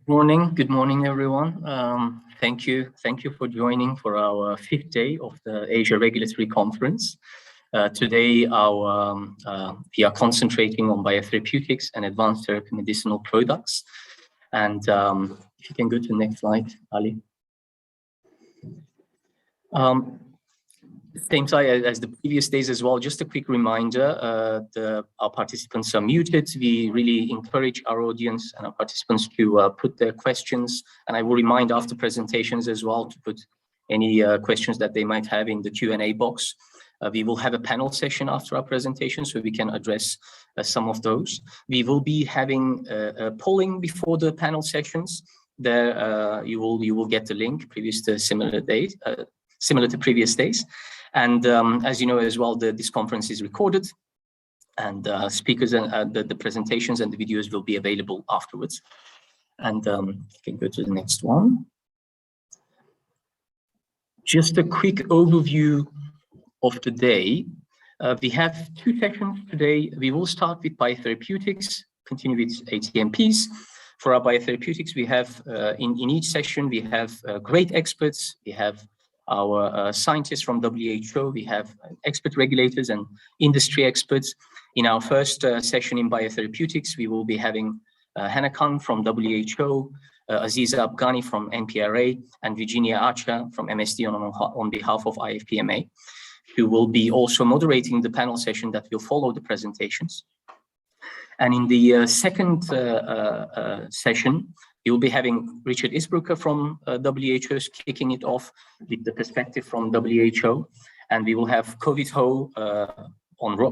Good morning, everyone. Thank you for joining for our 5th day of the Asia Regulatory Conference. Today, we are concentrating on biotherapeutics and advanced therapy medicinal products. And if you can go to the next slide, Ali. Same slide as the previous days as well. Just a quick reminder, our participants are muted. We really encourage our audience and our participants to put their questions. And I will remind after presentations as well to put any questions that they might have in the Q&A box. We will have a panel session after our presentation, so we can address some of those. We will be having a polling before the panel sessions. There you will get the link similar to previous days. And as you know as well, this conference is recorded, and speakers and the presentations and the videos will be available afterwards. And you can go to the next one. Just a quick overview of the day. We have 2 sessions today. We will start with biotherapeutics, continue with ATMPs. For our biotherapeutics, we have in each session, we have great experts. We have our scientists from WHO, we have expert regulators and industry experts. In our first session in biotherapeutics, we will be having Hannah Kang from WHO, Aziza Abghani from NPRA, and Virginia Acha from MSD on behalf of IFPMA, who will be also moderating the panel session that will follow the presentations. And in the second session, you'll be having Richard Isbrucker from WHO kicking it off with the perspective from WHO. And we will have Covid Ho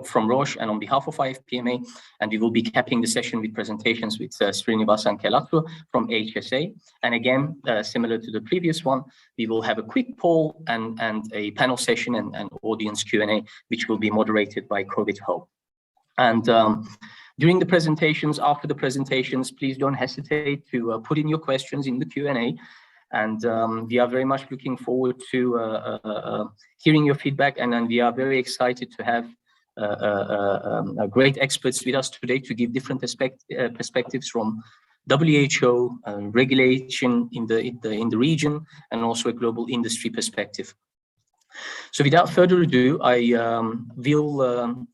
from Roche and on behalf of IFPMA. And we will be capping the session with presentations with Srinivasan Kelatu from HSA. And again, similar to the previous one, we will have a quick poll and a panel session and audience Q&A, which will be moderated by Covid Ho. And during the presentations, after the presentations, please don't hesitate to put in your questions in the Q&A. And we are very much looking forward to hearing your feedback. And then we are very excited to have great experts with us today to give different perspectives from WHO, regulation in the region, and also a global industry perspective. So without further ado, I will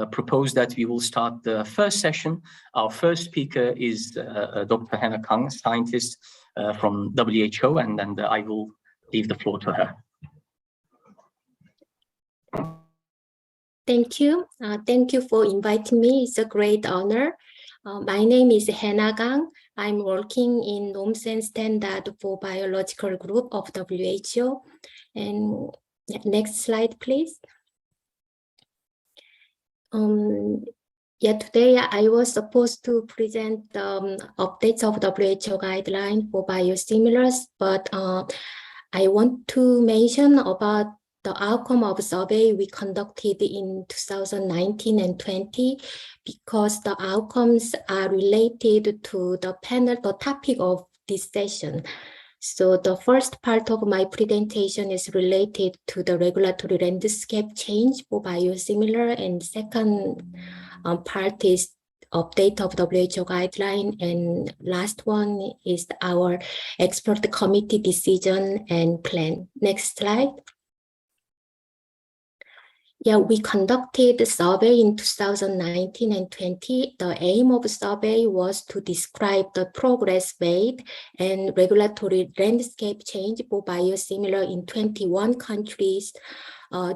propose that we will start the first session. Our first speaker is Dr. Hannah Kang, scientist from WHO, and then I will leave the floor to her. Thank you. Thank you for inviting me. It's a great honor. My name is Hannah Kang. I'm working in Norms and Standard for Biological Group of WHO. And next slide, please. Today I was supposed to present updates of WHO guideline for biosimilars, but I want to mention about the outcome of survey we conducted in 2019 and 20, because the outcomes are related to the topic of this session. So the first part of my presentation is related to the regulatory landscape change for biosimilar, and second part is update of WHO guideline, and last one is our expert committee decision and plan. Next slide. We conducted a survey in 2019 and 20. The aim of the survey was to describe the progress made and regulatory landscape change for biosimilar in 21 countries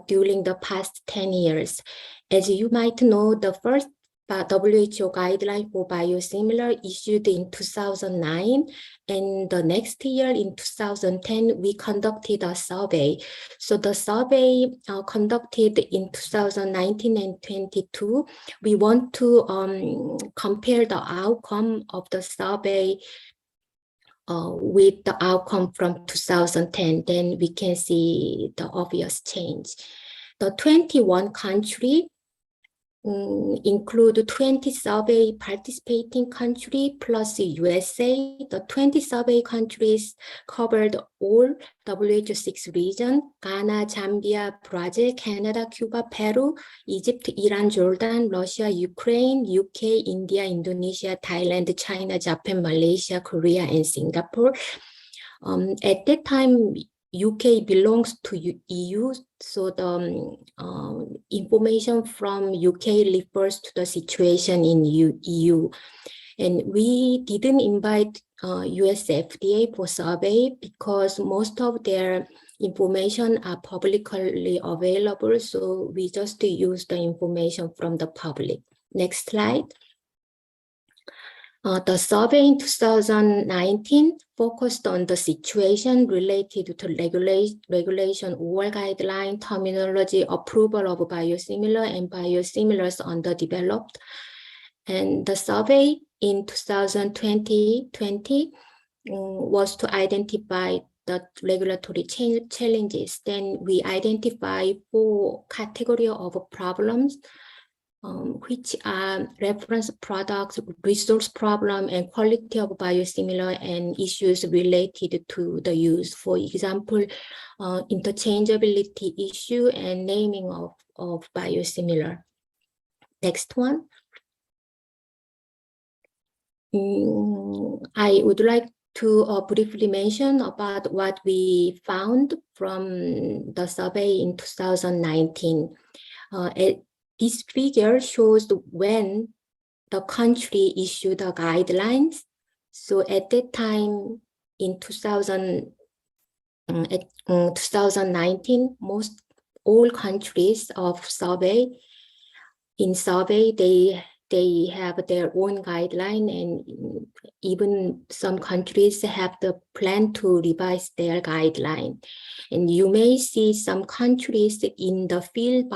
during the past 10 years. As you might know, the first WHO guideline for biosimilar issued in 2009, and the next year in 2010 we conducted a survey. So the survey conducted in 2019 and 22, we want to compare the outcome of the survey with the outcome from 2010. Then we can see the obvious change. The 21 country include 20 survey participating countries plus USA. The 20 survey countries covered all WHO 6 regions: Ghana, Zambia, Brazil, Canada, Cuba, Peru, Egypt, Iran, Jordan, Russia, Ukraine, UK, India, Indonesia, Thailand, China, Japan, Malaysia, Korea, and Singapore. At that time, UK belongs to EU, so the information from UK refers to the situation in EU. And we didn't invite US FDA for survey because most of their information are publicly available, so we just use the information from the public. Next slide. The survey in 2019 focused on the situation related to regulation or guideline, terminology, approval of biosimilar and biosimilars underdeveloped. And the survey in 2020 was to identify the regulatory challenges. Then we identify 4 categories of problems, which are reference products, resource problem, and quality of biosimilar, and issues related to the use. For example, interchangeability issue and naming of biosimilar. Next one. I would like to briefly mention about what we found from the survey in 2019. This figure shows when the country issued the guidelines. So at that time, in 2019, all countries of survey, they have their own guideline, and even some countries have the plan to revise their guideline. And you may see some countries in the field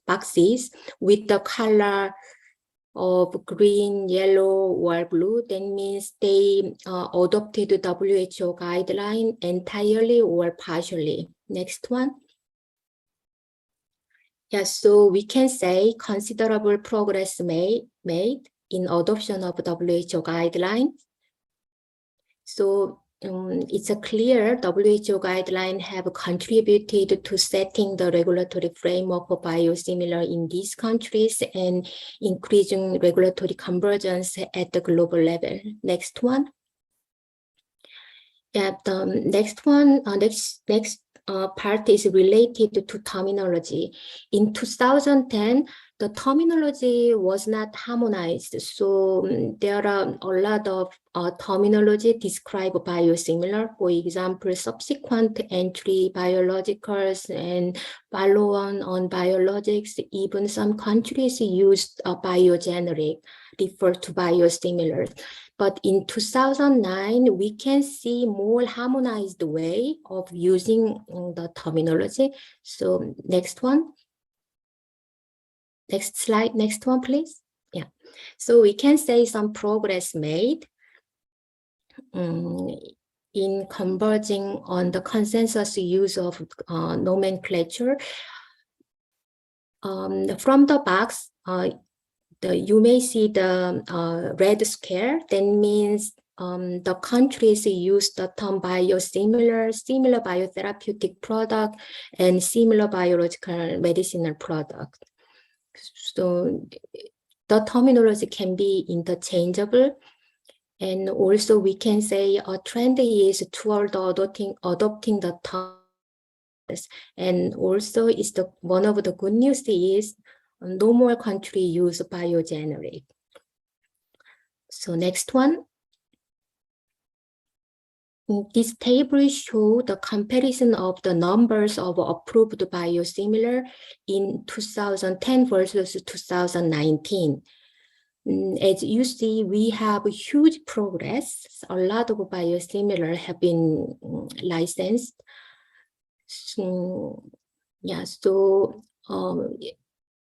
boxes with the color of green, yellow, or blue. That means they adopted the WHO guideline entirely or partially. Next one. Yes, so we can say considerable progress made in adoption of WHO guidelines. So it's a clear WHO guidelines have contributed to setting the regulatory framework for biosimilar in these countries and increasing regulatory convergence at the global level. Next one. Yeah, the next one, next part is related to terminology. In 2010, the terminology was not harmonized. So there are a lot of terminology describe biosimilar. For example, subsequent entry biologicals and follow-on on biologics. Even some countries used biogeneric, refer to biosimilars. But in 2009, we can see more harmonized way of using the terminology. So next one. Next slide, next one, please. Yeah. So we can say some progress made in converging on the consensus use of nomenclature. From the box, you may see the red square. That means the countries use the term biosimilar, similar biotherapeutic product, and similar biological medicinal product. So the terminology can be interchangeable. And also we can say a trend is toward adopting the terms. And also is one of the good news is no more country use biogeneric. So next one. This table shows the comparison of the numbers of approved biosimilar in 2010 versus 2019. As you see, we have huge progress. A lot of biosimilar have been licensed. So, yeah, so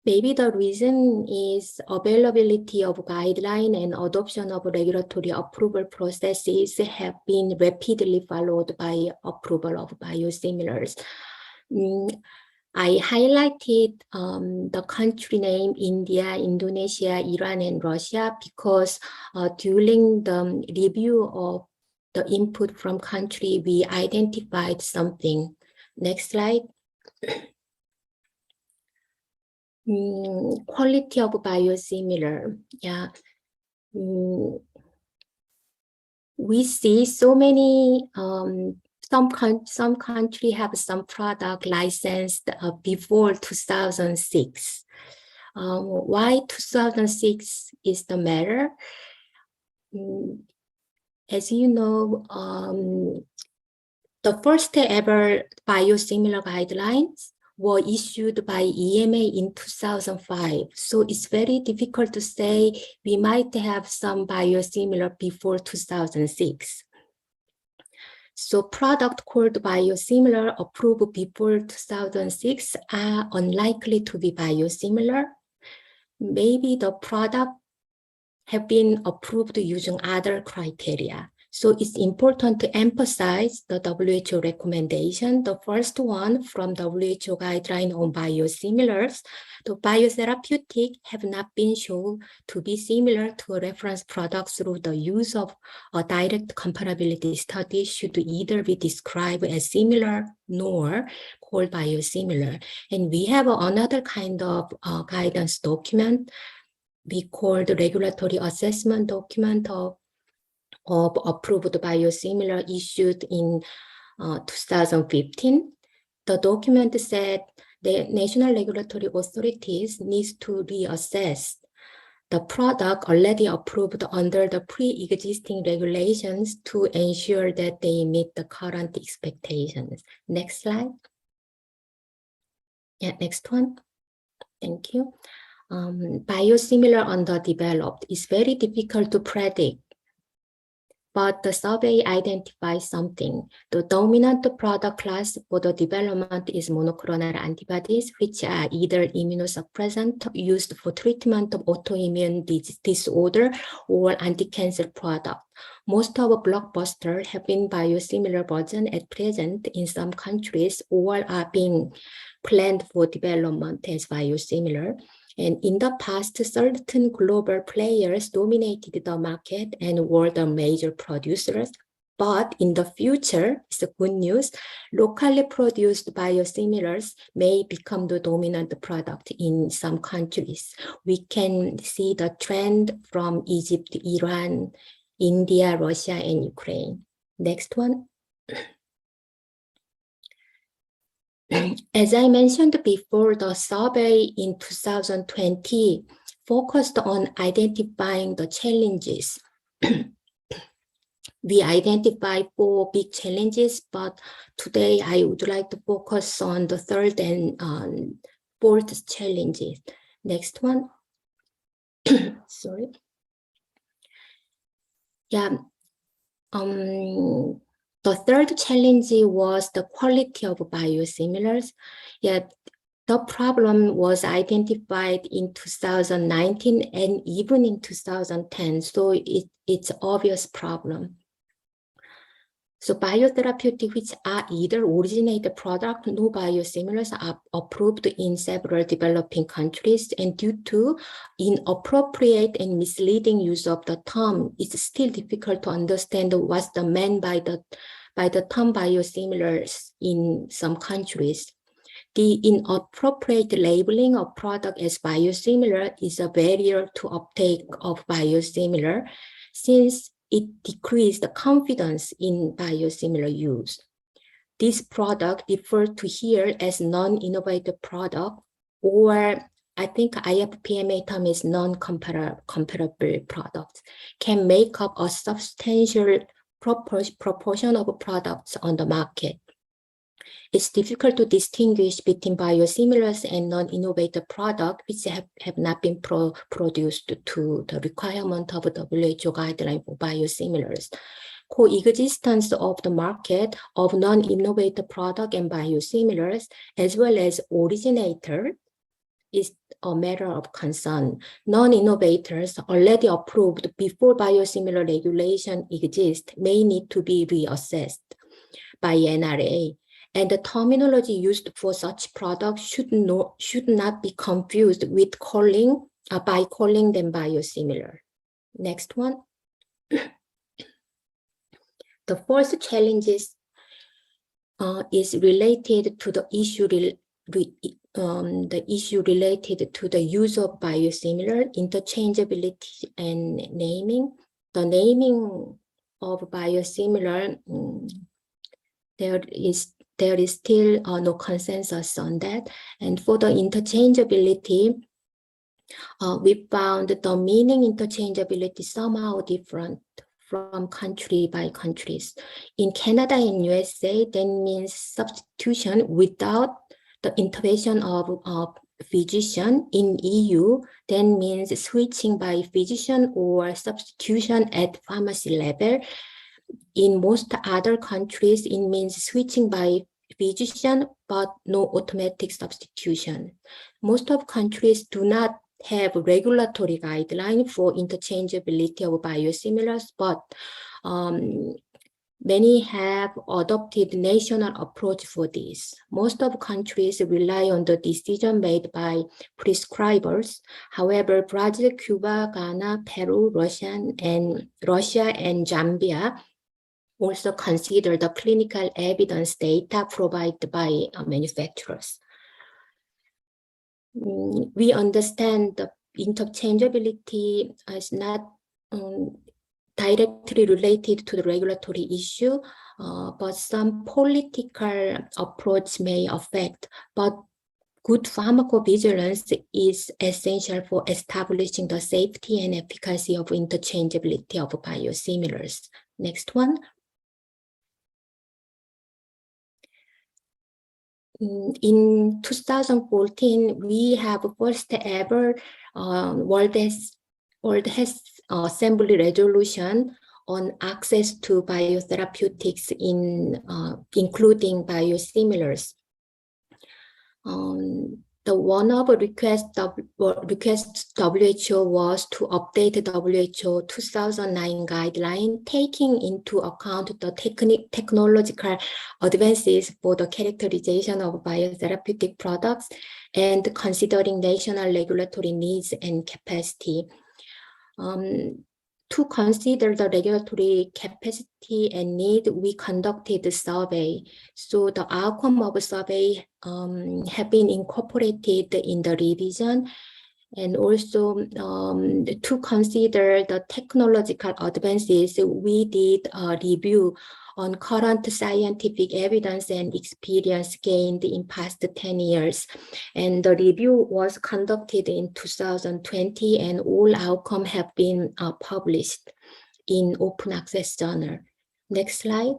maybe the reason is availability of guideline and adoption of regulatory approval processes have been rapidly followed by approval of biosimilars. I highlighted the country name India, Indonesia, Iran, and Russia because during the review of the input from country, we identified something. Next slide. Quality of biosimilar. Yeah. We see so many some country have some product licensed before 2006. Why 2006 is the matter? As you know, the first ever biosimilar guidelines were issued by EMA in 2005. So it's very difficult to say we might have some biosimilar before 2006. So product called biosimilar approved before 2006 are unlikely to be biosimilar. Maybe the product have been approved using other criteria. So it's important to emphasize the WHO recommendation. The first one from WHO guideline on biosimilars, the biotherapeutic have not been shown to be similar to a reference product through the use of a direct comparability study should either be described as similar nor called biosimilar. And we have another kind of guidance document we call the regulatory assessment document of approved biosimilar issued in 2015. The document said the national regulatory authorities need to reassess the product already approved under the pre-existing regulations to ensure that they meet the current expectations. Next slide. Yeah, next one. Thank you. Biosimilar underdeveloped is very difficult to predict, but the survey identifies something. The dominant product class for the development is monoclonal antibodies, which are either immunosuppressant used for treatment of autoimmune disorder or anti-cancer product. Most of blockbusters have been biosimilar version at present in some countries or are being planned for development as biosimilar. And in the past, certain global players dominated the market and were the major producers. But in the future, it's a good news, locally produced biosimilars may become the dominant product in some countries. We can see the trend from Egypt, Iran, India, Russia, and Ukraine. Next one. As I mentioned before, the survey in 2020 focused on identifying the challenges. We identified 4 big challenges, but today I would like to focus on the third and fourth challenges. Next one. Sorry. Yeah. The third challenge was the quality of biosimilars. Yet the problem was identified in 2019 and even in 2010. So it's an obvious problem. So biotherapeutics, which are either originated product, no biosimilars are approved in several developing countries, and due to inappropriate and misleading use of the term, it's still difficult to understand what's the meant by the term biosimilars in some countries. The inappropriate labeling of product as biosimilar is a barrier to uptake of biosimilar, since it decreased the confidence in biosimilar use. This product referred to here as non-innovative product, or I think IFPMA term is non-comparable products, can make up a substantial proportion of products on the market. It's difficult to distinguish between biosimilars and non-innovative products which have not been produced to the requirement of the WHO guideline for biosimilars. Coexistence of the market of non-innovative product and biosimilars, as well as originator, is a matter of concern. Non-innovators already approved before biosimilar regulation exists may need to be reassessed by NRA. And the terminology used for such products should not be confused with by calling them biosimilar. Next one. The first challenge is related to the issue related to the use of biosimilar, interchangeability, and naming. The naming of biosimilar, there is still no consensus on that. And for the interchangeability, we found the meaning interchangeability somehow different from country by countries. In Canada and USA, that means substitution without the intervention of physician. In EU, that means switching by physician or substitution at pharmacy level. In most other countries, it means switching by physician, but no automatic substitution. Most of countries do not have regulatory guidelines for interchangeability of biosimilars, but many have adopted national approach for this. Most of countries rely on the decision made by prescribers. However, Brazil, Cuba, Ghana, Peru, Russia, and Zambia also consider the clinical evidence data provided by manufacturers. We understand the interchangeability is not directly related to the regulatory issue, but some political approach may affect. But good pharmacovigilance is essential for establishing the safety and efficacy of interchangeability of biosimilars. Next one. In 2014, we have first ever World Health Assembly resolution on access to biotherapeutics, including biosimilars. The one of requests WHO was to update the WHO 2009 guideline, taking into account the technological advances for the characterization of biotherapeutic products and considering national regulatory needs and capacity. To consider the regulatory capacity and need, we conducted a survey. So the outcome of a survey have been incorporated in the revision. And also to consider the technological advances, we did a review on current scientific evidence and experience gained in past 10 years. And the review was conducted in 2020, and all outcomes have been published in open access journal. Next slide.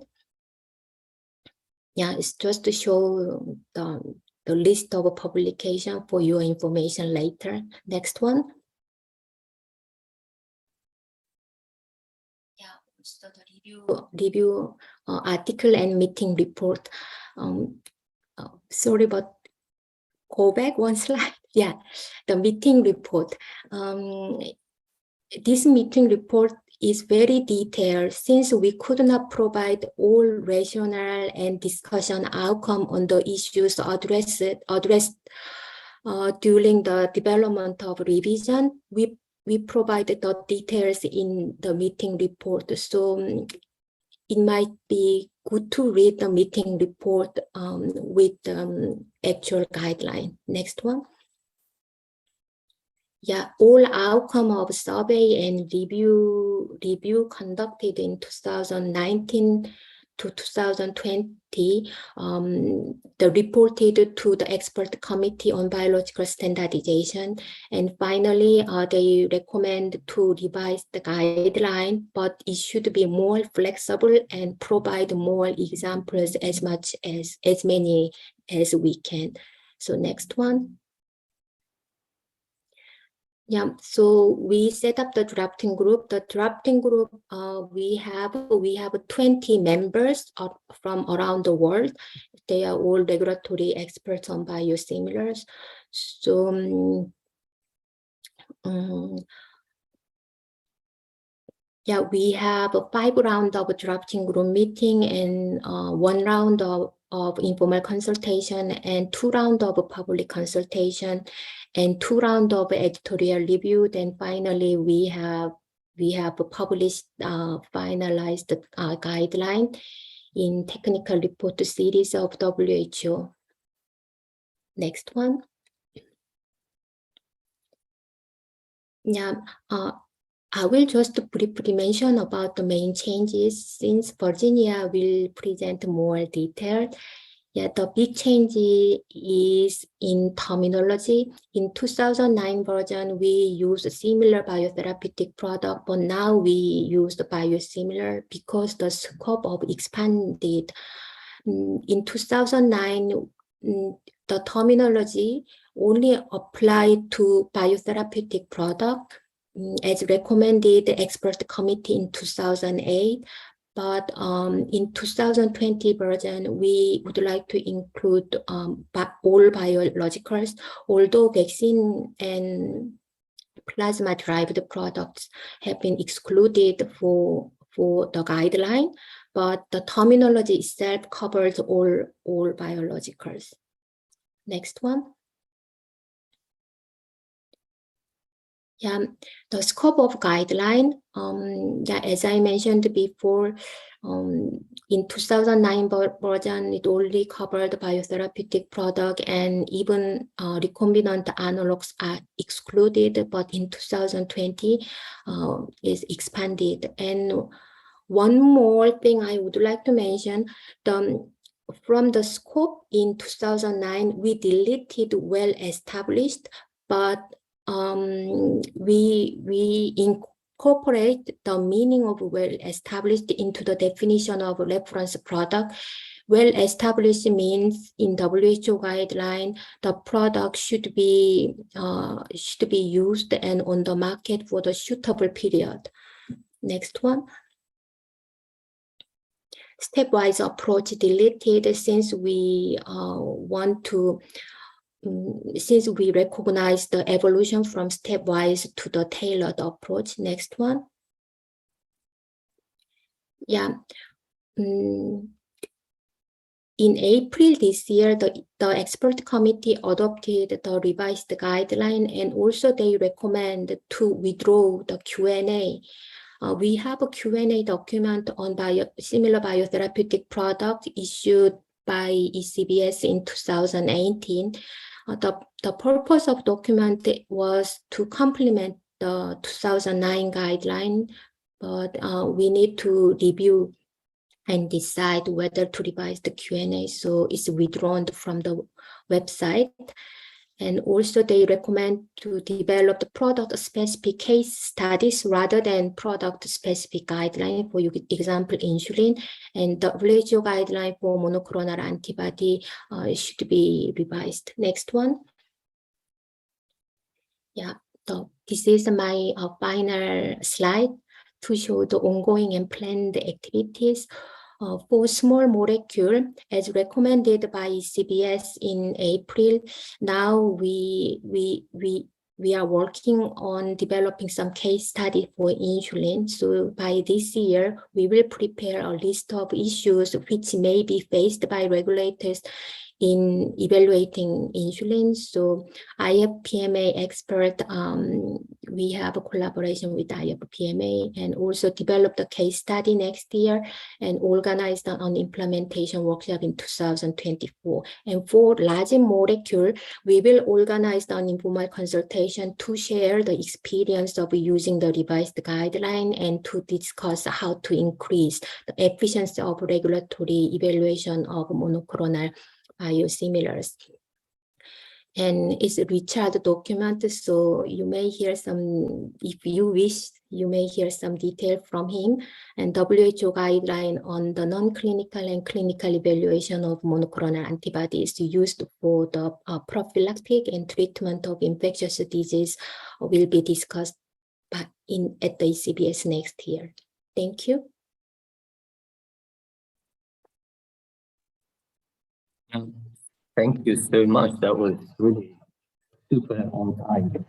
Yeah, it's just to show the list of publication for your information later. Next one. Yeah, so the review article and meeting report. Sorry, but go back one slide. Yeah, the meeting report. This meeting report is very detailed since we could not provide all rational and discussion outcome on the issues addressed during the development of revision. We provided the details in the meeting report, so it might be good to read the meeting report with actual guideline. Next one. Yeah, all outcome of survey and review conducted in 2019 to 2020, the reported to the expert committee on biological standardization. And finally, they recommend to revise the guideline, but it should be more flexible and provide more examples as many as we can. So next one. Yeah, so we set up the drafting group. The drafting group, we have 20 members from around the world. They are all regulatory experts on biosimilars. So yeah, we have 5 rounds of drafting group meeting and 1 round of of informal consultation and 2 rounds of public consultation and 2 rounds of editorial review. Then finally, we have published finalized guideline in technical report series of WHO. Next one. Yeah, I will just briefly mention about the main changes since Virginia will present more detail. Yeah, the big change is in terminology. In 2009 version, we used a similar biotherapeutic product, but now we use the biosimilar because the scope of expanded. In 2009, the terminology only applied to biotherapeutic product as recommended expert committee in 2008. But in 2020 version, we would like to include all biologicals, although vaccine and plasma-derived products have been excluded for the guideline, but the terminology itself covers all biologicals. Next one. Yeah, the scope of guideline, yeah, as I mentioned before, in 2009 version, it only covered biotherapeutic product and even recombinant analogs are excluded, but in 2020 is expanded. And one more thing I would like to mention, from the scope in 2009, we deleted well-established, but we incorporate the meaning of well-established into the definition of reference product. Well-established means in WHO guideline, the product should be used and on the market for the suitable period. Next one. Stepwise approach deleted since we since we recognize the evolution from stepwise to the tailored approach. Next one. Yeah. In April this year, the expert committee adopted the revised guideline, and also they recommend to withdraw the Q&A. We have a Q&A document on similar biotherapeutic product issued by ECBS in 2018. The purpose of document was to complement the 2009 guideline, but we need to review and decide whether to revise the Q&A. So it's withdrawn from the website. And also they recommend to develop the product-specific case studies rather than product-specific guideline. For example, insulin, and the WHO guideline for monoclonal antibody should be revised. Next one. Yeah, this is my final slide to show the ongoing and planned activities. For small molecule, as recommended by CBS in April, now we are working on developing some case study for insulin. So by this year, we will prepare a list of issues which may be faced by regulators in evaluating insulin. So IFPMA expert, we have a collaboration with IFPMA and also develop the case study next year and organize an implementation workshop in 2024. And for large molecule, we will organize an informal consultation to share the experience of using the revised guideline and to discuss how to increase the efficiency of regulatory evaluation of monoclonal biosimilars. And it's a Richard document, so you may hear some, if you wish, you may hear some detail from him, and WHO guideline on the non-clinical and clinical evaluation of monoclonal antibodies used for the prophylactic and treatment of infectious disease will be discussed at the ECBS next year. Thank you. Thank you so much. That was really super on time.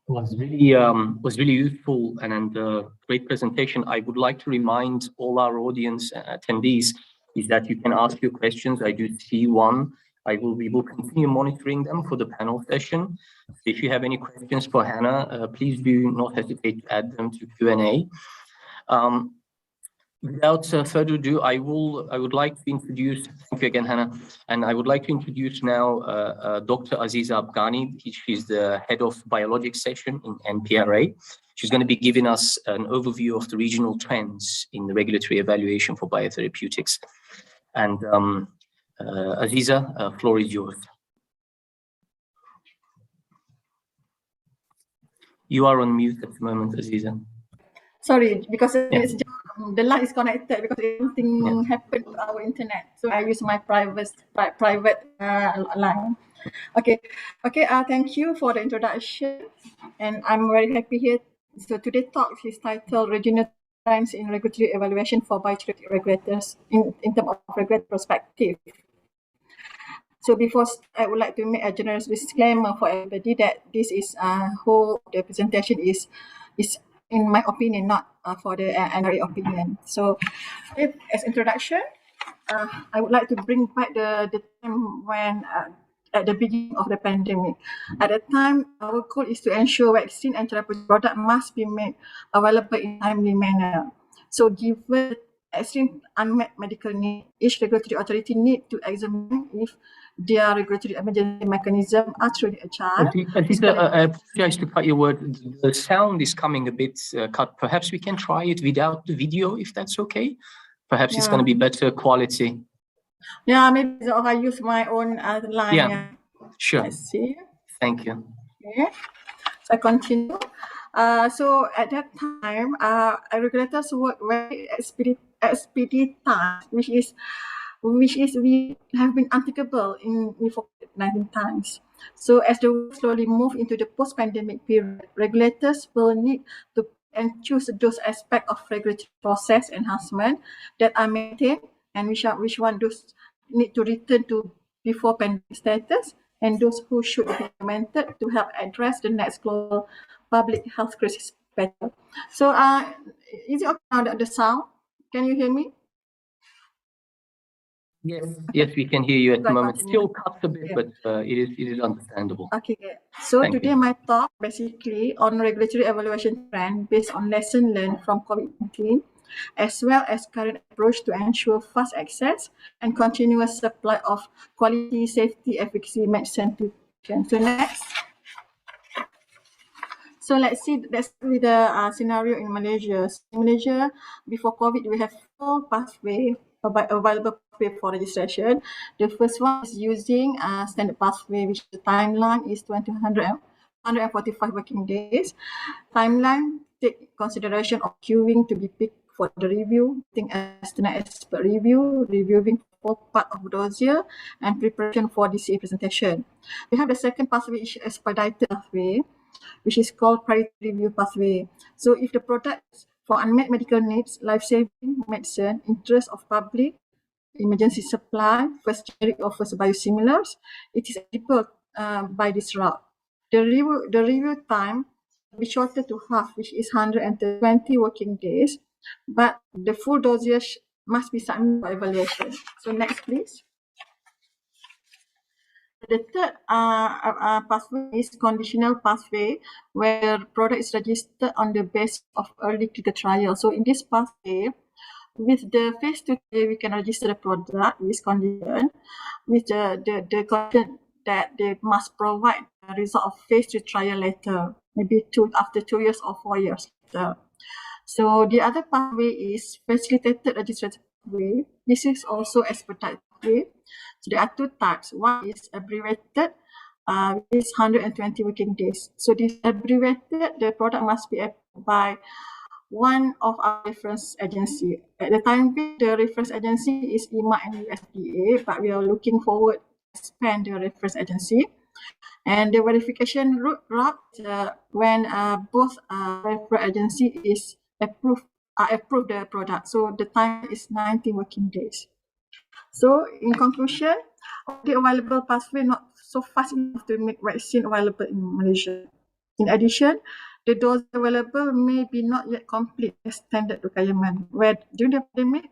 Was really useful and a great presentation. I would like to remind all our audience attendees is that you can ask your questions. I do see one. We will continue monitoring them for the panel session. If you have any questions for Hannah, please do not hesitate to add them to Q&A. Without further ado, I would like to introduce, thank you again, Hannah, and I would like to introduce now Dr. Aziza Afghani. She's the head of biologics section in NPRA. She's going to be giving us an overview of the regional trends in the regulatory evaluation for biotherapeutics. And Aziza, floor is yours. You are on mute at the moment, Aziza. Sorry, because the line is connected because something happened to our internet. So I use my private line. Okay. Thank you for the introduction, and I'm very happy here. So today's talk is titled "Regional Trends in Regulatory Evaluation for Biotherapeutic Regulators in terms of regulatory perspective." So before I would like to make a general disclaimer for everybody that this is whole the presentation is in my opinion, not for the NRA opinion. So, as introduction, I would like to bring back the time when at the beginning of the pandemic. At the time, our goal is to ensure vaccine and therapeutic product must be made available in a timely manner. So, given extreme unmet medical need, each regulatory authority need to examine if their regulatory emergency mechanism are truly agile. I apologize to cut your word. The sound is coming a bit cut. Perhaps we can try it without the video, if that's okay. Perhaps it's going to be better quality. Yeah, maybe if I use my own line. Yeah, sure. Let's see. Thank you. Okay, so I continue. So at that time, regulators work very expedite times, which is we have been unthinkable in COVID-19 times. So as the world slowly move into the post-pandemic period, regulators will need to and choose those aspects of regulatory process enhancement that are maintained and which one those need to return to before pandemic status, and those who should be implemented to help address the next global public health crisis better. So is it okay now, the sound? Can you hear me? Yes, we can hear you at the moment. Still cuts a bit, but it is understandable. Okay, good. So today my talk basically on regulatory evaluation trend based on lesson learned from COVID-19, as well as current approach to ensure fast access and continuous supply of quality, safety, efficacy medicine to patients. So next. So let's see, let's see the scenario in Malaysia. In Malaysia, before COVID, we have 4 pathways available for registration. The first one is using standard pathway, which the timeline is 145 working days. Timeline take consideration of queuing to be picked for the review, think external expert review, reviewing for part of dossier, and preparation for DCA presentation. We have the second pathway, which is expedited pathway, which is called priority review pathway. So if the product for unmet medical needs, life-saving medicine, interest of public, emergency supply, first generic or first biosimilars, it is eligible by this route. The review time will be shorter to half, which is 120 working days, but the full dosage must be submitted for evaluation. So next, please. The third pathway is conditional pathway, where product is registered on the basis of early clinical trial. So in this pathway, with the phase 2 trial, we can register the product with condition, with the condition that they must provide the result of phase 2 trial later, maybe after 2 years or 4 years later. So the other pathway is facilitated registration pathway. This is also expedited pathway. So there are 2 types. One is abbreviated, which is 120 working days. So this abbreviated, the product must be approved by one of our reference agency. At the time being, the reference agency is EMA and USDA, but we are looking forward to expand the reference agency. And the verification route when both reference agency is approve the product. So the time is 90 working days. So in conclusion, the available pathway not so fast enough to make vaccine available in Malaysia. In addition, the dose available may be not yet complete as standard requirement, where during the pandemic,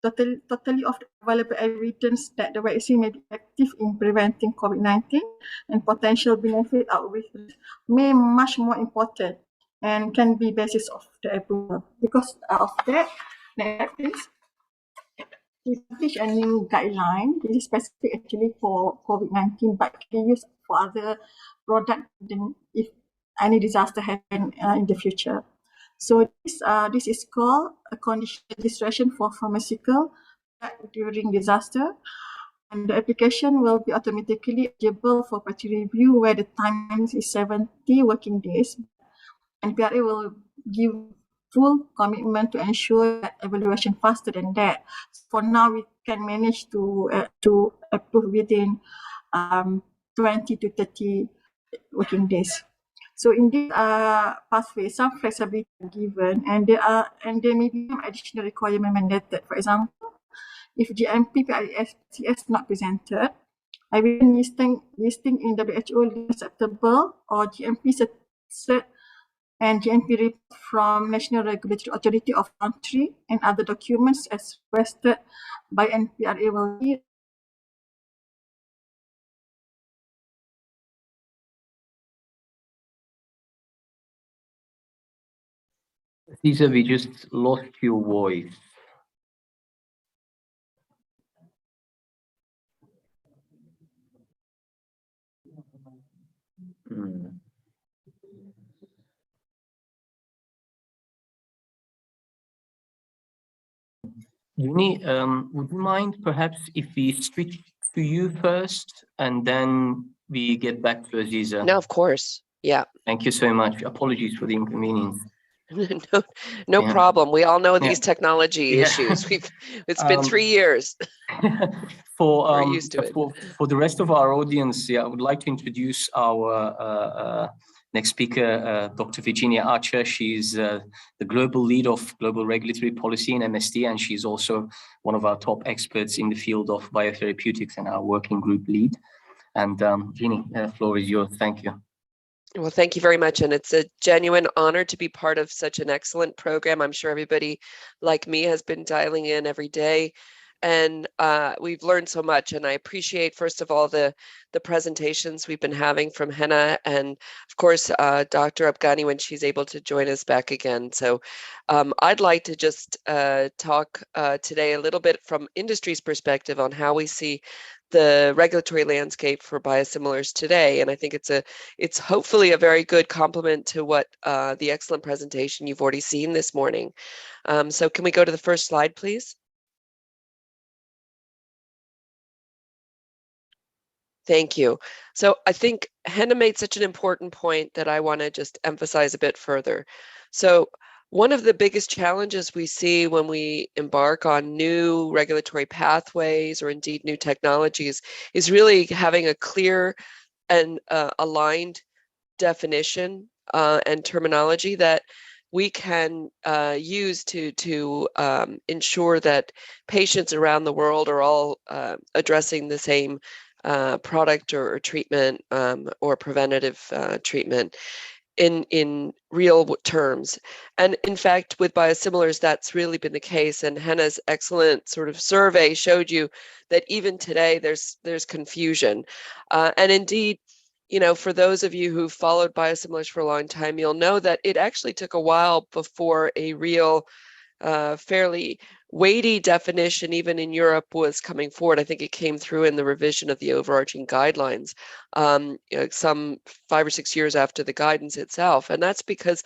totally of the available evidence that the vaccine may be effective in preventing COVID-19 and potential benefit outweigh may much more important and can be basis of the approval. Because of that, next please. We publish a new guideline. This is specific actually for COVID-19, but can be used for other products if any disaster happen in the future. So this is called a condition registration for pharmaceutical during disaster. And the application will be automatically eligible for priority review where the timeline is 70 working days. And PRA will give full commitment to ensure that evaluation faster than that. For now, we can manage to approve within 20 to 30 working days. So in this pathway, some flexibility are given, and there may be some additional requirement mandated. For example, if GMP PRAS not presented, evidence listing in WHO is acceptable, or GMP cert and GMP report from National Regulatory Authority of country and other documents as requested by NPRA will be. Caesar, we just lost your voice. Uni, would you mind perhaps if we switch to you first and then we get back to Aziza? No, of course. Yeah. Thank you so much. Apologies for the inconvenience. No Yeah. problem. We all know these Yeah. technology Yeah. issues. It's been 3 years. For We're used to it. For the rest of our audience, yeah, I would like to introduce our next speaker, Dr. Virginia Archer. She's the global lead of global regulatory policy in MSD, and she's also one of our top experts in the field of biotherapeutics and our working group lead. And Jeannie, the floor is yours. Thank you. Well, thank you very much. And it's a genuine honor to be part of such an excellent program. I'm sure everybody like me has been dialing in every day. And we've learned so much. And I appreciate, first of all, the presentations we've been having from Henna and, of course, Dr. Abghani when she's able to join us back again. So I'd like to just talk today a little bit from industry's perspective on how we see the regulatory landscape for biosimilars today. And I think it's hopefully a very good complement to what the excellent presentation you've already seen this morning. So can we go to the first slide, please? Thank you. So I think Henna made such an important point that I want to just emphasize a bit further. So one of the biggest challenges we see when we embark on new regulatory pathways or indeed new technologies is really having a clear and aligned definition and terminology that we can use to ensure that patients around the world are all addressing the same product or treatment or preventative treatment in real terms. And in fact, with biosimilars, that's really been the case. And Henna's excellent sort of survey showed you that even today there's confusion. And indeed, you know, for those of you who followed biosimilars for a long time, you'll know that it actually took a while before a real fairly weighty definition, even in Europe, was coming forward. I think it came through in the revision of the overarching guidelines, you know, some 5 or 6 years after the guidance itself. And that's because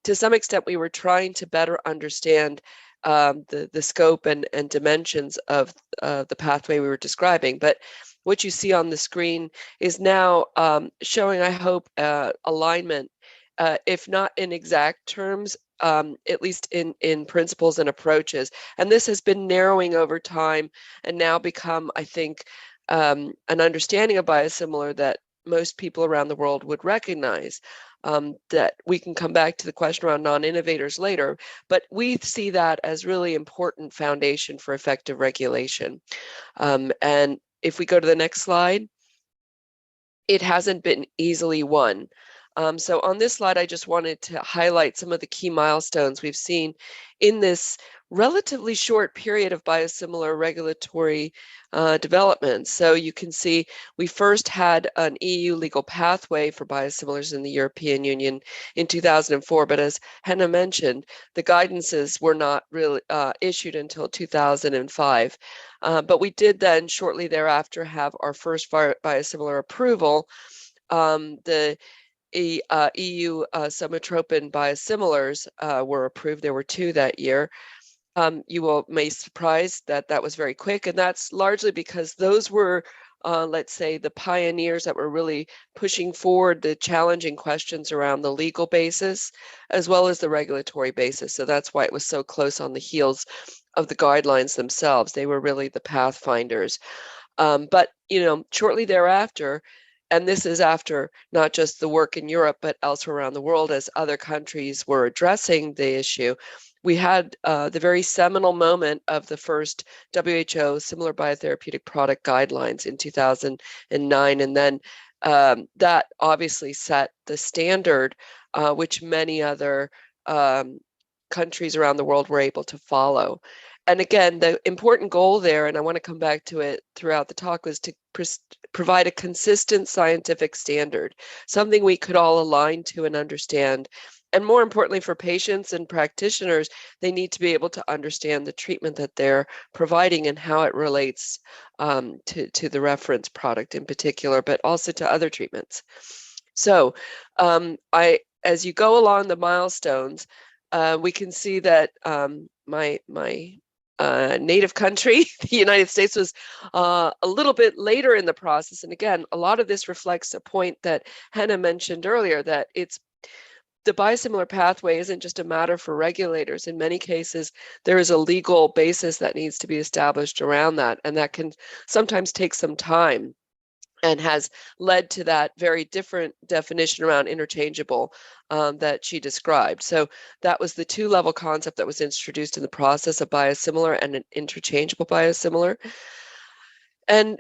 to some extent we were trying to better understand the scope and dimensions of the pathway we were describing. But what you see on the screen is now showing, I hope, alignment, if not in exact terms, at least in principles and approaches. And this has been narrowing over time and now become, I think, an understanding of biosimilar that most people around the world would recognize. That we can come back to the question around non-innovators later, but we see that as really important foundation for effective regulation. And if we go to the next slide, it hasn't been easily won. So on this slide, I just wanted to highlight some of the key milestones we've seen in this relatively short period of biosimilar regulatory development. So you can see we first had an EU legal pathway for biosimilars in the European Union in 2004, but as Henna mentioned, the guidances were not really issued until 2005. But we did then shortly thereafter have our first biosimilar approval. The EU somatropin biosimilars were approved. There were 2 that year. You may be surprised that that was very quick, and that's largely because those were, let's say, the pioneers that were really pushing forward the challenging questions around the legal basis as well as the regulatory basis. So that's why it was so close on the heels of the guidelines themselves. They were really the pathfinders. But, shortly thereafter, and this is after not just the work in Europe, but elsewhere around the world as other countries were addressing the issue, we had the very seminal moment of the first WHO similar biotherapeutic product guidelines in 2009. And then that obviously set the standard, which many other countries around the world were able to follow. And again, the important goal there, and I want to come back to it throughout the talk, was to provide a consistent scientific standard, something we could all align to and understand. And more importantly, for patients and practitioners, they need to be able to understand the treatment that they're providing and how it relates to the reference product in particular, but also to other treatments. So as you go along the milestones, we can see that my native country, the United States, was a little bit later in the process. And again, a lot of this reflects a point that Henna mentioned earlier, that the biosimilar pathway isn't just a matter for regulators. In many cases, there is a legal basis that needs to be established around that, and that can sometimes take some time, and has led to that very different definition around interchangeable that she described. So that was the 2-level concept that was introduced in the process, a biosimilar and an interchangeable biosimilar. And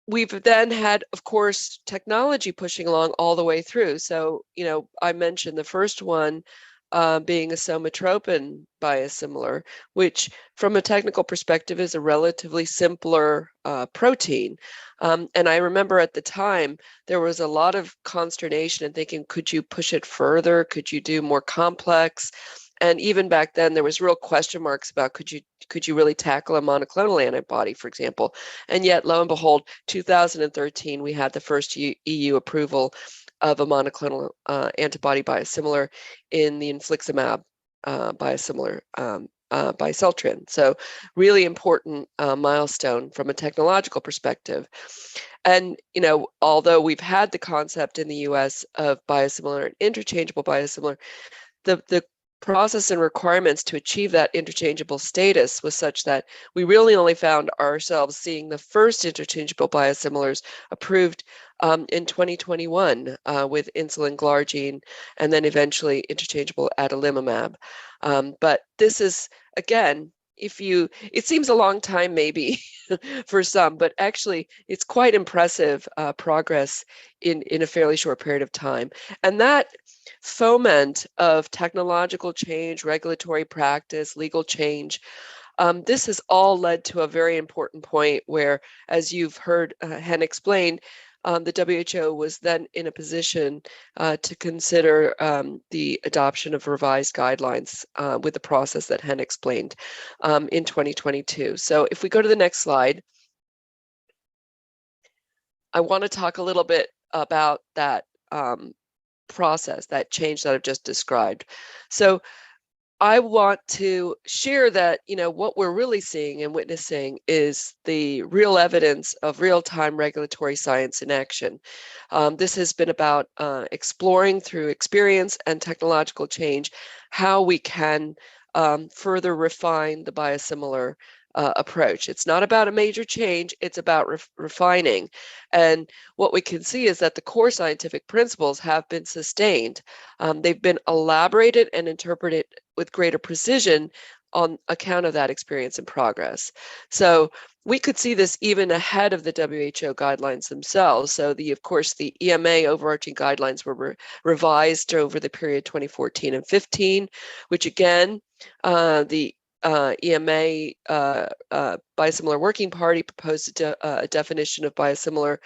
we've then had, of course, technology pushing along all the way through. So, I mentioned the first one being a somatropin biosimilar, which from a technical perspective is a relatively simpler protein. And I remember at the time, there was a lot of consternation and thinking, could you push it further? Could you do more complex? And even back then, there was real question marks about could you really tackle a monoclonal antibody, for example? And yet, lo and behold, 2013, we had the first EU approval of a monoclonal antibody biosimilar in the infliximab biosimilar bisultrin. So really important milestone from a technological perspective. And, although we've had the concept in the US of biosimilar and interchangeable biosimilar, the process and requirements to achieve that interchangeable status was such that we really only found ourselves seeing the first interchangeable biosimilars approved in 2021 with insulin glargine, and then eventually interchangeable adalimumab. But this is, again, it seems a long time maybe for some, but actually it's quite impressive progress in a fairly short period of time. And that foment of technological change, regulatory practice, legal change, this has all led to a very important point where, as you've heard Hen explain, the WHO was then in a position to consider the adoption of revised guidelines with the process that Hen explained in 2022. So if we go to the next slide, I want to talk a little bit about that process, that change that I've just described. So I want to share that, what we're really seeing and witnessing is the real evidence of real-time regulatory science in action. This has been about exploring through experience and technological change how we can further refine the biosimilar approach. It's not about a major change, it's about refining. And what we can see is that the core scientific principles have been sustained. They've been elaborated and interpreted with greater precision on account of that experience and progress. So we could see this even ahead of the WHO guidelines themselves. So of course, the EMA overarching guidelines were revised over the period 2014 and 15, which again, the EMA Biosimilar Working Party proposed a definition of biosimilar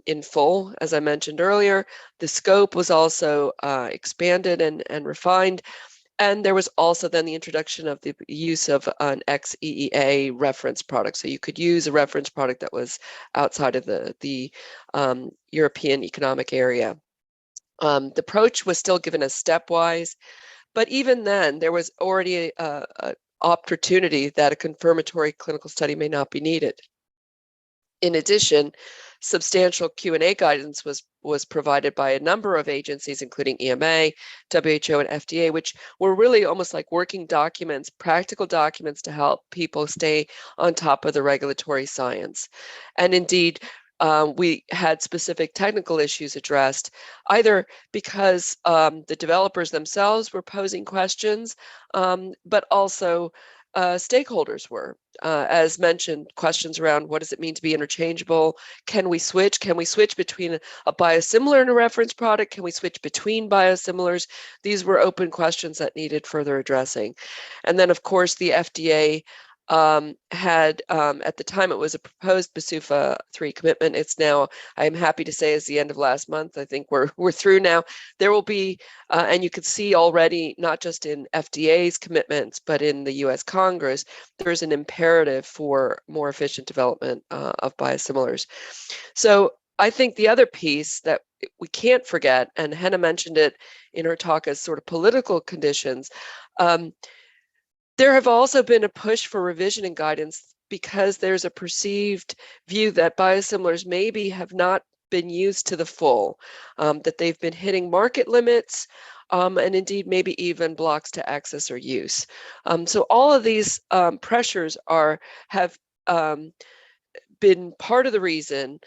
in full, as I mentioned earlier. The scope was also expanded and refined. And there was also then the introduction of the use of an ex-EEA reference product. So you could use a reference product that was outside of the European Economic Area. The approach was still given as stepwise, but even then there was already an opportunity that a confirmatory clinical study may not be needed. In addition, substantial Q&A guidance was provided by a number of agencies, including EMA, WHO, and FDA, which were really almost like working documents, practical documents to help people stay on top of the regulatory science. And indeed, we had specific technical issues addressed, either because the developers themselves were posing questions, but also stakeholders were. As mentioned, questions around what does it mean to be interchangeable? Can we switch? Can we switch between a biosimilar and a reference product? Can we switch between biosimilars? These were open questions that needed further addressing. And then, of course, the FDA had, at the time, it was a proposed BsUFA 3 commitment. It's now, I'm happy to say, is the end of last month. I think we're through now. There will be, and you can see already, not just in FDA's commitments, but in the US Congress, there's an imperative for more efficient development of biosimilars. So I think the other piece that we can't forget, and Henna mentioned it in her talk as sort of political conditions, there have also been a push for revision and guidance because there's a perceived view that biosimilars maybe have not been used to the full, that they've been hitting market limits, and indeed maybe even blocks to access or use. So all of these pressures have been part of the reason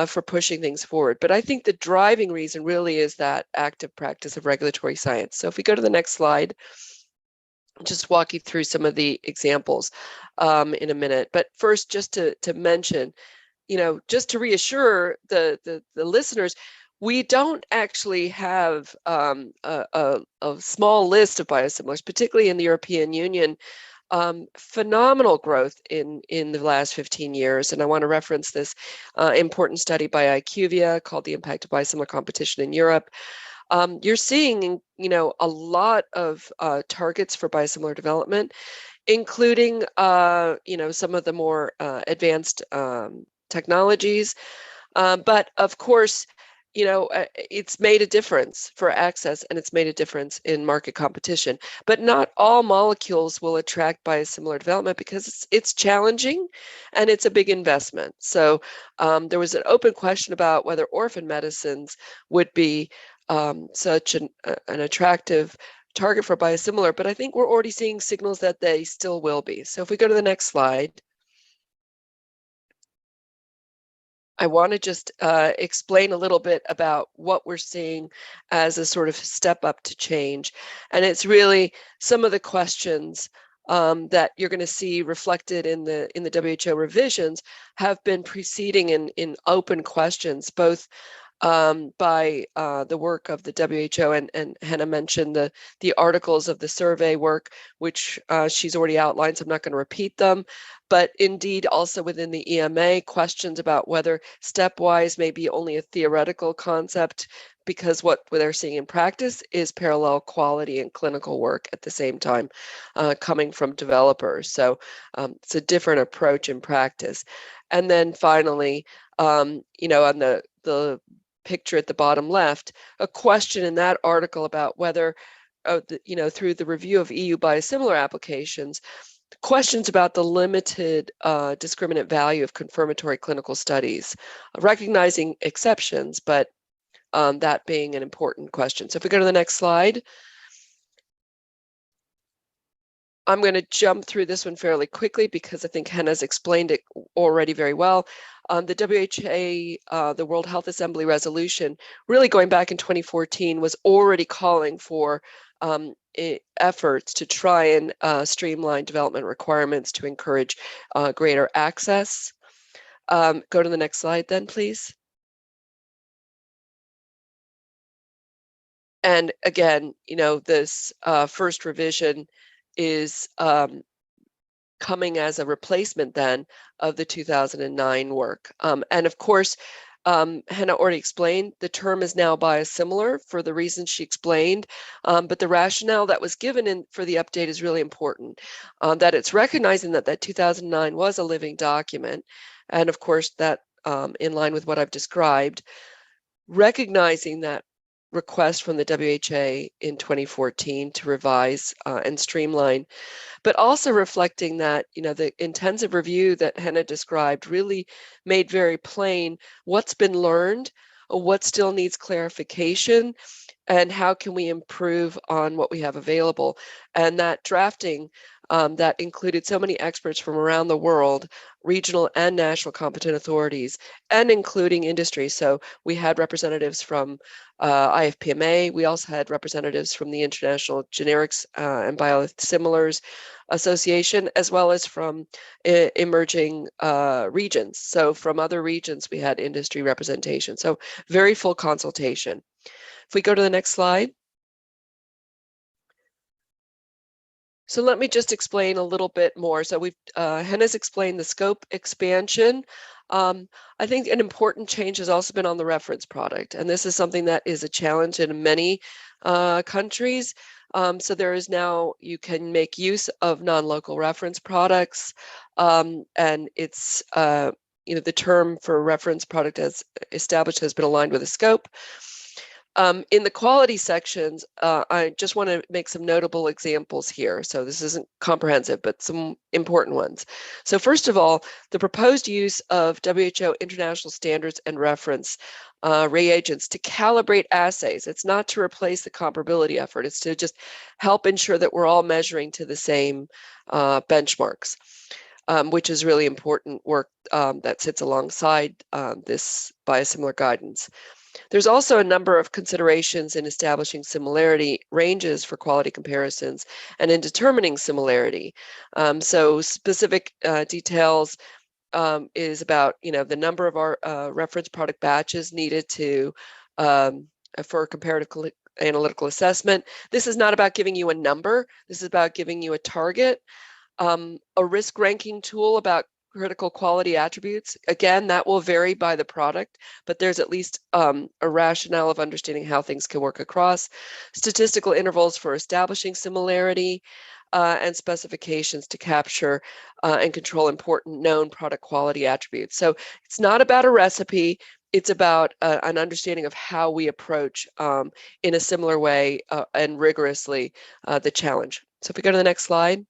for pushing things forward. But I think the driving reason really is that active practice of regulatory science. So if we go to the next slide, just walk you through some of the examples in a minute. But first, just to mention, just to reassure the listeners, we don't actually have a small list of biosimilars, particularly in the European Union. Phenomenal growth in the last 15 years. And I want to reference this important study by IQVIA called The Impact of Biosimilar Competition in Europe. You're seeing, a lot of targets for biosimilar development, including, some of the more advanced technologies. But of course, it's made a difference for access and it's made a difference in market competition. But not all molecules will attract biosimilar development because it's challenging and it's a big investment. So there was an open question about whether orphan medicines would be such an attractive target for biosimilar, but I think we're already seeing signals that they still will be. So if we go to the next slide, I want to just explain a little bit about what we're seeing as a sort of step up to change. And it's really some of the questions that you're going to see reflected in the WHO revisions have been preceding in open questions, both by the work of the WHO, and Henna mentioned the articles of the survey work, which she's already outlined, so I'm not going to repeat them. But indeed, also within the EMA, questions about whether stepwise may be only a theoretical concept, because what they're seeing in practice is parallel quality and clinical work at the same time coming from developers. So it's a different approach in practice. And then finally, on the picture at the bottom left, a question in that article about whether, through the review of EU biosimilar applications, questions about the limited discriminant value of confirmatory clinical studies, recognizing exceptions, but that being an important question. So if we go to the next slide, I'm going to jump through this one fairly quickly because I think Henna's explained it already very well. The WHA, the World Health Assembly resolution, really going back in 2014, was already calling for efforts to try and streamline development requirements to encourage greater access. Go to the next slide then, please. And again, this first revision is coming as a replacement then of the 2009 work. And of course, Henna already explained, the term is now biosimilar for the reasons she explained, but the rationale that was given for the update is really important, that it's recognizing that that 2009 was a living document, and of course that in line with what I've described, recognizing that request from the WHA in 2014 to revise and streamline, but also reflecting that, you know, the intensive review that Henna described really made very plain what's been learned, what still needs clarification, and how can we improve on what we have available. And that drafting that included so many experts from around the world, regional and national competent authorities, and including industry. So we had representatives from IFPMA. We also had representatives from the International Generics and Biosimilars Association, as well as from emerging regions. So from other regions, we had industry representation. So very full consultation. If we go to the next slide. So let me just explain a little bit more. So we've Henna's explained the scope expansion. I think an important change has also been on the reference product, and this is something that is a challenge in many countries. So there is now, you can make use of non-local reference products, and it's you know, the term for reference product as established has been aligned with the scope. In the quality sections, I just want to make some notable examples here. So this isn't comprehensive, but some important ones. So first of all, the proposed use of WHO international standards and reference reagents to calibrate assays. It's not to replace the comparability effort. It's to just help ensure that we're all measuring to the same benchmarks, which is really important work that sits alongside this biosimilar guidance. There's also a number of considerations in establishing similarity ranges for quality comparisons and in determining similarity. So specific details is about, you know, the number of our reference product batches needed to for comparative analytical assessment. This is not about giving you a number. This is about giving you a target. A risk ranking tool about critical quality attributes. Again, that will vary by the product, but there's at least a rationale of understanding how things can work across. Statistical intervals for establishing similarity, and specifications to capture and control important known product quality attributes. So it's not about a recipe, it's about an understanding of how we approach in a similar way and rigorously the challenge. So if we go to the next slide.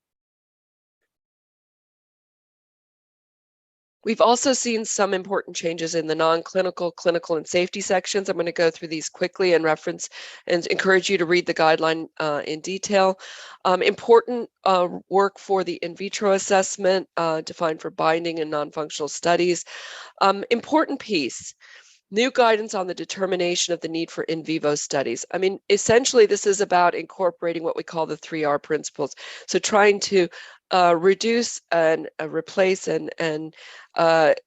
We've also seen some important changes in the non-clinical, clinical, and safety sections. I'm going to go through these quickly and reference and encourage you to read the guideline in detail. Important work for the in vitro assessment defined for binding and non-functional studies. Important piece. New guidance on the determination of the need for in vivo studies. I mean, essentially, this is about incorporating what we call the 3R principles. So trying to reduce and replace and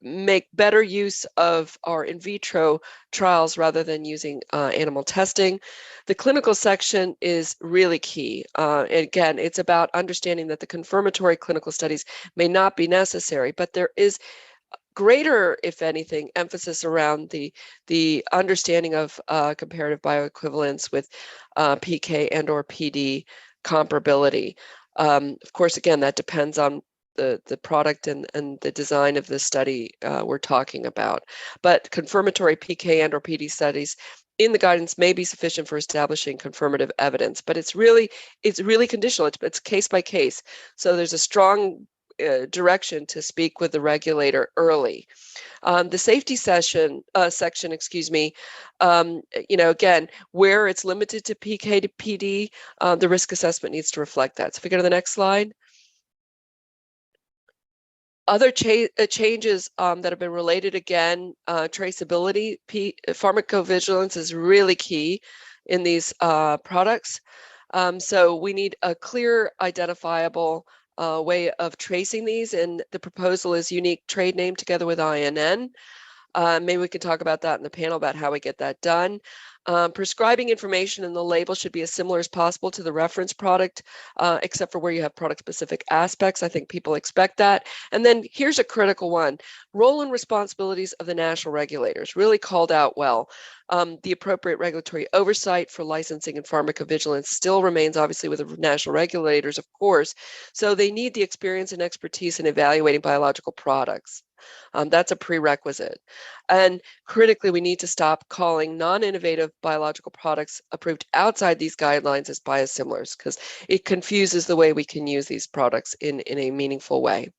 make better use of our in vitro trials rather than using animal testing. The clinical section is really key. Again, it's about understanding that the confirmatory clinical studies may not be necessary, but there is greater, if anything, emphasis around the understanding of comparative bioequivalence with PK and or PD comparability. Of course, again, that depends on the product and the design of the study we're talking about. But confirmatory PK and or PD studies in the guidance may be sufficient for establishing confirmative evidence, but it's really conditional. It's case by case. So there's a strong direction to speak with the regulator early. The safety section, excuse me, you know, again, where it's limited to PK to PD, the risk assessment needs to reflect that. So if we go to the next slide. Other changes that have been related, again, traceability, pharmacovigilance is really key in these products. So we need a clear, identifiable way of tracing these, and the proposal is unique trade name together with INN. Maybe we can talk about that in the panel about how we get that done. Prescribing information in the label should be as similar as possible to the reference product, except for where you have product-specific aspects. I think people expect that. And then here's a critical one. Role and responsibilities of the national regulators, really called out well. The appropriate regulatory oversight for licensing and pharmacovigilance still remains obviously with the national regulators, of course. So they need the experience and expertise in evaluating biological products. That's a prerequisite. And critically, we need to stop calling non-innovative biological products approved outside these guidelines as biosimilars, because it confuses the way we can use these products in a meaningful way.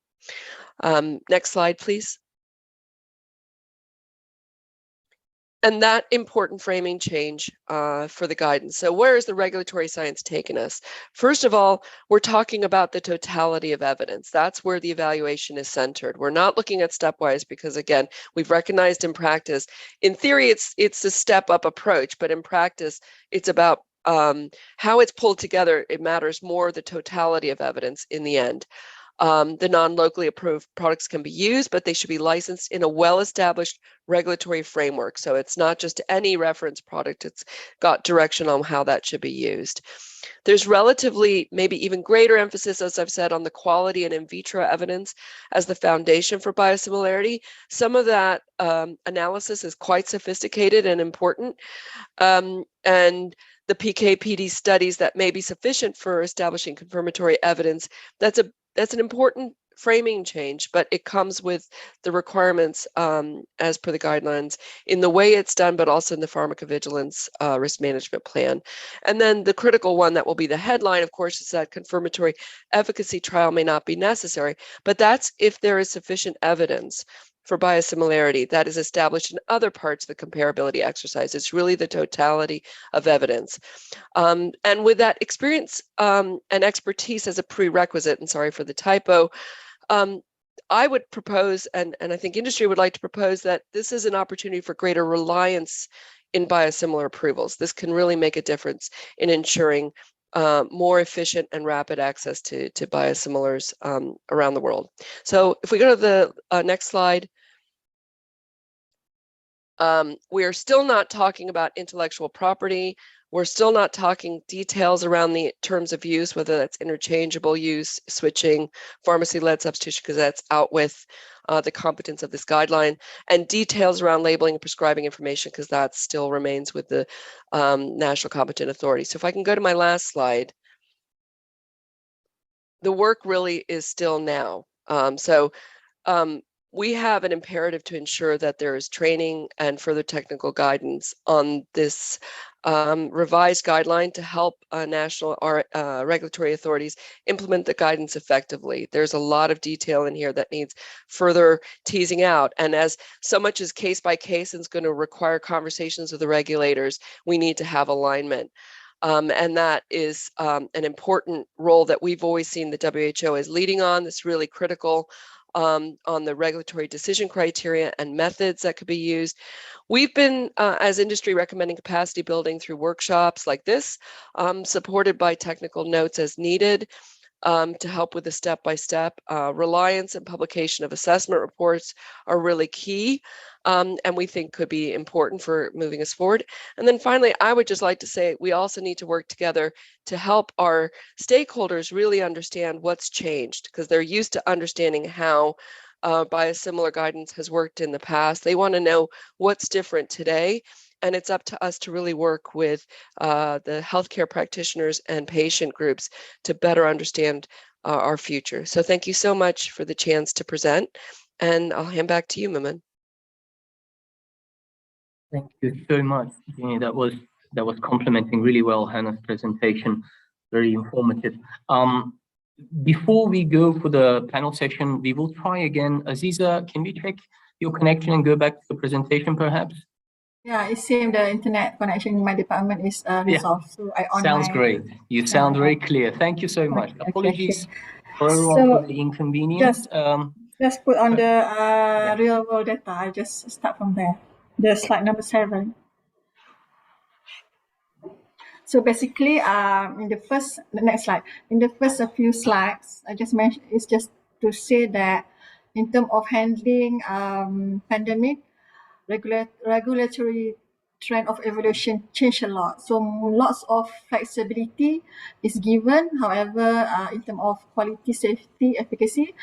Next slide, please. And that important framing change for the guidance. So where has the regulatory science taken us? First of all, we're talking about the totality of evidence. That's where the evaluation is centered. We're not looking at stepwise because, again, we've recognized in practice, in theory, it's a step-up approach, but in practice, it's about how it's pulled together. It matters more the totality of evidence in the end. The non-locally approved products can be used, but they should be licensed in a well-established regulatory framework. So it's not just any reference product, it's got direction on how that should be used. There's relatively, maybe even greater emphasis, as I've said, on the quality and in vitro evidence as the foundation for biosimilarity. Some of that analysis is quite sophisticated and important. And the PK/PD studies that may be sufficient for establishing confirmatory evidence, that's an important framing change, but it comes with the requirements as per the guidelines in the way it's done, but also in the pharmacovigilance risk management plan. And then the critical one that will be the headline, of course, is that confirmatory efficacy trial may not be necessary, but that's if there is sufficient evidence for biosimilarity that is established in other parts of the comparability exercise. It's really the totality of evidence. And with that experience and expertise as a prerequisite, and sorry for the typo, I would propose, and I think industry would like to propose, that this is an opportunity for greater reliance in biosimilar approvals. This can really make a difference in ensuring more efficient and rapid access to biosimilars around the world. So if we go to the next slide, we are still not talking about intellectual property. We're still not talking details around the terms of use, whether that's interchangeable use, switching, pharmacy-led substitution, because that's out with the competence of this guideline, and details around labeling and prescribing information, because that still remains with the national competent authority. So if I can go to my last slide, the work really is still now. We have an imperative to ensure that there is training and further technical guidance on this revised guideline to help national regulatory authorities implement the guidance effectively. There's a lot of detail in here that needs further teasing out. And as so much is case by case and is going to require conversations with the regulators, we need to have alignment. And that is an important role that we've always seen the WHO as leading on. That's really critical. On the regulatory decision criteria and methods that could be used. We've been, as industry, recommending capacity building through workshops like this, supported by technical notes as needed to help with the step-by-step. Reliance and publication of assessment reports are really key, and we think could be important for moving us forward. And then finally, I would just like to say we also need to work together to help our stakeholders really understand what's changed, because they're used to understanding how biosimilar guidance has worked in the past. They want to know what's different today, and it's up to us to really work with the healthcare practitioners and patient groups to better understand our future. So thank you so much for the chance to present, and I'll hand back to you, Maman. Thank you so much, Jeannie. That was complementing really well Hannah's presentation. Very informative. Before we go for the panel session, we will try again. Aziza, can we check your connection and go back to the presentation, perhaps? Yeah, it seems the internet connection in my department is resolved. So I on Sounds great. You sound very clear. Thank you so much. Okay, Apologies okay. for everyone for the inconvenience. Just put on the real world data. I just start from there. The slide number 7. So basically, in the next slide, in the first few slides, I just mentioned, it's just to say that in terms of handling pandemic, regulatory trend of evolution changed a lot. So lots of flexibility is given. However, in terms of quality, safety, efficacy,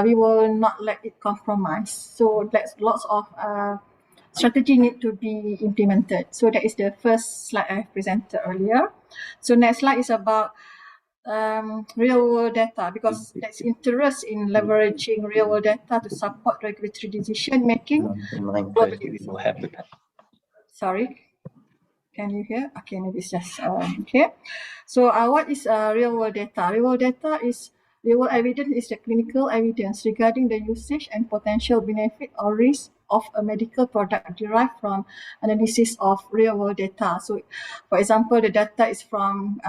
we will not let it compromise. So that's lots of strategy need to be implemented. So that is the first slide I presented earlier. So next slide is about real world data, because there's interest in leveraging real world data to support regulatory decision making. 9:30 we will have the Sorry, can you hear? Okay, maybe it's just okay. So what is real world data? Real world data is real world evidence is the clinical evidence regarding the usage and potential benefit or risk of a medical product derived from analysis of real world data. So, for example, the data is from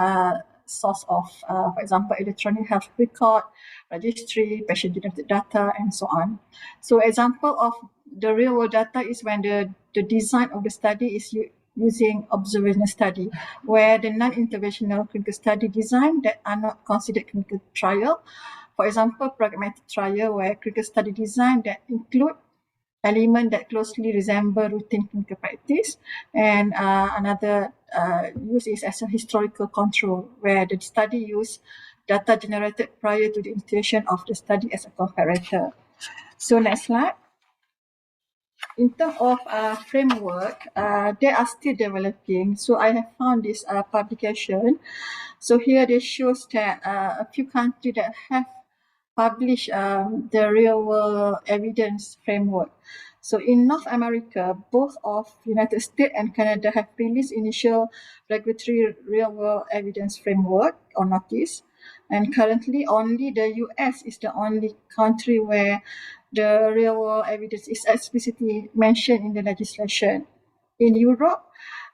source of, for example, electronic health record, registry, patient-generated data, and so on. So, example of the real-world data is when the design of the study is using observational study, where the non-interventional clinical study design that are not considered clinical trial. For example, pragmatic trial, where clinical study design that include elements that closely resemble routine clinical practice, and another use is as a historical control, where the study use data generated prior to the initiation of the study as a comparator. So next slide. In terms of framework, they are still developing. So I have found this publication. So here they shows that a few countries that have published the real world evidence framework. So in North America, both of United States and Canada have released initial regulatory real world evidence framework or notice. And currently only the US is the only country where the real world evidence is explicitly mentioned in the legislation. In Europe,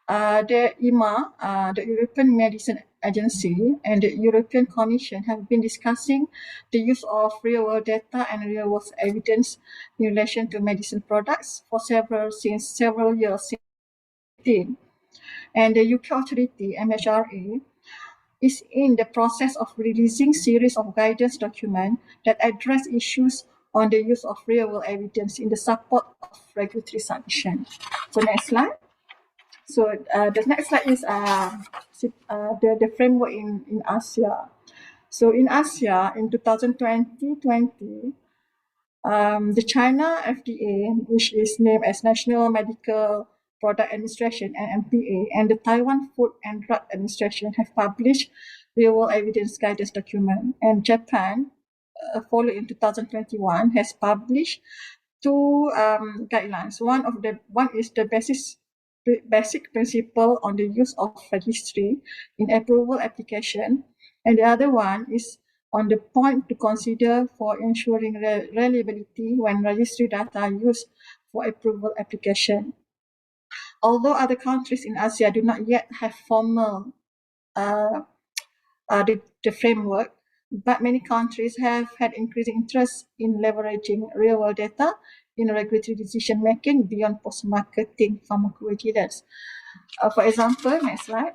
the EMA, the European Medicine Agency, and the European Commission have been discussing the use of real-world data and real-world evidence in relation to medicine products since several years. And the UK authority, MHRA, is in the process of releasing series of guidance documents that address issues on the use of real-world evidence in the support of regulatory submission. So next slide. So the next slide is the framework in Asia. So in Asia, in 2020, the China FDA, which is named as National Medical Product Administration, NMPA, and the Taiwan Food and Drug Administration have published real-world evidence guidance document. And Japan, followed in 2021, has published two guidelines. One is the basic principle on the use of registry in approval application, and the other one is on the point to consider for ensuring reliability when registry data are used for approval application. Although other countries in Asia do not yet have formal the framework, but many countries have had increasing interest in leveraging real-world data in regulatory decision-making beyond post-marketing pharmacovigilance. For example, next slide.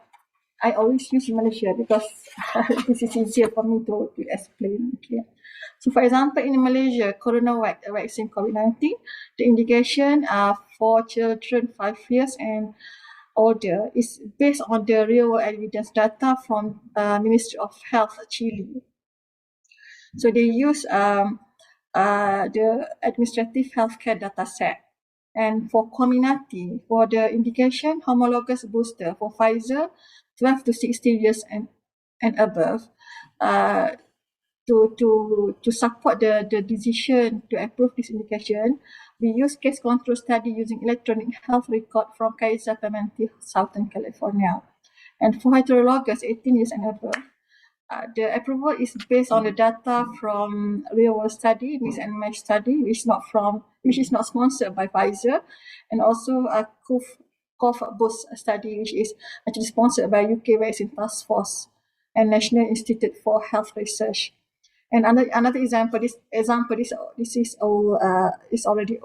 I always use Malaysia because this is easier for me to explain. Okay. So, for example, in Malaysia, coronavac vaccine COVID-19, the indication for children 5 years and older is based on the real-world evidence data from Ministry of Health Chile. So they use the administrative healthcare data set. And for Comirnaty, for the indication homologous booster for Pfizer, 12 to 60 years and above, to support the decision to approve this indication, we use case control study using electronic health record from Kaiser Permanente, Southern California. And for heterologous 18 years and above, the approval is based on the data from real-world study, mix and match study, which is not sponsored by Pfizer, and also a cough boost study, which is actually sponsored by UK Vaccine Task Force and National Institute for Health Research. And another example, this is already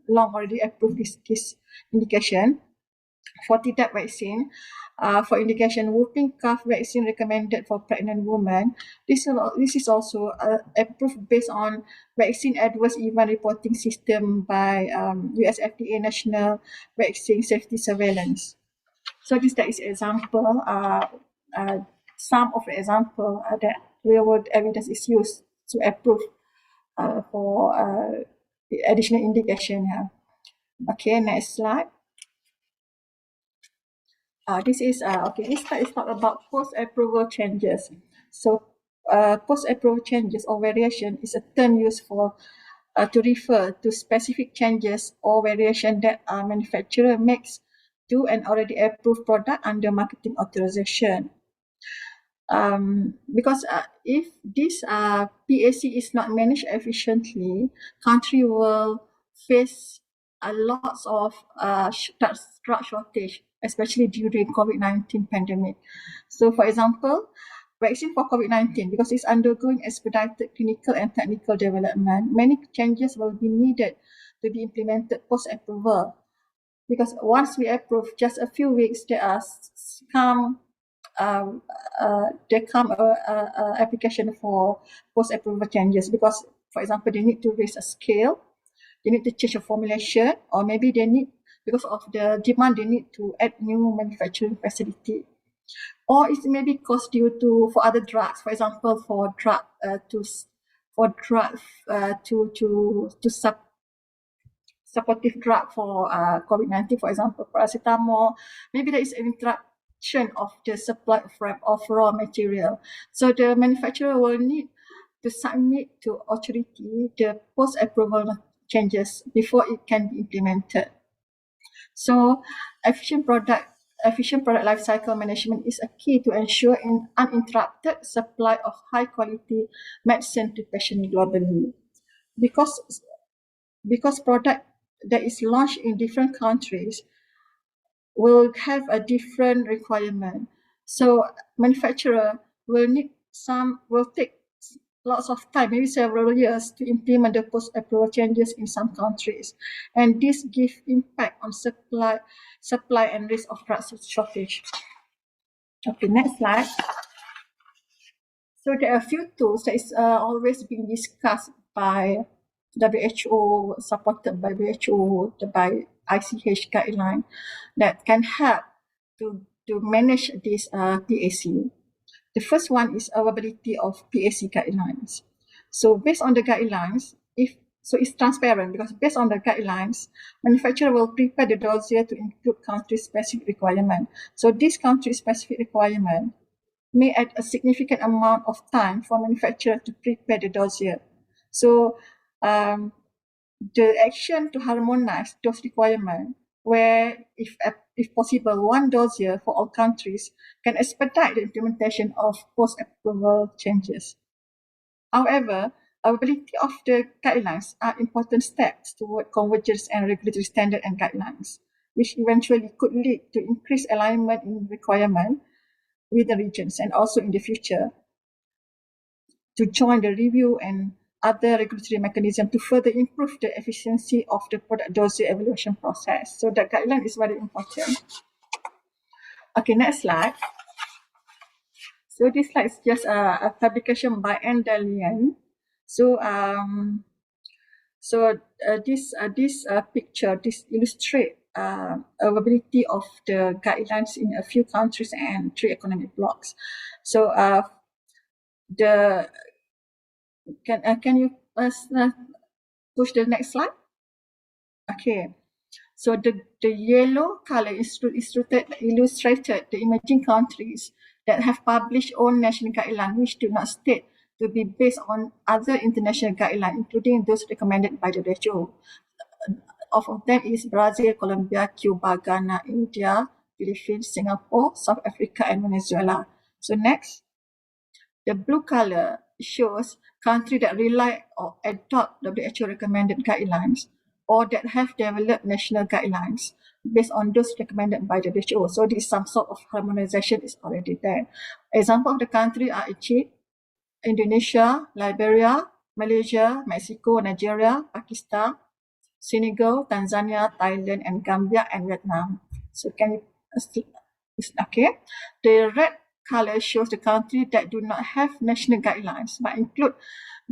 long already approved this indication for Tdap vaccine. for indication, whooping cough vaccine recommended for pregnant women. This is also approved based on vaccine adverse event reporting system by US FDA National Vaccine Safety Surveillance. So this that is example, some of the example that real world evidence is used to approve for additional indication. Okay, next slide. This is okay. This slide is talk about post-approval changes. So, post-approval changes or variation is a term used for to refer to specific changes or variation that a manufacturer makes to an already approved product under marketing authorization. Because if this PAC is not managed efficiently, country will face a lot of drug shortage, especially during COVID-19 pandemic. So, for example, vaccine for COVID-19, because it's undergoing expedited clinical and technical development, many changes will be needed to be implemented post-approval. Because once we approve, just a few weeks, there come application for post-approval changes, because, for example, they need to raise a scale, they need to change a formulation, or maybe they need, because of the demand, they need to add new manufacturing facility. Or it may be cost due to for other drugs, for example, for supportive drug for COVID-19, for example, paracetamol. Maybe there is an interruption of the supply of raw material. So the manufacturer will need to submit to authority the post-approval changes before it can be implemented. So efficient product life cycle management is a key to ensure an uninterrupted supply of high quality medicine to patients globally. Because product that is launched in different countries will have a different requirement. So manufacturer will take lots of time, maybe several years, to implement the post-approval changes in some countries. And this gives impact on supply and risk of drug shortage. Okay, next slide. So there are a few tools that is always being discussed by WHO, supported by WHO, by ICH guideline, that can help to manage this PAC. The first one is availability of PAC guidelines. So based on the guidelines, it's transparent, because based on the guidelines, manufacturer will prepare the dossier to include country-specific requirement. So this country-specific requirement may add a significant amount of time for manufacturer to prepare the dossier. So the action to harmonize those requirements, where if possible, one dossier for all countries, can expedite the implementation of post-approval changes. However, availability of the guidelines are important steps toward convergence and regulatory standard and guidelines, which eventually could lead to increased alignment in requirement with the regions, and also in the future to join the review and other regulatory mechanism to further improve the efficiency of the product dossier evaluation process. So that guideline is very important. Okay, next slide. So this slide is just a publication by Endalian. So this picture, this illustrate availability of the guidelines in a few countries and 3 economic blocks. So can you push the next slide? Okay. So the yellow color illustrated the emerging countries that have published own national guidelines, which do not state to be based on other international guidelines, including those recommended by the WHO. Of them is Brazil, Colombia, Cuba, Ghana, India, Philippines, Singapore, South Africa, and Venezuela. So next, the blue color shows countries that rely or adopt WHO recommended guidelines, or that have developed national guidelines based on those recommended by the WHO. So this some sort of harmonization is already there. Example of the country are Egypt, Indonesia, Liberia, Malaysia, Mexico, Nigeria, Pakistan, Senegal, Tanzania, Thailand, and Gambia, and Vietnam. So can you Okay, the red color shows the country that do not have national guidelines but include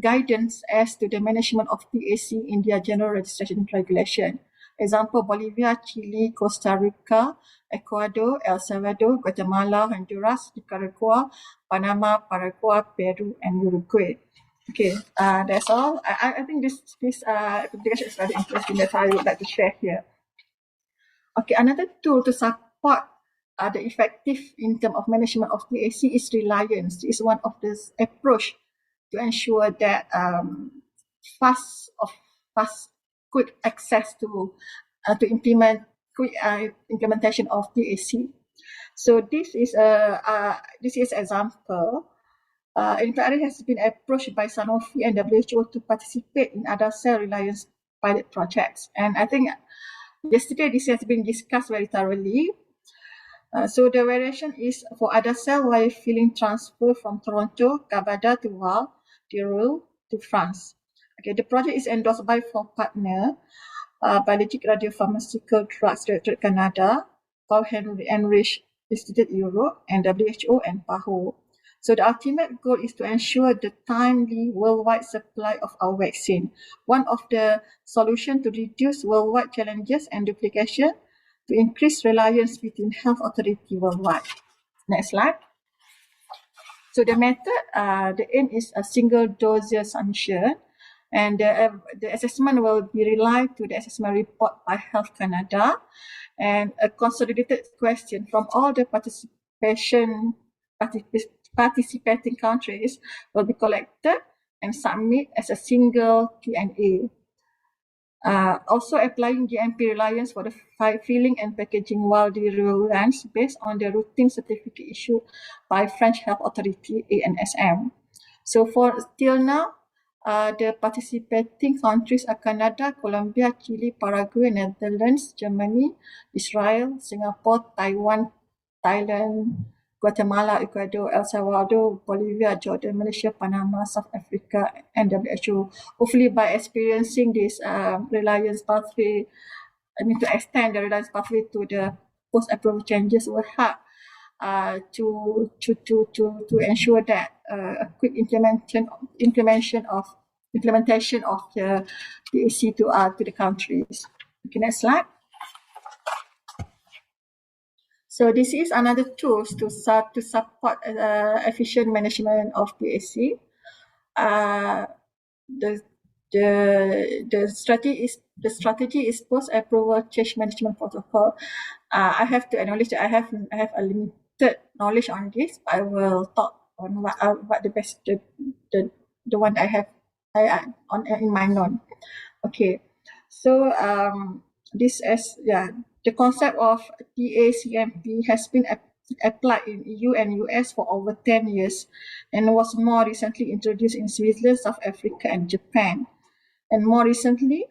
guidance as to the management of PAC in their general registration regulation. Example, Bolivia, Chile, Costa Rica, Ecuador, El Salvador, Guatemala, Honduras, Nicaragua, Panama, Paraguay, Peru, and Uruguay. Okay, that's all. I think this application is very interesting that I would like to share here. Okay, another tool to support the effective in terms of management of PAC is reliance. Is one of the approach to ensure that quick access to implement quick implementation of PAC. So this is example. Inquiry has been approached by Sanofi and WHO to participate in other cell reliance pilot projects, and I think yesterday this has been discussed very thoroughly. So the variation is for other cell wire filling transfer from Toronto, Gabada to Val d'Irule to France. Okay, the project is endorsed by four partners, Biologic Radiopharmaceutical Drugs Directorate Canada, Paul Henry Enrich Institute Europe, and WHO and PAHO. So the ultimate goal is to ensure the timely worldwide supply of our vaccine. One of the solutions to reduce worldwide challenges and duplication to increase reliance between health authorities worldwide. Next slide. So the method, the aim is a single dose assumption, and the assessment will be relied to the assessment report by Health Canada, and a consolidated question from all the participating countries will be collected and submit as a single Q&A. Also applying GMP reliance for the filling and packaging while the reliance based on the routine certificate issued by French Health Authority, ANSM. So for till now, the participating countries are Canada, Colombia, Chile, Paraguay, Netherlands, Germany, Israel, Singapore, Taiwan, Thailand, Guatemala, Ecuador, El Salvador, Bolivia, Jordan, Malaysia, Panama, South Africa, and WHO. Hopefully by experiencing this reliance pathway, to extend the reliance pathway to the post-approval changes will help to ensure that a quick implementation of the PAC to the countries. Okay, next slide. So this is another tool to support efficient management of PAC. The strategy is post-approval change management protocol. I have to acknowledge that I have a limited knowledge on this. I will talk on what the best the one I have in my known. Okay, so the concept of TACMP has been applied in EU and US for over 10 years and was more recently introduced in Switzerland, South Africa, and Japan. And more recently,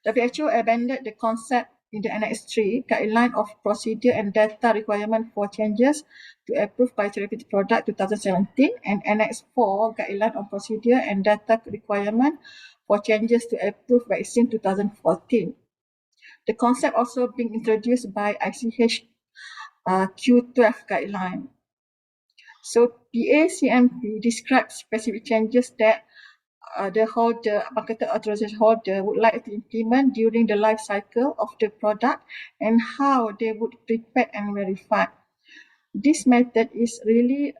WHO abandoned the concept in the Annex 3 guideline of procedure and data requirement for changes to approved biotherapeutic product 2017 and Annex 4 guideline on procedure and data requirement for changes to approved vaccine 2014. The concept also being introduced by ICH Q12 guideline. So PACMP describes specific changes that the marketed authorization holder would like to implement during the life cycle of the product and how they would prepare and verify. This method is really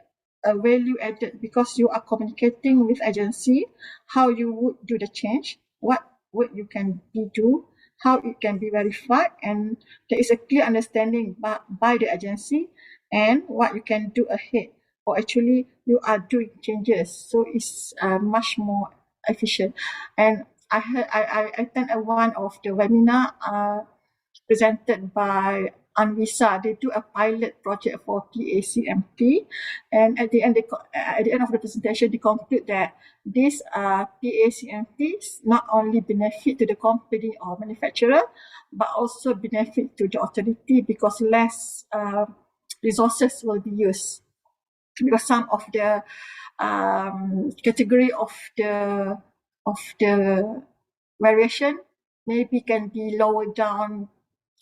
a value added because you are communicating with agency how you would do the change, what you can do, how it can be verified, and there is a clear understanding by the agency and what you can do ahead, or actually you are doing changes. So it's much more efficient. And I attended one of the webinar presented by Anvisa. They do a pilot project for PACMP, and at the end of the presentation, they conclude that this PACMPs not only benefit to the company or manufacturer, but also benefit to the authority because less resources will be used. Because some of the category of the variation maybe can be lowered down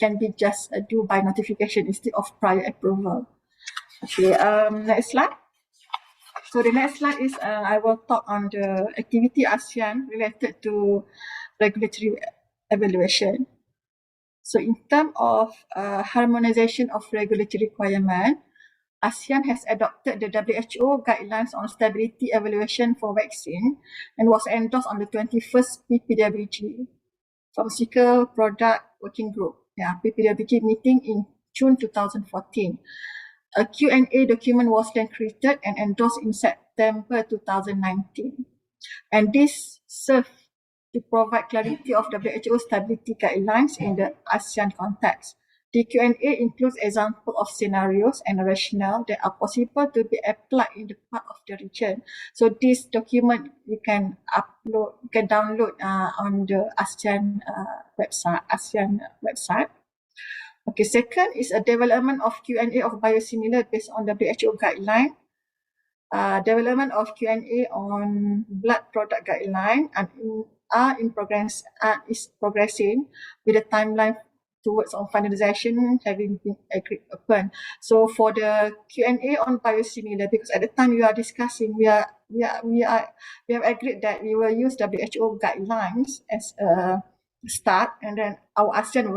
can be just do by notification instead of prior approval. Okay, next slide. So the next slide is I will talk on the activity ASEAN related to regulatory evaluation. So in terms of harmonization of regulatory requirement, ASEAN has adopted the WHO guidelines on stability evaluation for vaccine and was endorsed on the 21st PPWG, Pharmaceutical Product Working Group, PPWG meeting in June 2014. A Q&A document was then created and endorsed in September 2019. And this served to provide clarity of WHO stability guidelines in the ASEAN context. The Q&A includes examples of scenarios and rationale that are possible to be applied in the part of the region. So this document you can upload, you can download on the ASEAN website. Okay, second is a development of Q&A of biosimilar based on WHO guideline. Development of Q&A on blood product guideline is progressing with a timeline towards on finalization having been agreed upon. So for the Q&A on biosimilar, because at the time we are discussing, we have agreed that we will use WHO guidelines as a start, and then our ASEAN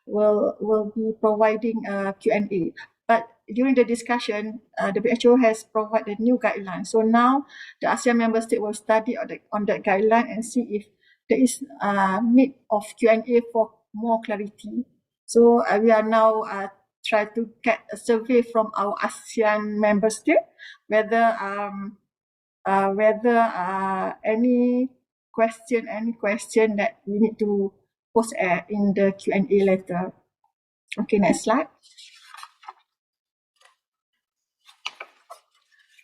will be providing Q&A. But during the discussion, WHO has provided new guidelines. So now the ASEAN member state will study on that guideline and see if there is need of Q&A for more clarity. So we are now trying to get a survey from our ASEAN member state whether any question that we need to post in the Q&A later. Okay, next slide.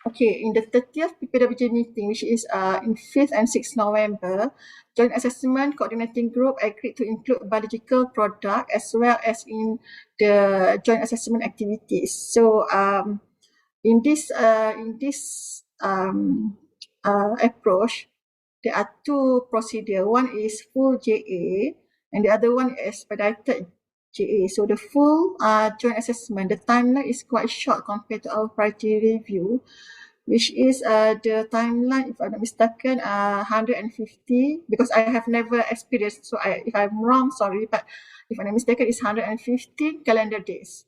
Okay, in the 30th PPWG meeting, which is in 5th and 6th November, Joint Assessment Coordinating Group agreed to include biological product as well as in the joint assessment activities. So in this approach, there are two procedures. One is full JA and the other one is expedited JA. So the full joint assessment, the timeline is quite short compared to our priority review, which is the timeline, if I'm not mistaken, 150, because I have never experienced, so if I'm wrong, sorry, but if I'm not mistaken, it's 150 calendar days.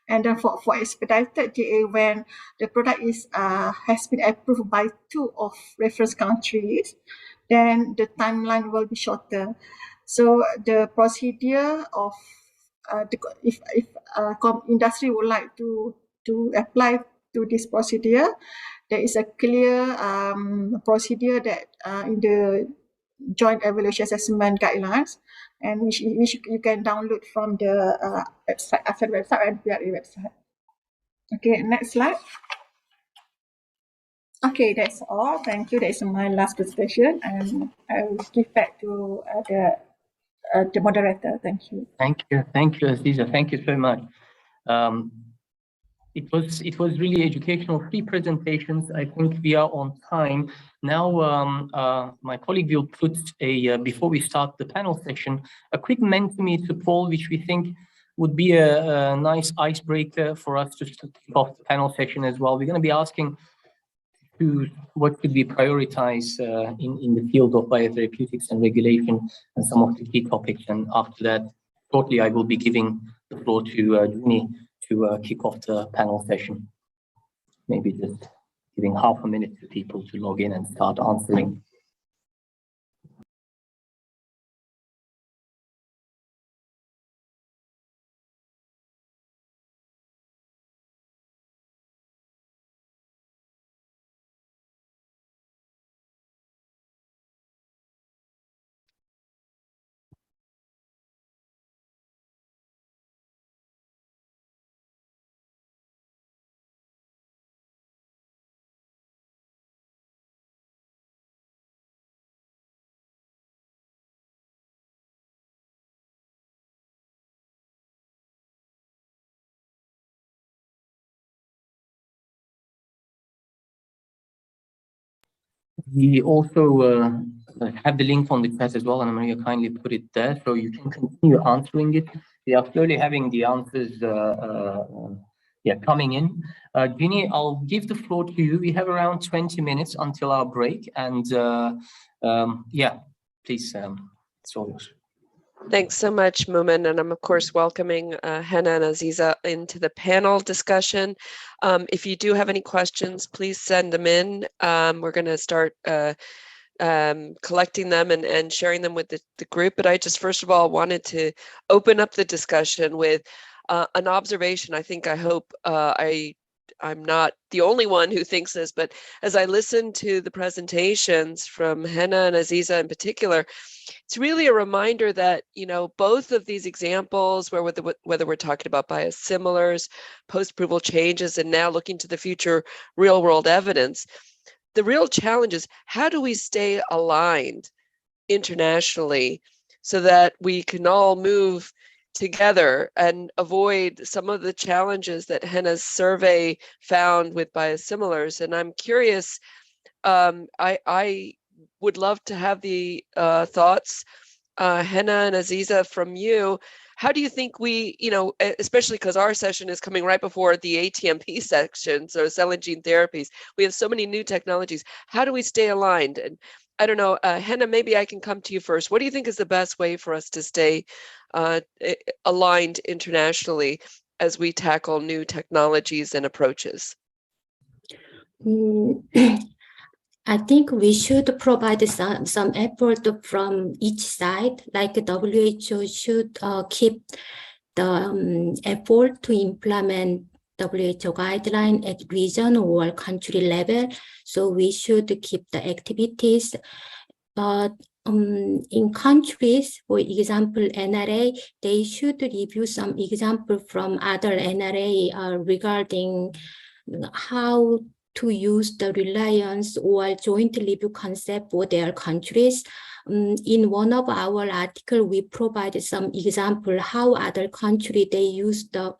And then for expedited JA, when the product is has been approved by 2 of reference countries, then the timeline will be shorter. So the procedure of if industry would like to apply to this procedure, there is a clear procedure that in the joint evaluation assessment guidelines, and which you can download from the ASEAN website and PRA website. Okay, next slide. Okay, that's all. Thank you. That is my last presentation, and I will give back to the moderator. Thank you. Thank you, Aziza. Thank you so much. It was really educational, 3 presentations. I think we are on time. Now, my colleague will put before we start the panel session, a quick Mentimeter poll, which we think would be a nice icebreaker for us to kick off the panel session as well. We're going to be asking what could we prioritize in the field of biotherapeutics and regulation and some of the key topics. And after that, shortly, I will be giving the floor to Juni to kick off the panel session. Maybe just giving half a minute to people to log in and start answering. We also have the link on the chat as well, and Maria kindly put it there, so you can continue answering it. We are slowly having the answers coming in. Ginny, I'll give the floor to you. We have around 20 minutes until our break, and please, it's all yours. Thanks so much, Moomin, and I'm of course welcoming Henna and Aziza into the panel discussion. If you do have any questions, please send them in. We're going to start collecting them and sharing them with the group. But I just first of all wanted to open up the discussion with an observation. I hope I'm not the only one who thinks this, but as I listen to the presentations from Henna and Aziza in particular, it's really a reminder that, both of these examples, whether we're talking about biosimilars, post-approval changes, and now looking to the future real-world evidence, the real challenge is how do we stay aligned internationally so that we can all move together and avoid some of the challenges that Henna's survey found with biosimilars. And I'm curious, I would love to have the thoughts, Henna and Aziza, from you. How do you think we, especially because our session is coming right before the ATMP section, so cell and gene therapies, we have so many new technologies. How do we stay aligned? And I don't know, Henna, maybe I can come to you first. What do you think is the best way for us to stay aligned internationally as we tackle new technologies and approaches? I think we should provide some effort from each side, like WHO should keep the effort to implement WHO guideline at region or country level. So we should keep the activities. But in countries, for example, NRA, they should review some example from other NRA regarding how to use the reliance or joint review concept for their countries. In one of our articles, we provided some example how other countries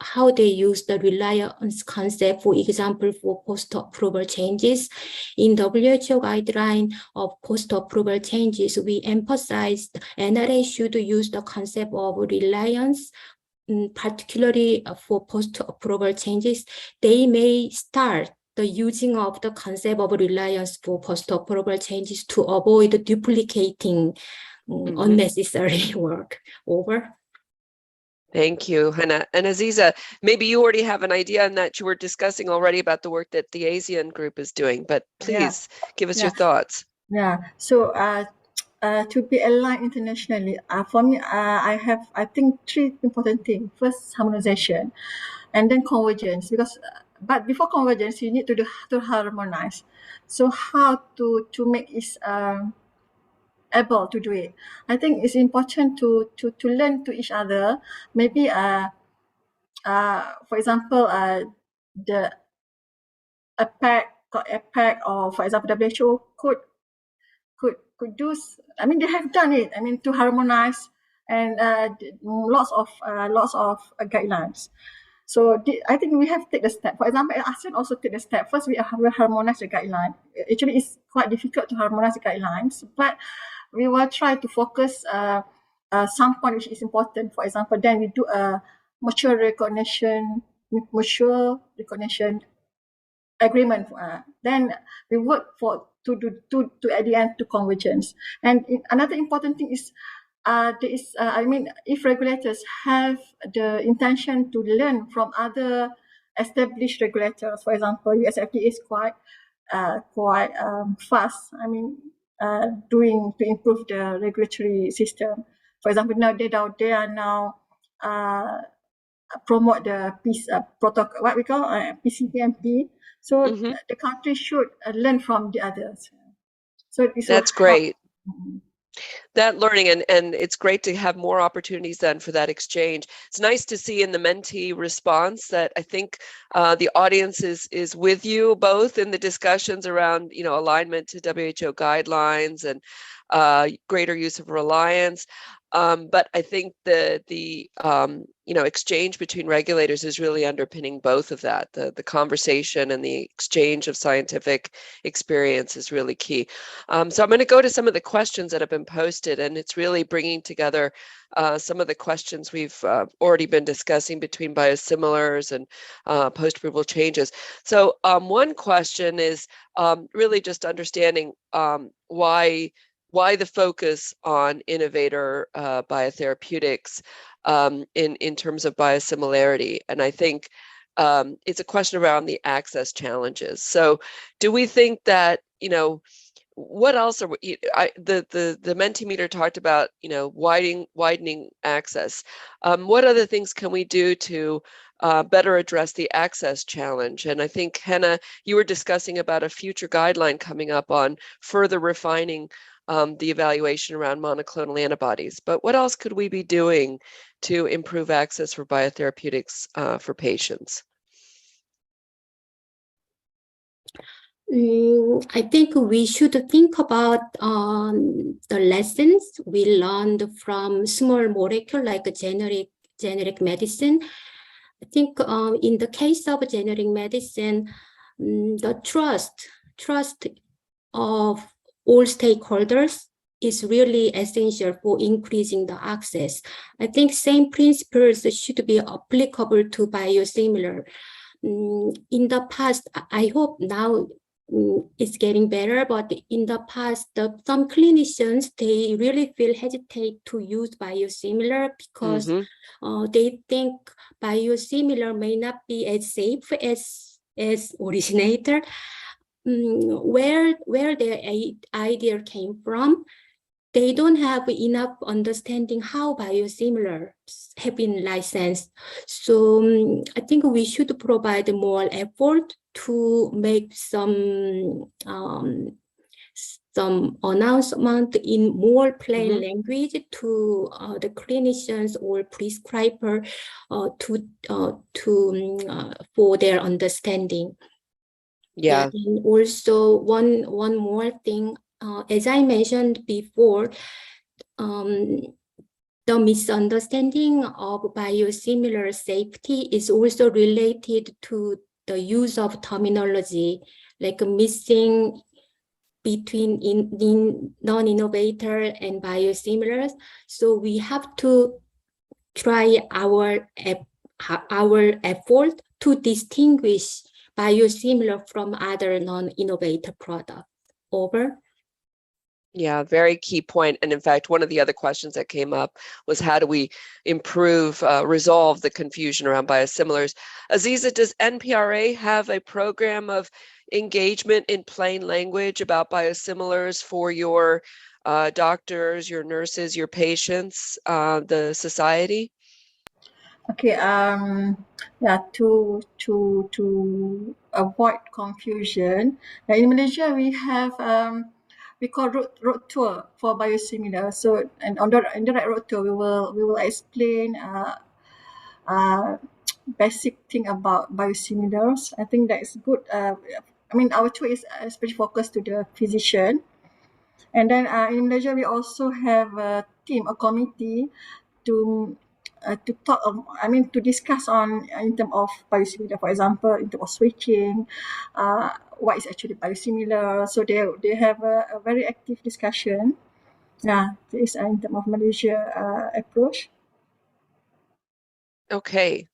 how they use the reliance concept, for example, for post-approval changes. In WHO guideline of post-approval changes, we emphasized NRA should use the concept of reliance, particularly for post-approval changes. They may start the using of the concept of reliance for post-approval changes to avoid duplicating unnecessary work. Over. Thank you, Henna. And Aziza, maybe you already have an idea and that you were discussing already about the work that the ASEAN group is doing, but please give us your thoughts. Yeah, so to be aligned internationally, for me, I think three important things. First, harmonization, and then convergence, but before convergence, you need to harmonize. So how to make it able to do it? I think it's important to learn to each other. Maybe for example, the APEC, or for example, WHO could do. I mean, they have done it. I mean, to harmonize and lots of guidelines. So I think we have to take the step. For example, ASEAN also take the step. First, we harmonize the guideline. Actually, it's quite difficult to harmonize the guidelines, but we will try to focus some point which is important. For example, then we do a mutual recognition agreement. Then we work to at the end to convergence. And another important thing is if regulators have the intention to learn from other established regulators, for example, US FDA is quite fast. I mean, doing to improve the regulatory system. For example, now they are now promote the peace protocol, what we call PCPMP. So the country should learn from the others. So that's great. That learning, and it's great to have more opportunities then for that exchange. It's nice to see in the mentee response that I think the audience is with you both in the discussions around alignment to WHO guidelines and greater use of reliance. But I think the exchange between regulators is really underpinning both of that. The conversation and the exchange of scientific experience is really key. So I'm going to go to some of the questions that have been posted, and it's really bringing together some of the questions we've already been discussing between biosimilars and post-approval changes. So one question is really just understanding why the focus on innovator biotherapeutics in terms of biosimilarity. And I think it's a question around the access challenges. So do we think that, what else are we, the Mentimeter talked about, widening access. What other things can we do to better address the access challenge? And I think, Henna, you were discussing about a future guideline coming up on further refining the evaluation around monoclonal antibodies. But what else could we be doing to improve access for biotherapeutics for patients? I think we should think about the lessons we learned from small molecule like generic medicine. I think in the case of generic medicine, the trust of all stakeholders is really essential for increasing the access. I think same principles should be applicable to biosimilar. In the past, I hope now it's getting better, but in the past, some clinicians, they really feel hesitate to use biosimilar because they think biosimilar may not be as safe as originator. Where their idea came from, they don't have enough understanding how biosimilars have been licensed. So I think we should provide more effort to make some announcement in more plain language to the clinicians or prescriber for their understanding. Yeah. And also one more thing, as I mentioned before, the misunderstanding of biosimilar safety is also related to the use of terminology, like missing between non-innovator and biosimilars. So we have to try our effort to distinguish biosimilar from other non-innovator products. Over. Yeah, very key point. And in fact, one of the other questions that came up was how do we improve, resolve the confusion around biosimilars? Aziza, does NPRA have a program of engagement in plain language about biosimilars for your doctors, your nurses, your patients, the society? Okay, yeah, to avoid confusion, in Malaysia we have we call road tour for biosimilar. So, and on the road tour, we will explain basic thing about biosimilars. I think that is good. I mean, our tour is especially focused to the physician. And then in Malaysia, we also have a team, a committee to talk, to discuss on in terms of biosimilar, for example, in terms of switching, what is actually biosimilar. So they have a very active discussion. Yeah, this is in terms of Malaysia approach. Okay.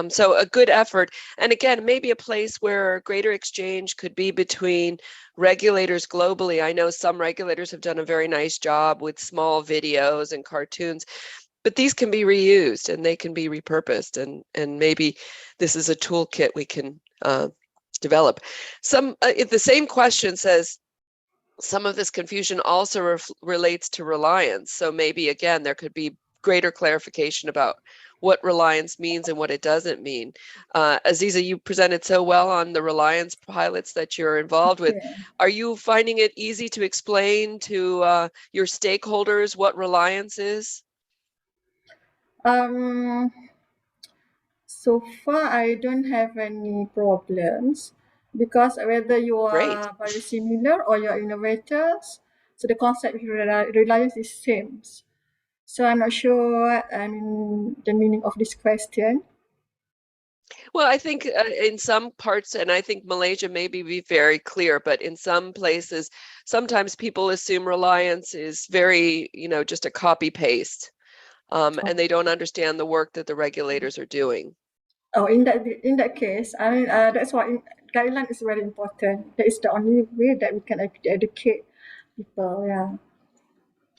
So a good effort. And again, maybe a place where greater exchange could be between regulators globally. I know some regulators have done a very nice job with small videos and cartoons, but these can be reused and they can be repurposed. And maybe this is a toolkit we can develop. The same question says, some of this confusion also relates to reliance. So maybe, again, there could be greater clarification about what reliance means and what it doesn't mean. Aziza, you presented so well on the reliance pilots that you're involved with. Are you finding it easy to explain to your stakeholders what reliance is? So far, I don't have any problems because whether you are biosimilar or you're innovators, so the concept of reliance is same. So I'm not sure the meaning of this question. Well, I think in some parts, and I think Malaysia maybe be very clear, but in some places, sometimes people assume reliance is very, just a copy paste, and they don't understand the work that the regulators are doing. Oh, in that case, that's why guideline is very important. That is the only way that we can educate people. Yeah.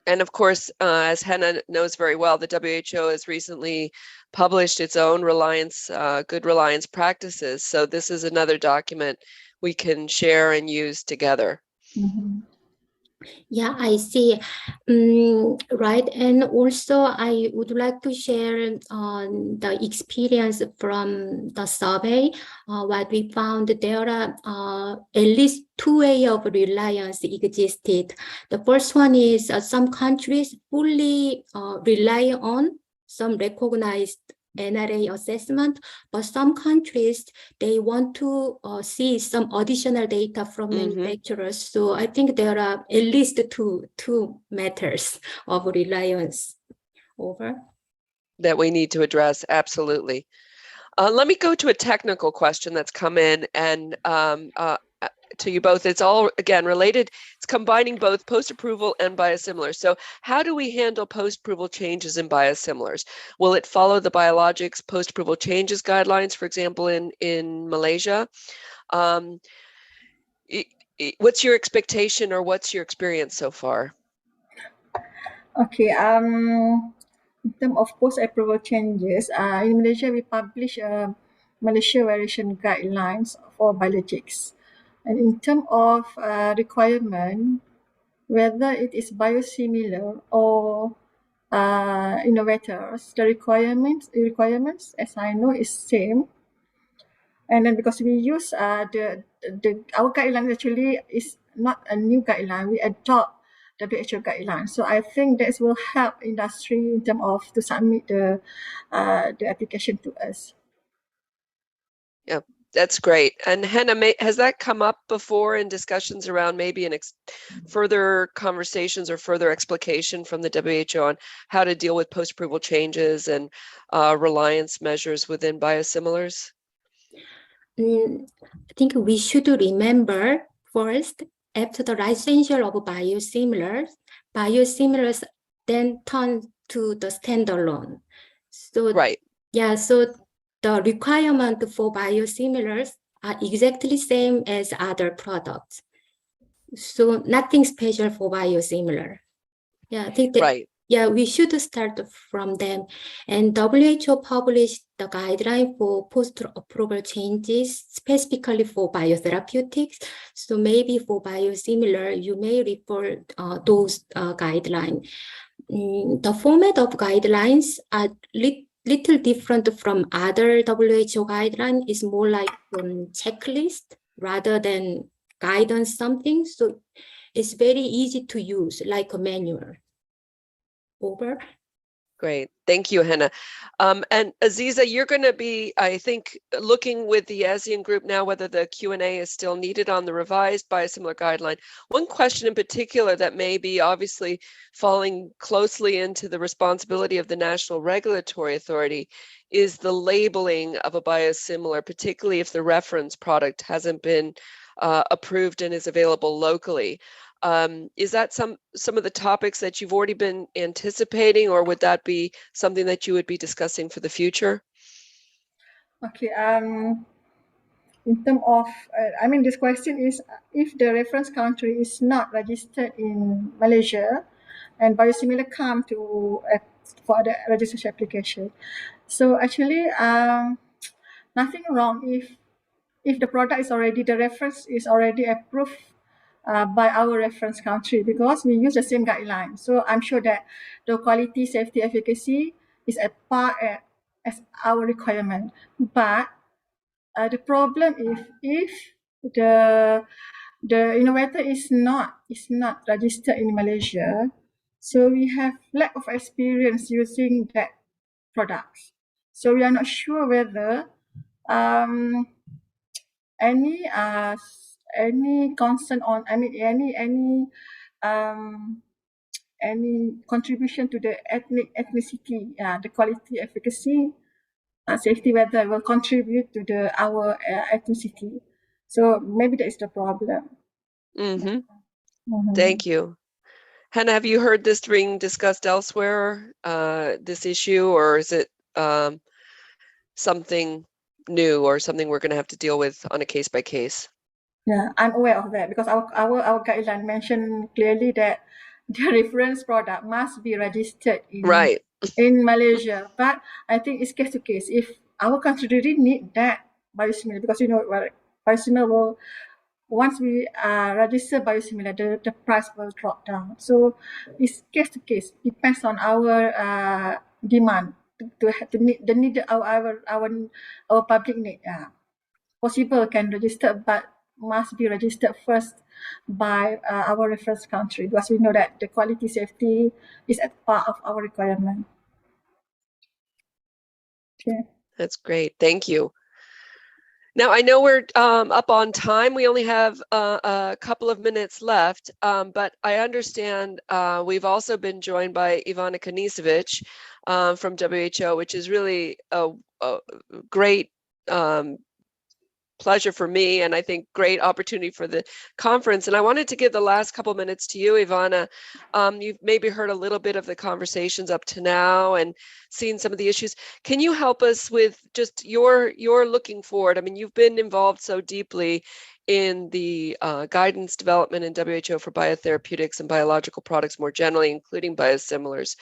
And of course, as Hannah knows very well, the WHO has recently published its own good reliance practices. So this is another document we can share and use together. Mm-hmm. Yeah, I see. Right. And also, I would like to share the experience from the survey. What we found, there are at least two ways of reliance existed. The first one is some countries fully rely on some recognized NRA assessment, but some countries, they want to see some additional data from manufacturers. So I think there are at least two matters of reliance. Over. That we need to address, absolutely. Let me go to a technical question that's come in, and to you both. It's all, again, related. It's combining both post-approval and biosimilars. So how do we handle post-approval changes in biosimilars? Will it follow the biologics post-approval changes guidelines, for example, in Malaysia? What's your expectation, or what's your experience so far? Okay. In terms of post-approval changes, in Malaysia, we publish Malaysia variation guidelines for biologics. And in terms of requirement, whether it is biosimilar or innovators, the requirements, as I know, is same. And then because we use our guideline actually is not a new guideline, we adopt WHO guidelines. So I think that will help industry in terms of to submit the application to us. Yeah, that's great. And Hannah, has that come up before in discussions around maybe further conversations or further explication from the WHO on how to deal with post-approval changes and reliance measures within biosimilars? I think we should remember first, after the licensure of biosimilars then turn to the standalone. So right. Yeah, so the requirement for biosimilars are exactly same as other products. So nothing special for biosimilar. Yeah, I think that, right. Yeah, we should start from them. And WHO published the guideline for post-approval changes specifically for biotherapeutics. So maybe for biosimilar, you may refer those guidelines. The format of guidelines are little different from other WHO guidelines. It's more like checklist rather than guidance something. So it's very easy to use, like a manual. Over. Great. Thank you, Hannah. And Aziza, you're going to be, I think, looking with the ASEAN group now whether the Q&A is still needed on the revised biosimilar guideline. One question in particular that may be obviously falling closely into the responsibility of the National Regulatory Authority is the labeling of a biosimilar, particularly if the reference product hasn't been approved and is available locally. Is that some of the topics that you've already been anticipating, or would that be something that you would be discussing for the future? Okay. In terms of, this question is if the reference country is not registered in Malaysia, and biosimilar come to for the registration application. So actually, nothing wrong if the product is already, the reference is already approved by our reference country, because we use the same guideline. So I'm sure that the quality, safety, efficacy is at par as our requirement. But the problem if the innovator is not registered in Malaysia, so we have lack of experience using that products. So we are not sure whether any concern on, any any contribution to the ethnicity, the quality, efficacy, safety, whether it will contribute to our ethnicity. So maybe that is the problem. Mm-hmm. Thank you. Hannah, have you heard this being discussed elsewhere, this issue, or is it something new or something we're going to have to deal with on a case by case? Yeah, I'm aware of that because our guideline mentioned clearly that the reference product must be registered in Malaysia. But I think it's case to case. If our country really need that biosimilar, because biosimilar will, once we register biosimilar, the price will drop down. So it's case to case. Depends on our demand to meet the need our public need. Possible can register, but must be registered first by our reference country, because we know that the quality safety is at part of our requirement. Okay. That's great. Thank you. Now, I know we're up on time. We only have a couple of minutes left, but I understand we've also been joined by Ivana Kanicevic from WHO, which is really a great pleasure for me, and I think great opportunity for the conference. And I wanted to give the last couple minutes to you, Ivana. You've maybe heard a little bit of the conversations up to now and seen some of the issues. Can you help us with just your looking forward? I mean, you've been involved so deeply in the guidance development in WHO for biotherapeutics and biological products more generally, including biosimilars.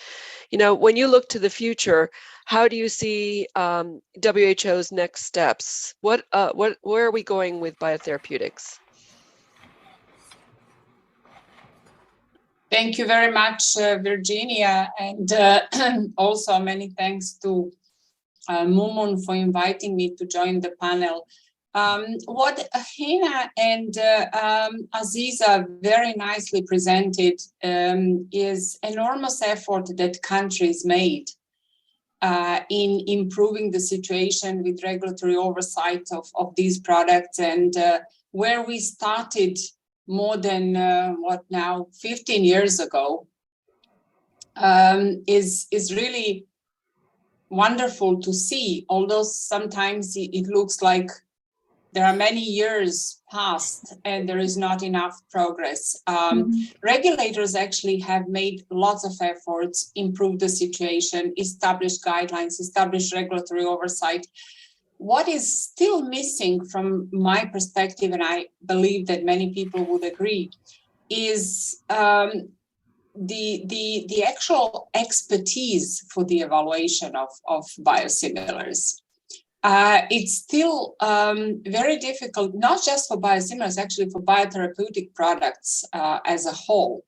You know, when you look to the future, how do you see WHO's next steps? Where are we going with biotherapeutics? Thank you very much, Virginia, and also many thanks to Mumun for inviting me to join the panel. What Hina and Aziza very nicely presented is enormous effort that countries made in improving the situation with regulatory oversight of these products, and where we started more than 15 years ago is really wonderful to see, although sometimes it looks like there are many years past and there is not enough progress. Regulators actually have made lots of efforts, improved the situation, established guidelines, established regulatory oversight. What is still missing from my perspective, and I believe that many people would agree, is the actual expertise for the evaluation of biosimilars. It's still very difficult, not just for biosimilars, actually for biotherapeutic products as a whole.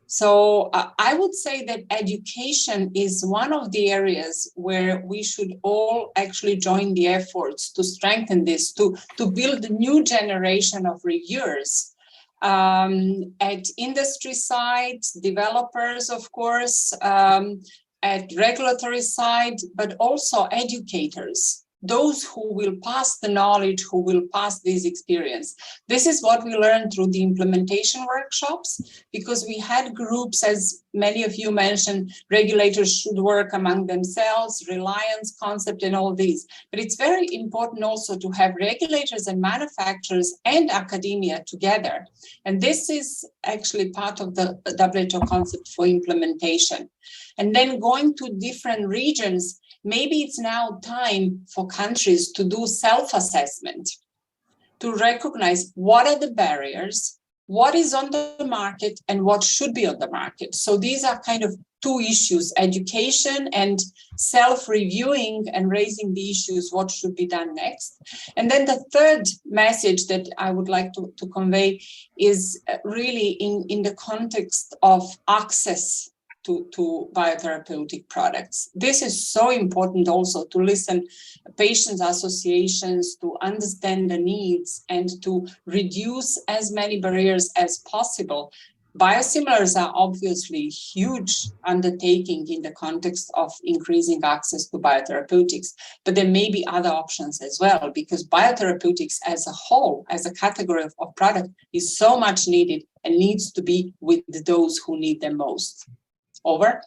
So I would say that education is one of the areas where we should all actually join the efforts to strengthen this, to build a new generation of reviewers at industry side, developers, of course, at regulatory side, but also educators. Those who will pass the knowledge, who will pass this experience. This is what we learned through the implementation workshops, because we had groups, as many of you mentioned, regulators should work among themselves, reliance concept and all these. But it's very important also to have regulators and manufacturers and academia together. And this is actually part of the WHO concept for implementation. And then going to different regions, maybe it's now time for countries to do self-assessment, to recognize what are the barriers, what is on the market, and what should be on the market. So these are kind of two issues, education and self-reviewing and raising the issues, what should be done next. And then the third message that I would like to convey is really in the context of access to biotherapeutic products. This is so important also to listen to patients' associations, to understand the needs and to reduce as many barriers as possible. Biosimilars are obviously a huge undertaking in the context of increasing access to biotherapeutics, but there may be other options as well, because biotherapeutics as a whole, as a category of product, is so much needed and needs to be with those who need them most. Over.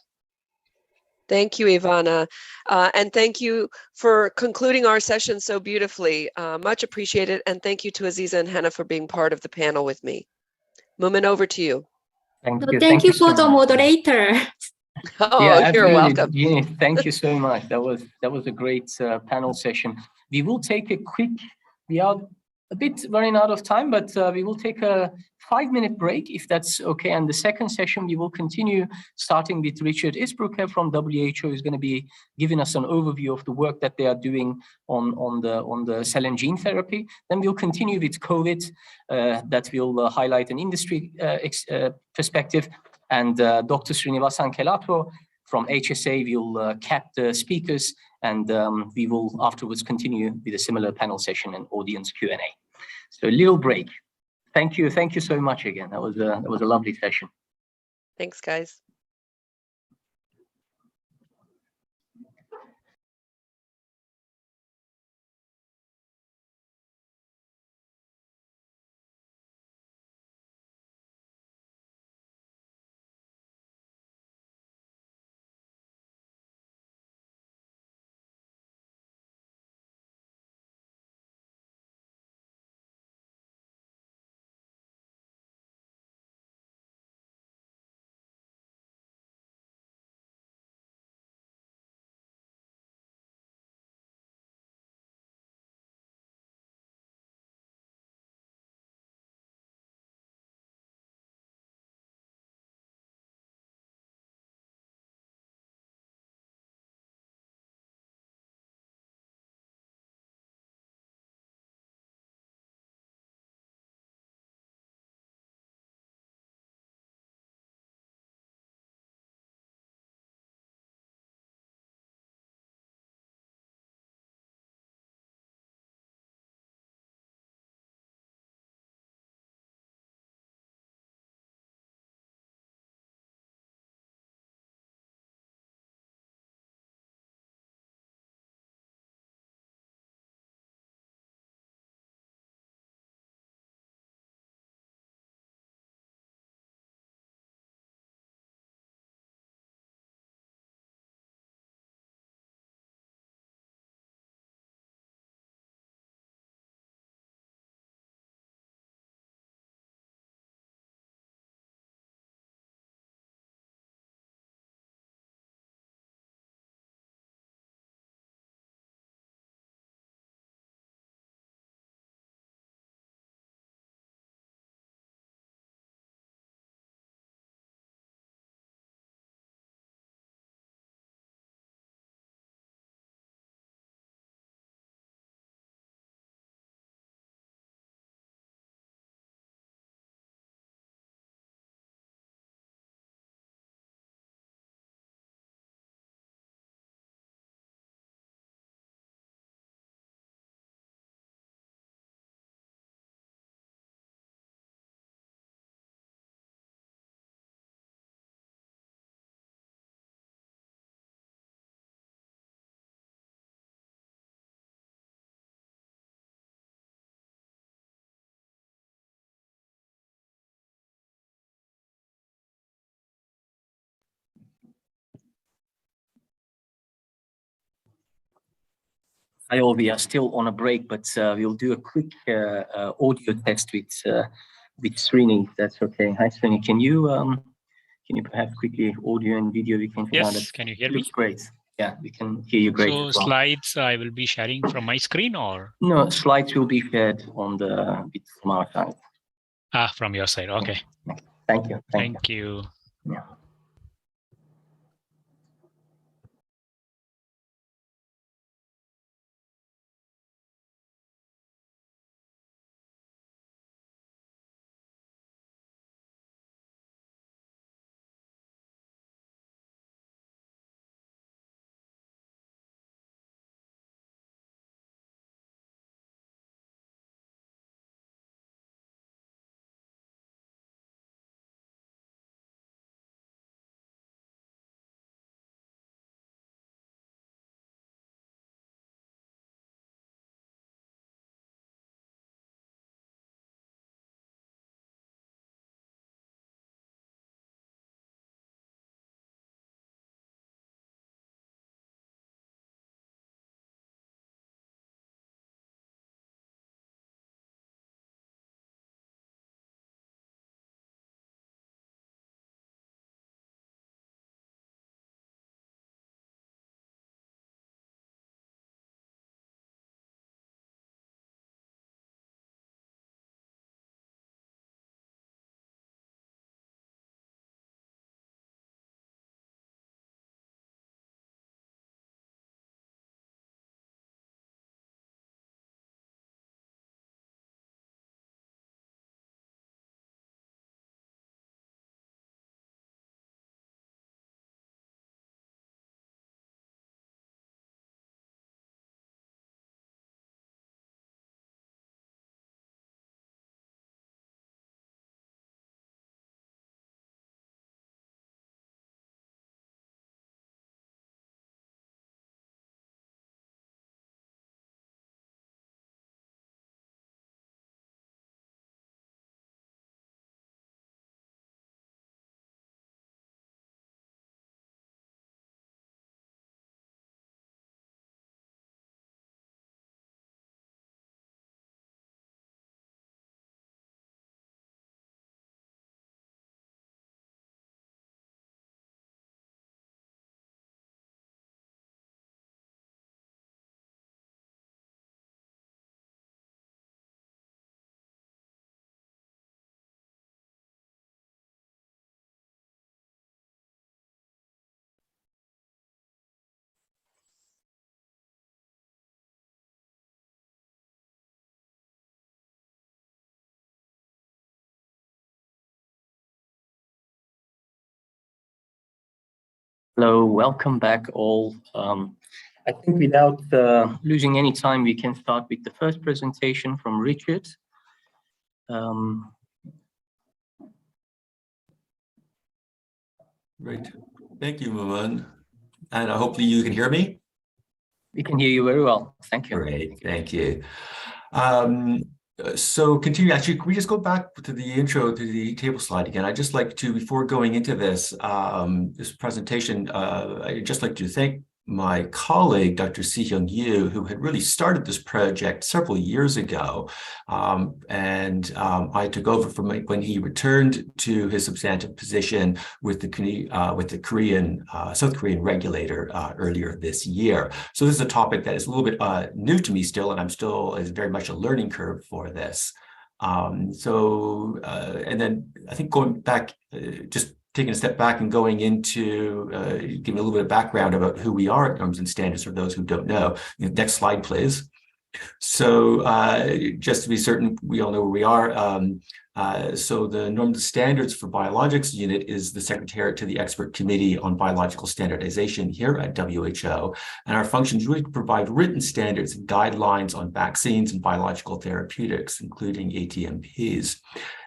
Thank you, Ivana. And thank you for concluding our session so beautifully. Much appreciated. And thank you to Aziza and Hannah for being part of the panel with me. Moomin, over to you. Thank No, you. thank you so for the much. moderator. Oh, Yeah, you're absolutely. welcome. Jeannie, thank you so much. That was a great panel session. We will take a quick, we are a bit running out of time, but we will take a 5-minute break if that's okay. And the second session, we will continue starting with Richard Isbrucker from WHO, who's going to be giving us an overview of the work that they are doing on the cell and gene therapy. Then we'll continue with COVID, that will highlight an industry perspective. And Dr. Srinivasan Kelato from HSA will cap the speakers, and we will afterwards continue with a similar panel session and audience Q&A. So a little break. Thank you so much again. That was a lovely session. Thanks, guys. Hi all, we are still on a break, but we'll do a quick audio test with Srini, if that's okay. Hi Srini, can you perhaps quickly audio and video we can share? Yes, can you hear me? Looks great. Yeah, we can hear you great So as well. slides I will be sharing from my screen or? No, slides will be shared on the from our side. From your side, okay. Thank you. Thank you. Yeah. Hello, welcome back all. I think without losing any time, we can start with the first presentation from Richard. Great. Thank you, Maman. And hopefully you can hear me. We can hear you very well. Thank you. Great. Thank you. So continue, actually, can we just go back to the intro, to the table slide again? I'd just like to, before going into this, this presentation, I'd just like to thank my colleague, Dr. Si-Hyung Yu, who had really started this project several years ago. I took over from when he returned to his substantive position with the Korean, South Korean regulator earlier this year. So this is a topic that is a little bit new to me still, and I'm still very much a learning curve for this. And then I think going back, just taking a step back and going into giving a little bit of background about who we are at Norms and Standards for those who don't know. Next slide, please. So just to be certain, we all know where we are. So the Norms and Standards for Biologics Unit is the Secretariat to the Expert Committee on Biological Standardization here at WHO. And our function is really to provide written standards and guidelines on vaccines and biological therapeutics, including ATMPs.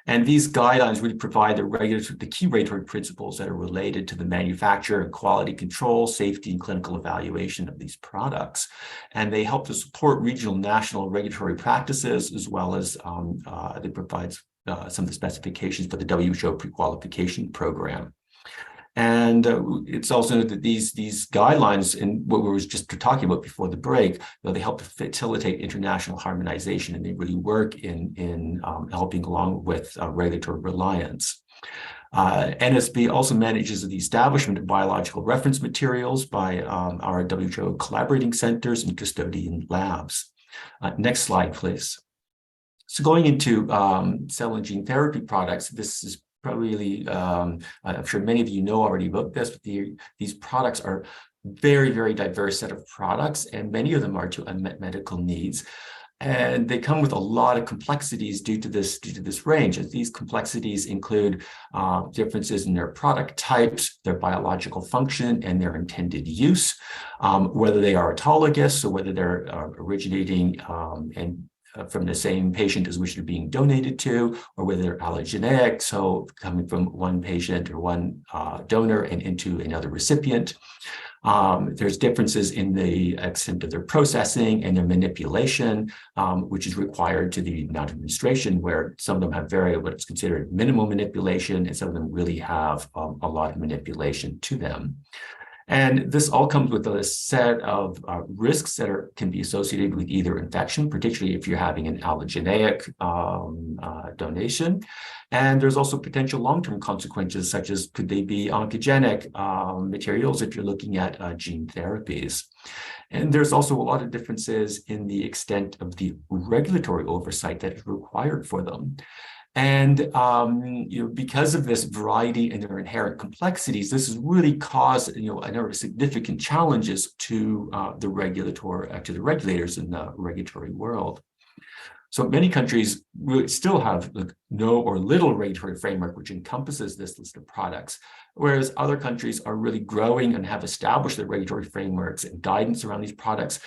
And these guidelines really provide the key regulatory principles that are related to the manufacture and quality control, safety, and clinical evaluation of these products. And they help to support regional, national regulatory practices, as well as they provide some of the specifications for the WHO pre-qualification program. And it's also that these guidelines, and what we were just talking about before the break, they help to facilitate international harmonization, and they really work in helping along with regulatory reliance. NSB also manages the establishment of biological reference materials by our WHO collaborating centers and custodian labs. Next slide, please. So going into cell and gene therapy products, this is probably, I'm sure many of you know already about this, but these products are very, very diverse set of products, and many of them are to unmet medical needs. And they come with a lot of complexities due to this range. And these complexities include differences in their product types, their biological function, and their intended use, whether they are autologous, so whether they're originating from the same patient as which they're being donated to, or whether they're allogeneic, so coming from one patient or one donor and into another recipient. There's differences in the extent of their processing and their manipulation, which is required to the amount of administration, where some of them have what is considered minimal manipulation, and some of them really have a lot of manipulation to them. And this all comes with a set of risks that can be associated with either infection, particularly if you're having an allogeneic donation. And there's also potential long-term consequences, such as could they be oncogenic materials if you're looking at gene therapies. And there's also a lot of differences in the extent of the regulatory oversight that is required for them. And because of this variety and their inherent complexities, this has really caused a number of significant challenges to the regulators in the regulatory world. So many countries really still have no or little regulatory framework which encompasses this list of products, whereas other countries are really growing and have established their regulatory frameworks and guidance around these products.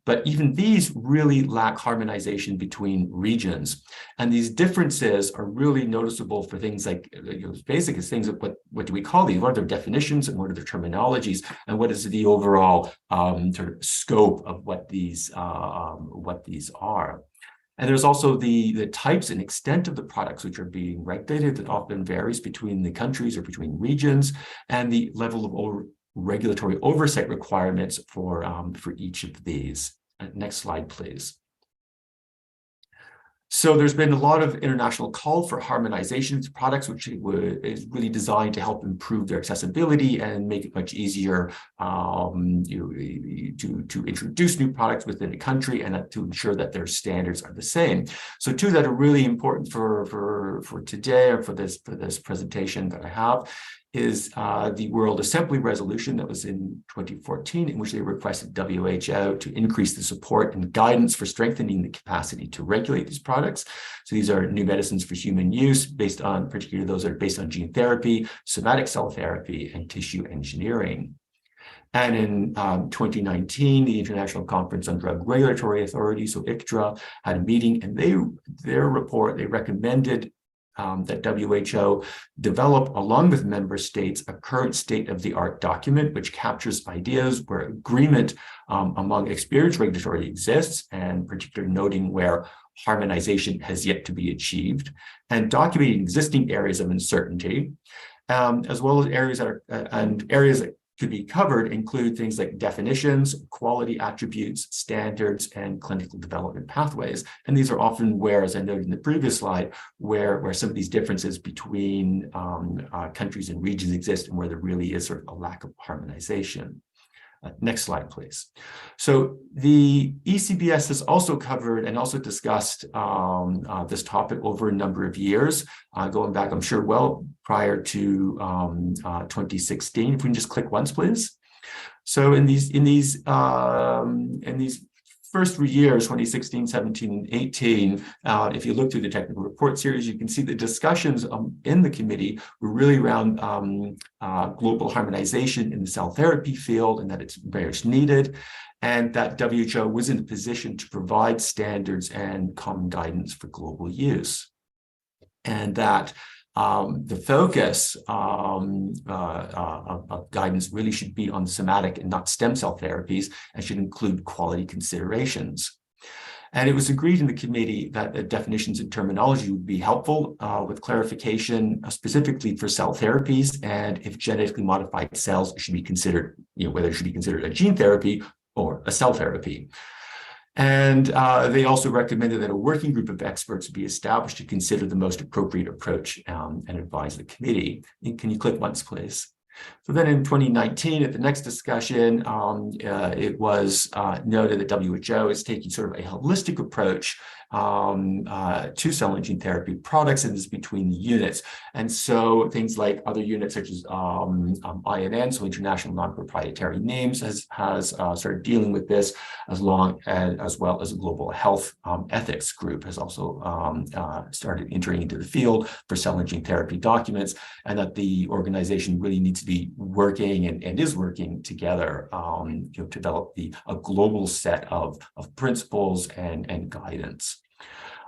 But even these really lack harmonization between regions. And these differences are really noticeable for things like, as basic as things of what do we call these? What are their definitions and what are their terminologies? And what is the overall sort of scope of what these are? And there's also the types and extent of the products which are being regulated that often varies between the countries or between regions, and the level of regulatory oversight requirements for each of these. Next slide, please. So there's been a lot of international call for harmonization of products, which is really designed to help improve their accessibility and make it much easier to introduce new products within a country, and to ensure that their standards are the same. So two that are really important for today, or for this presentation that I have, is the World Assembly resolution that was in 2014, in which they requested WHO to increase the support and guidance for strengthening the capacity to regulate these products. So these are new medicines for human use, particularly those that are based on gene therapy, somatic cell therapy, and tissue engineering. And in 2019, the International Conference on Drug Regulatory Authority, so ICDRA, had a meeting, and their report, they recommended that WHO develop, along with member states, a current state-of-the-art document which captures ideas where agreement among experienced regulatory exists, and particularly noting where harmonization has yet to be achieved, and documenting existing areas of uncertainty, as well as areas that could be covered include things like definitions, quality attributes, standards, and clinical development pathways. And these are often where, as I noted in the previous slide, where some of these differences between countries and regions exist, and where there really is sort of a lack of harmonization. Next slide, please. So the ECBS has also covered and also discussed this topic over a number of years, going back, I'm sure, well prior to 2016. If we can just click once, please. So in these first 3 years, 2016, 17, and 18, if you look through the technical report series, you can see the discussions in the committee were really around global harmonization in the cell therapy field, and that it's very much needed, and that WHO was in a position to provide standards and common guidance for global use. And that the focus of guidance really should be on somatic and not stem cell therapies, and should include quality considerations. And it was agreed in the committee that the definitions and terminology would be helpful with clarification specifically for cell therapies, and if genetically modified cells should be considered, whether it should be considered a gene therapy or a cell therapy. And they also recommended that a working group of experts be established to consider the most appropriate approach and advise the committee. Can you click once, please? So then in 2019, at the next discussion, it was noted that WHO is taking sort of a holistic approach to cell and gene therapy products, and this between the units. And so things like other units such as INN, so International Non-Proprietary Names, has started dealing with this, as well as a global health ethics group has also started entering into the field for cell and gene therapy documents, and that the organization really needs to be working and is working together to develop a global set of principles and guidance.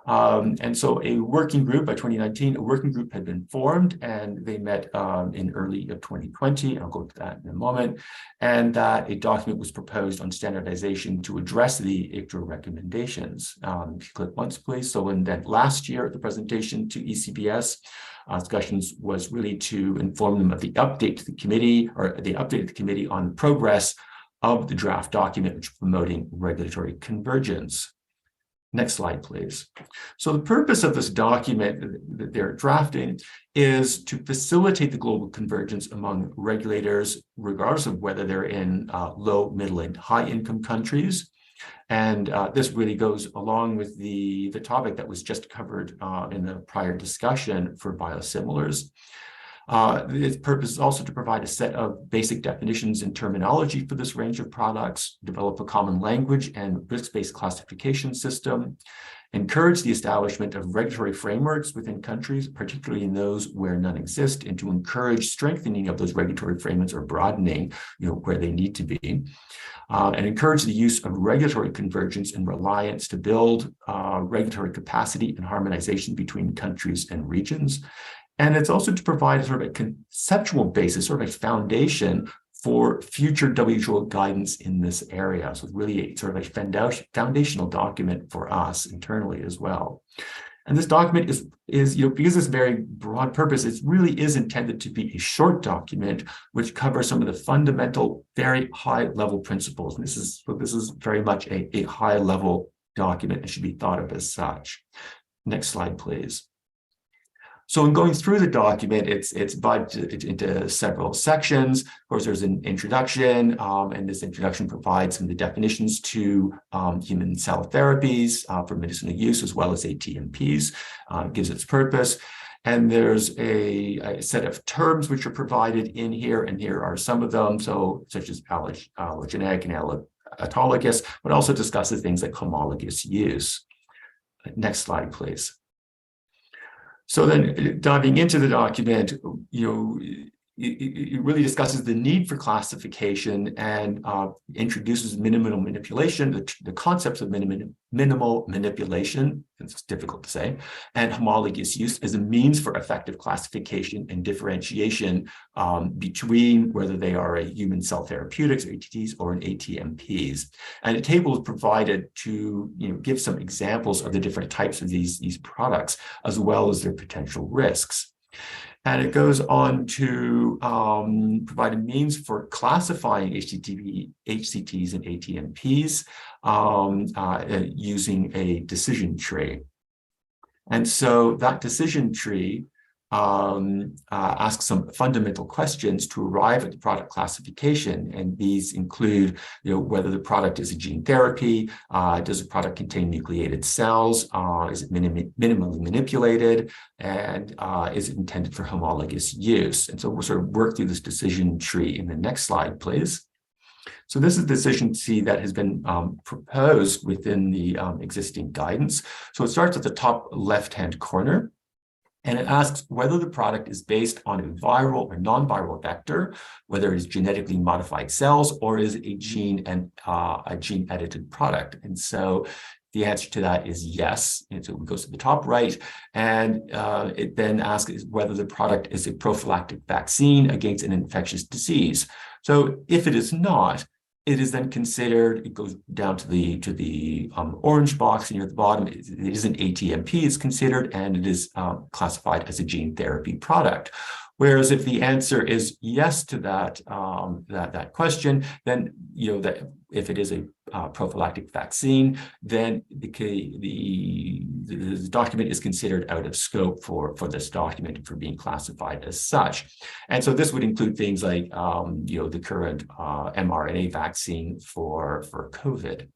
And so a working group, by 2019, a working group had been formed, and they met in early of 2020. I'll go to that in a moment. And that a document was proposed on standardization to address the ICDRA recommendations. If you click once, please. So in that last year at the presentation to ECBS, discussions was really to inform them of the update to the committee, or the update to the committee on the progress of the draft document, which is promoting regulatory convergence. Next slide, please. So the purpose of this document that they're drafting is to facilitate the global convergence among regulators, regardless of whether they're in low, middle, and high income countries. And this really goes along with the topic that was just covered in the prior discussion for biosimilars. Its purpose is also to provide a set of basic definitions and terminology for this range of products, develop a common language and risk-based classification system, encourage the establishment of regulatory frameworks within countries, particularly in those where none exist, and to encourage strengthening of those regulatory frameworks, or broadening, where they need to be, and encourage the use of regulatory convergence and reliance to build regulatory capacity and harmonization between countries and regions. And it's also to provide sort of a conceptual basis, sort of a foundation for future WHO guidance in this area. So it's really sort of a foundational document for us internally as well. And this document is because it's very broad purpose, it really is intended to be a short document which covers some of the fundamental, very high level principles. And this is very much a high level document and should be thought of as such. Next slide, please. So in going through the document, it's divided into several sections. Of course, there's an introduction, and this introduction provides some of the definitions to human cell therapies for medicinal use, as well as ATMPs, gives its purpose. And there's a set of terms which are provided in here, and here are some of them, so such as allogeneic and autologous, but also discusses things like homologous use. Next slide, please. So then diving into the document, it really discusses the need for classification and introduces minimal manipulation, the concepts of minimal manipulation, it's difficult to say, and homologous use as a means for effective classification and differentiation between whether they are a human cell therapeutics, or ATTs, or an ATMPs. And a table is provided to give some examples of the different types of these products, as well as their potential risks. And it goes on to provide a means for classifying HCTs and ATMPs using a decision tree. And so that decision tree asks some fundamental questions to arrive at the product classification. And these include, whether the product is a gene therapy, does the product contain nucleated cells, is it minimally manipulated, and is it intended for homologous use? And so we'll sort of work through this decision tree in the next slide, please. So this is the decision tree that has been proposed within the existing guidance. So it starts at the top left-hand corner. And it asks whether the product is based on a viral or non-viral vector, whether it is genetically modified cells, or is a gene and a gene-edited product. And so the answer to that is yes. And so it goes to the top right, and it then asks whether the product is a prophylactic vaccine against an infectious disease. So if it is not, it is then considered, it goes down to the orange box near the bottom, it is an ATMP, it's considered, and it is classified as a gene therapy product. Whereas if the answer is yes to that question, then that if it is a prophylactic vaccine, then the document is considered out of scope for this document for being classified as such. And so this would include things like the current mRNA vaccine for COVID.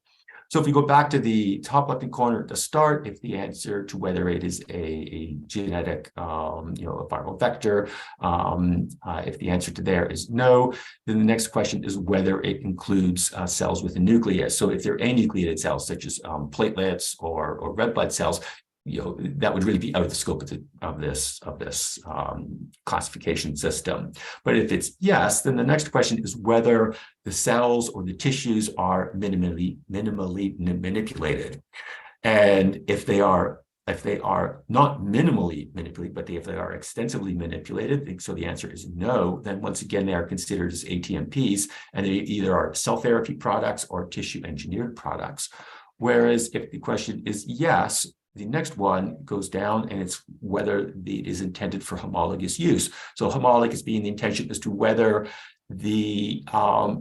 So if we go back to the top left-hand corner at the start, if the answer to whether it is a genetic, a viral vector, if the answer to there is no, then the next question is whether it includes cells with a nucleus. So if there are anucleated cells, such as platelets or red blood cells, that would really be out of the scope of this classification system. But if it's yes, then the next question is whether the cells or the tissues are minimally manipulated. And if they are not minimally manipulated, but if they are extensively manipulated, so the answer is no, then once again, they are considered as ATMPs, and they either are cell therapy products or tissue engineered products. Whereas if the question is yes, the next one goes down, and it's whether it is intended for homologous use. So homologous being the intention as to whether the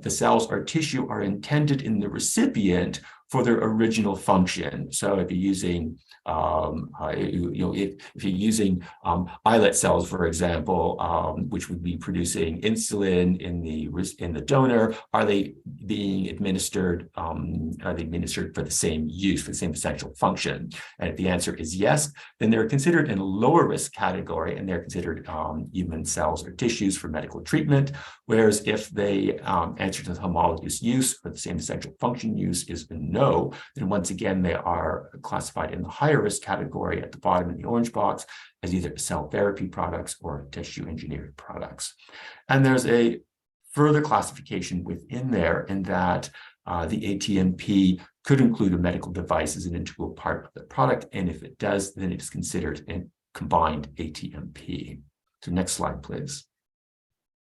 cells or tissue are intended in the recipient for their original function. So if you're using if you're using islet cells, for example, which would be producing insulin in the donor, are they being administered? Are they administered for the same use, for the same essential function? And if the answer is yes, then they're considered in a lower risk category, and they're considered human cells or tissues for medical treatment. Whereas if they answer to the homologous use or the same essential function use is a no, then once again they are classified in the higher risk category at the bottom in the orange box as either cell therapy products or tissue engineered products. And there's a further classification within there in that the ATMP could include a medical device as an integral part of the product. And if it does, then it's considered a combined ATMP. So next slide, please.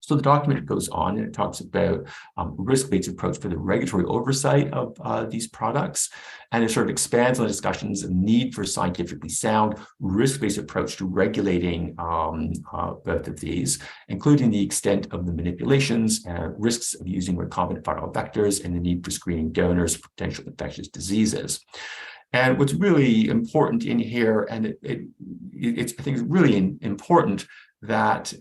So the document goes on and it talks about risk-based approach for the regulatory oversight of these products. And it sort of expands on discussions of need for scientifically sound risk-based approach to regulating both of these, including the extent of the manipulations, risks of using recombinant viral vectors, and the need for screening donors for potential infectious diseases. And what's really important in here, and I think it's really important that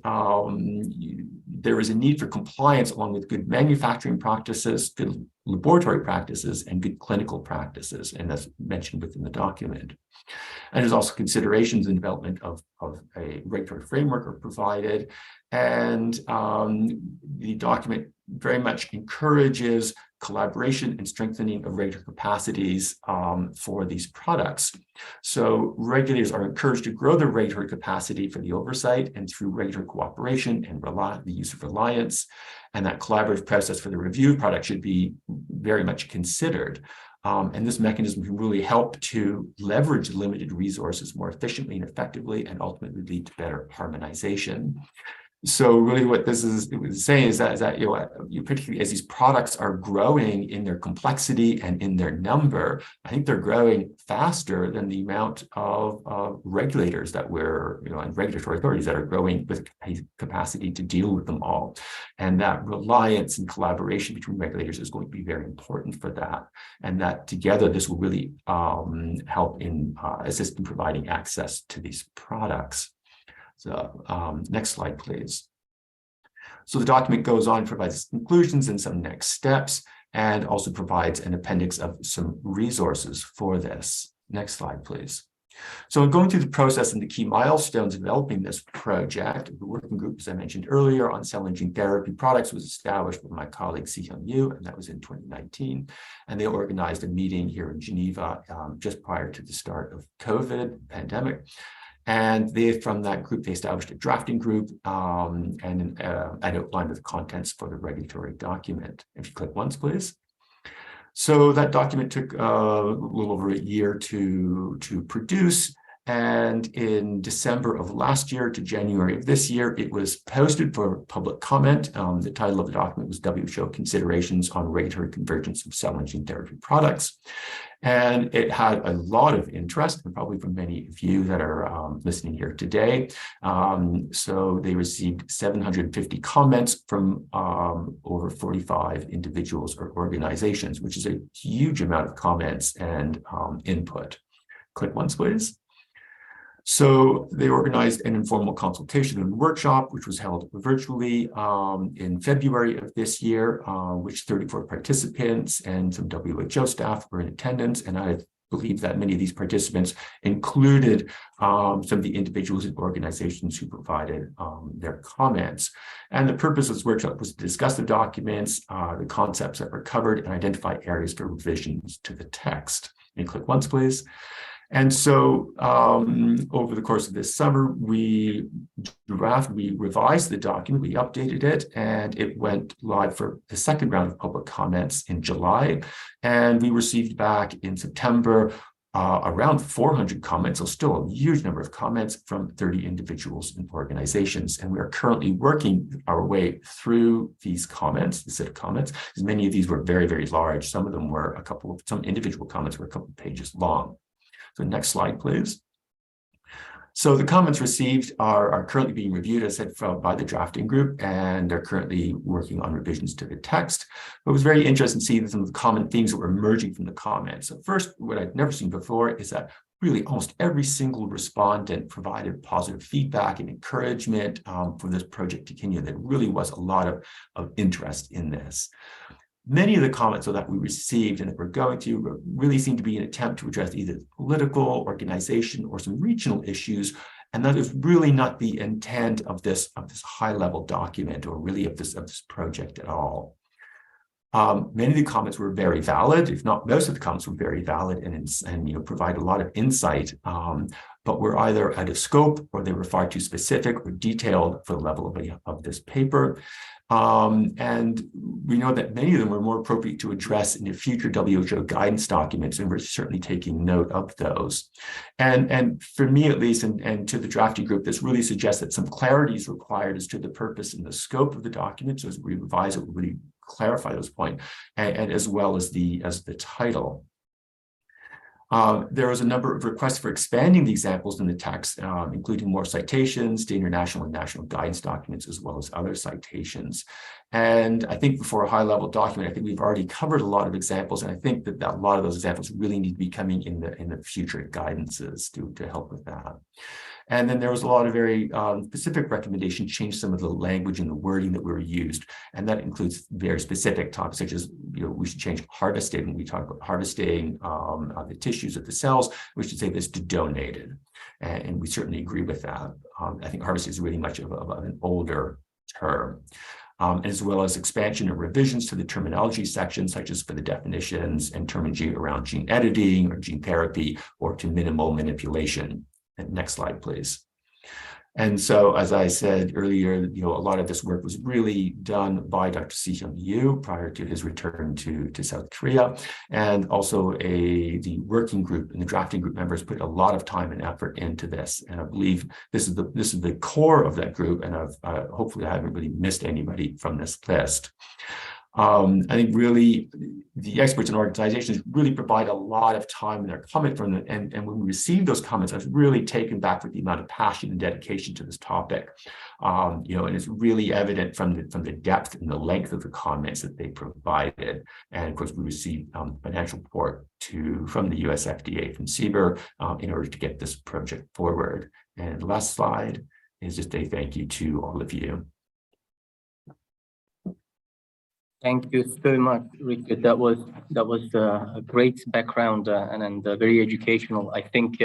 there is a need for compliance along with good manufacturing practices, good laboratory practices, and good clinical practices, and that's mentioned within the document. And there's also considerations in development of a regulatory framework are provided, and the document very much encourages collaboration and strengthening of regulatory capacities for these products. So regulators are encouraged to grow their regulatory capacity for the oversight and through regulatory cooperation and the use of reliance. And that collaborative process for the review of products should be very much considered. And this mechanism can really help to leverage limited resources more efficiently and effectively, and ultimately lead to better harmonization. So really what this is saying is that particularly as these products are growing in their complexity and in their number, I think they're growing faster than the amount of regulators that and regulatory authorities that are growing with capacity to deal with them all. And that reliance and collaboration between regulators is going to be very important for that. And that together, this will really help in assist in providing access to these products. So next slide, please. So the document goes on, provides conclusions and some next steps, and also provides an appendix of some resources for this. Next slide, please. So going through the process and the key milestones developing this project, the working group, as I mentioned earlier, on cell and gene therapy products was established by my colleague Si-Hyun Yu, and that was in 2019. And they organized a meeting here in Geneva just prior to the start of COVID pandemic. And from that group, they established a drafting group and outlined the contents for the regulatory document. If you click once, please. So that document took a little over a year to produce. And in December of last year to January of this year, it was posted for public comment. The title of the document was WHO Considerations on Regulatory Convergence of Cell and Gene Therapy Products. And it had a lot of interest, and probably from many of you that are listening here today. So they received 750 comments from over 45 individuals or organizations, which is a huge amount of comments and input. Click once, please. So they organized an informal consultation and workshop, which was held virtually in February of this year, which 34 participants and some WHO staff were in attendance. And I believe that many of these participants included some of the individuals and organizations who provided their comments. And the purpose of this workshop was to discuss the documents, the concepts that were covered, and identify areas for revisions to the text. And click once, please. And so over the course of this summer, we revised the document, we updated it, and it went live for the second round of public comments in July. And we received back in September around 400 comments, so still a huge number of comments from 30 individuals and organizations. And we are currently working our way through these comments, the set of comments, because many of these were very, very large. Some of them were some individual comments were a couple of pages long. So next slide, please. So the comments received are currently being reviewed, as I said, by the drafting group, and they're currently working on revisions to the text. But it was very interesting to see some of the common themes that were emerging from the comments. So first, what I'd never seen before is that really almost every single respondent provided positive feedback and encouragement for this project to continue. There really was a lot of interest in this. Many of the comments that we received and that we're going to really seem to be an attempt to address either political, organization, or some regional issues, and that is really not the intent of this high-level document, or really of this project at all. Many of the comments were very valid, if not most of the comments were very valid and provide a lot of insight, but were either out of scope, or they were far too specific or detailed for the level of this paper. And we know that many of them were more appropriate to address in the future WHO guidance documents, and we're certainly taking note of those. And for me, at least, and to the drafting group, this really suggests that some clarity is required as to the purpose and the scope of the document. So as we revise it, we'll really clarify those points, and as well as the title. There was a number of requests for expanding the examples in the text, including more citations to international and national guidance documents, as well as other citations. And I think for a high-level document, I think we've already covered a lot of examples, and I think that a lot of those examples really need to be coming in the future guidances to help with that. And then there was a lot of very specific recommendations, change some of the language and the wording that were used. And that includes very specific topics, such as, we should change harvested. When we talk about harvesting the tissues of the cells, we should say this to donated. And we certainly agree with that. I think harvested is really much of an older term. as well as expansion and revisions to the terminology section, such as for the definitions and terminology around gene editing or gene therapy or to minimal manipulation. And next slide, please. And so, as I said earlier, a lot of this work was really done by Dr. Si-Hyun Yu prior to his return to South Korea. And also the working group and the drafting group members put a lot of time and effort into this. And I believe this is the core of that group. And hopefully I haven't really missed anybody from this list. I think really the experts and organizations really provide a lot of time in their comment from them. And when we received those comments, I was really taken back with the amount of passion and dedication to this topic. And it's really evident from the depth and the length of the comments that they provided. And of course, we received financial support from the US FDA, from CBER, in order to get this project forward. And the last slide is just a thank you to all of you. Thank you so much, Richard. That was a great background and very educational. I think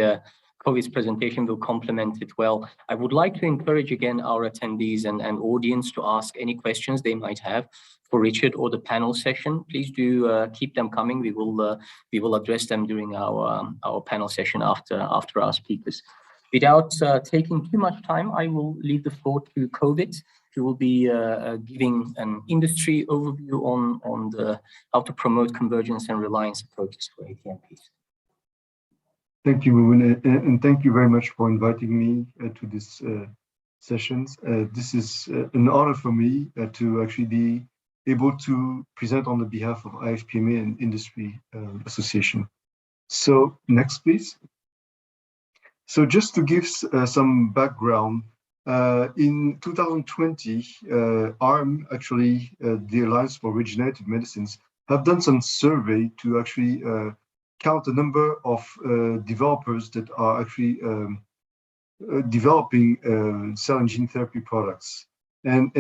Kovi's presentation will complement it well. I would like to encourage again our attendees and audience to ask any questions they might have for Richard or the panel session. Please do keep them coming. We will address them during our panel session after our speakers. Without taking too much time, I will leave the floor to Kovi, who will be giving an industry overview on how to promote convergence and reliance approaches for ATMPs. Thank you, Moumoun, and thank you very much for inviting me to this sessions. This is an honor for me to actually be able to present on the behalf of IFPMA and Industry Association. So next, please. So just to give some background, in 2020, ARM, actually, the Alliance for Regenerative Medicines, have done some survey to actually count the number of developers that are actually developing cell and gene therapy products. And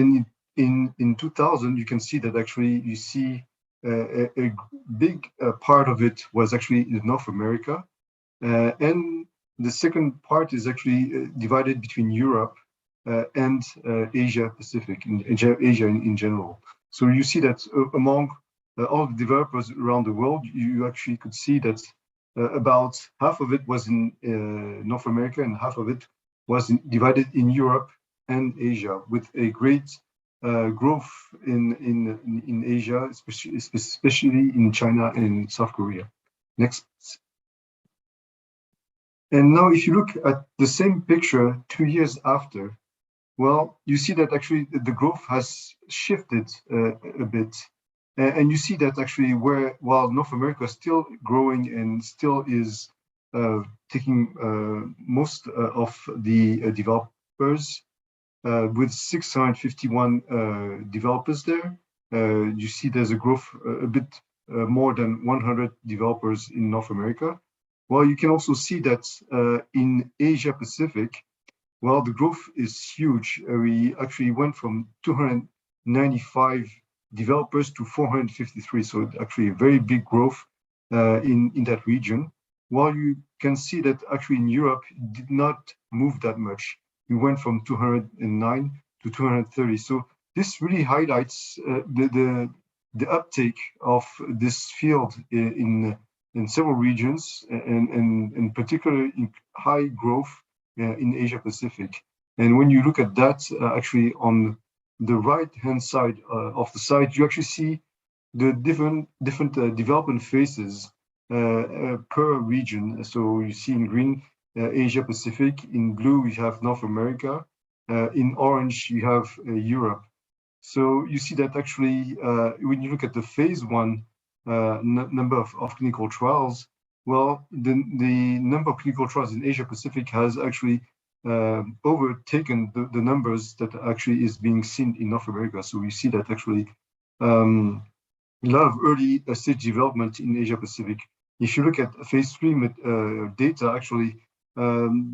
in 2000, you can see that actually you see a big part of it was actually in North America. And the second part is actually divided between Europe and Asia Pacific, Asia in general. So you see that among all the developers around the world, you actually could see that about half of it was in North America and half of it was divided in Europe and Asia, with a great growth in Asia, especially in China and South Korea. Next. And now if you look at the same picture 2 years after, well, you see that actually the growth has shifted a bit. And you see that actually while North America is still growing and still is taking most of the developers, with 651 developers there, you see there's a growth a bit more than 100 developers in North America. Well, you can also see that in Asia Pacific, well, the growth is huge. We actually went from 295 developers to 453. So actually a very big growth in that region. While you can see that actually in Europe, it did not move that much. We went from 209 to 230. So this really highlights the uptake of this field in several regions, and particularly in high growth in Asia Pacific. And when you look at that, actually on the right-hand side of the slide, you actually see the different development phases per region. So you see in green, Asia Pacific. In blue, we have North America. In orange, you have Europe. So you see that actually, when you look at the phase 1 number of clinical trials, well, the number of clinical trials in Asia Pacific has actually overtaken the numbers that actually is being seen in North America. So we see that actually a lot of early stage development in Asia Pacific. If you look at phase 3 data, actually,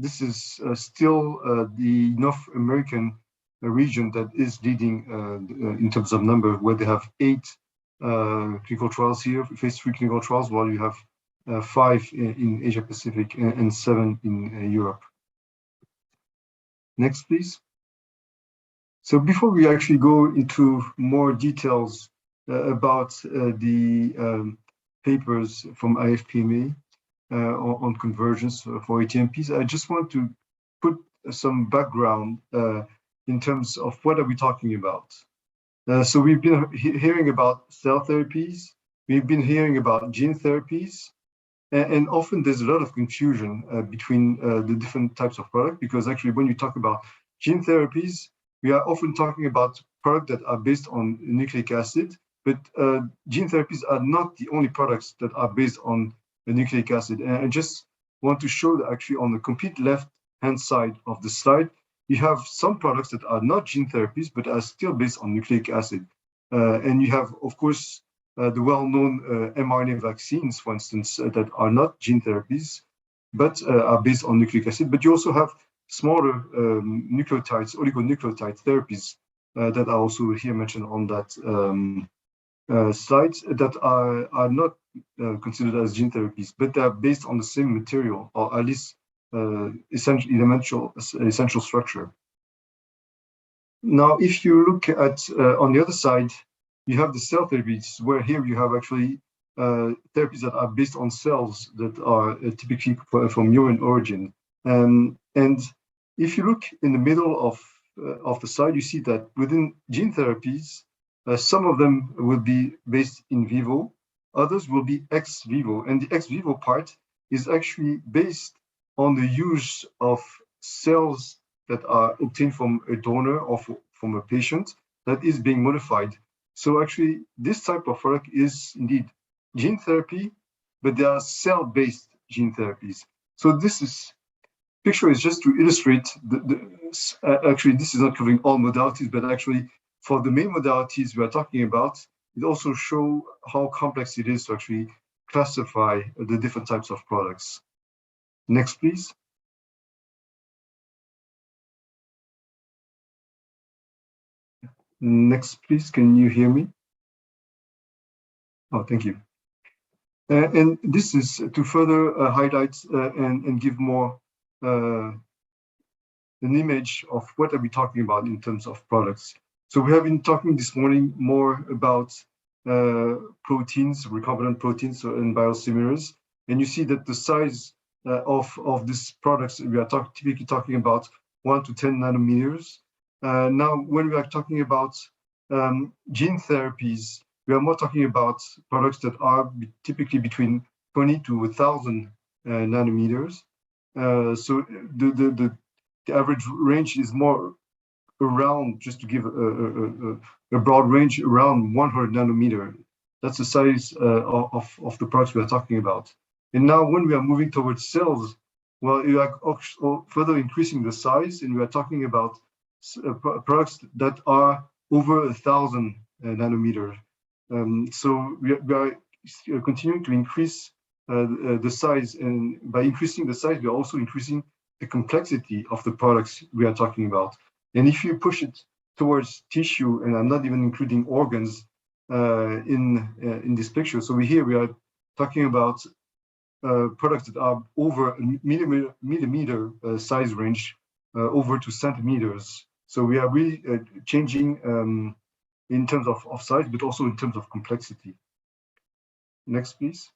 this is still the North American region that is leading in terms of number, where they have 8 clinical trials here, phase 3 clinical trials, while you have 5 in Asia Pacific and 7 in Europe. Next, please. So before we actually go into more details about the papers from IFPMA on convergence for ATMPs, I just want to put some background in terms of what are we talking about. So we've been hearing about cell therapies, we've been hearing about gene therapies, and often there's a lot of confusion between the different types of product, because actually when you talk about gene therapies, we are often talking about products that are based on nucleic acid, but gene therapies are not the only products that are based on a nucleic acid. And I just want to show that actually on the complete left-hand side of the slide, you have some products that are not gene therapies, but are still based on nucleic acid. And you have, of course, the well-known mRNA vaccines, for instance, that are not gene therapies, but are based on nucleic acid. But you also have smaller nucleotides, oligonucleotide therapies that are also here mentioned on that slide, that are not considered as gene therapies, but they are based on the same material, or at least essential structure. Now, if you look at on the other side, you have the cell therapies, where here you have actually therapies that are based on cells that are typically from human origin. And if you look in the middle of the slide, you see that within gene therapies, some of them will be based in vivo, others will be ex vivo. And the ex vivo part is actually based on the use of cells that are obtained from a donor or from a patient that is being modified. So actually, this type of product is indeed gene therapy, but they are cell-based gene therapies. So this picture is just to illustrate, actually, this is not covering all modalities, but actually, for the main modalities we are talking about, it also shows how complex it is to actually classify the different types of products. Next, please. Next, please. Can you hear me? Oh, thank you. And this is to further highlight and give more an image of what are we talking about in terms of products. So we have been talking this morning more about proteins, recombinant proteins and biosimilars. And you see that the size of these products, we are typically talking about 1 to 10 nanometers. Now, when we are talking about gene therapies, we are more talking about products that are typically between 20 to 1,000 nanometers. So the average range is more around, just to give a broad range, around 100 nanometer. That's the size of the products we are talking about. And now when we are moving towards cells, well, you are further increasing the size, and we are talking about products that are over 1,000 nanometers. So we are continuing to increase the size, and by increasing the size, we are also increasing the complexity of the products we are talking about. And if you push it towards tissue, and I'm not even including organs in this picture, so here we are talking about products that are over a millimeter size range, over to centimeters. So we are really changing in terms of size, but also in terms of complexity. Next, please.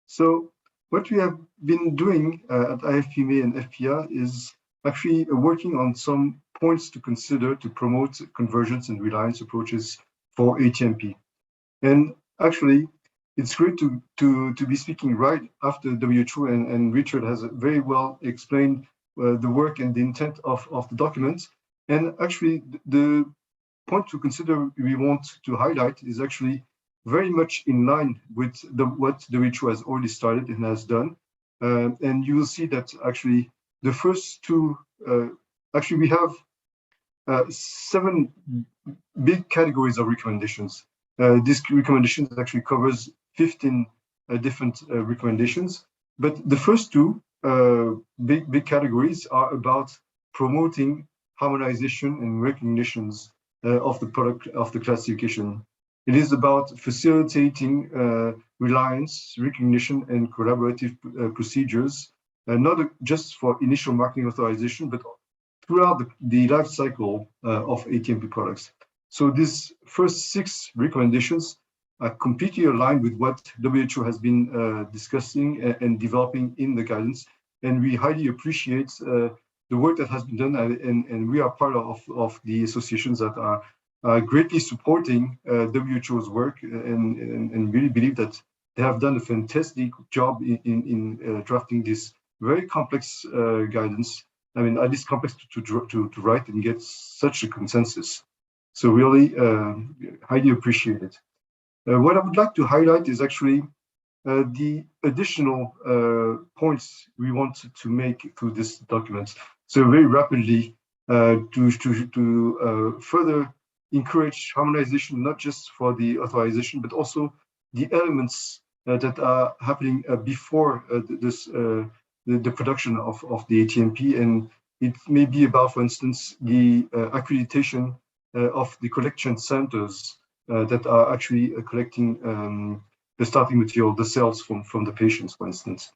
So what we have been doing at IFPMA and FPR is actually working on some points to consider to promote convergence and reliance approaches for ATMP. And actually, it's great to be speaking right after WHO, and Richard has very well explained the work and the intent of the document. And actually, the point to consider we want to highlight is actually very much in line with what WHO has already started and has done. And you will see that actually the first two, actually we have 7 big categories of recommendations. This recommendations actually covers 15 different recommendations, but the first two big categories are about promoting harmonization and recognitions of the product of the classification. It is about facilitating reliance, recognition, and collaborative procedures, not just for initial marketing authorization, but throughout the life cycle of ATMP products. So these first 6 recommendations are completely aligned with what WHO has been discussing and developing in the guidance. And we highly appreciate the work that has been done, and we are part of the associations that are greatly supporting WHO's work, and really believe that they have done a fantastic job in drafting this very complex guidance. I mean, at least complex to write and get such a consensus. So really highly appreciate it. What I would like to highlight is actually the additional points we want to make through this document. So very rapidly to further encourage harmonization, not just for the authorization, but also the elements that are happening before the production of the ATMP. And it may be about, for instance, the accreditation of the collection centers that are actually collecting the starting material, the cells from the patients, for instance.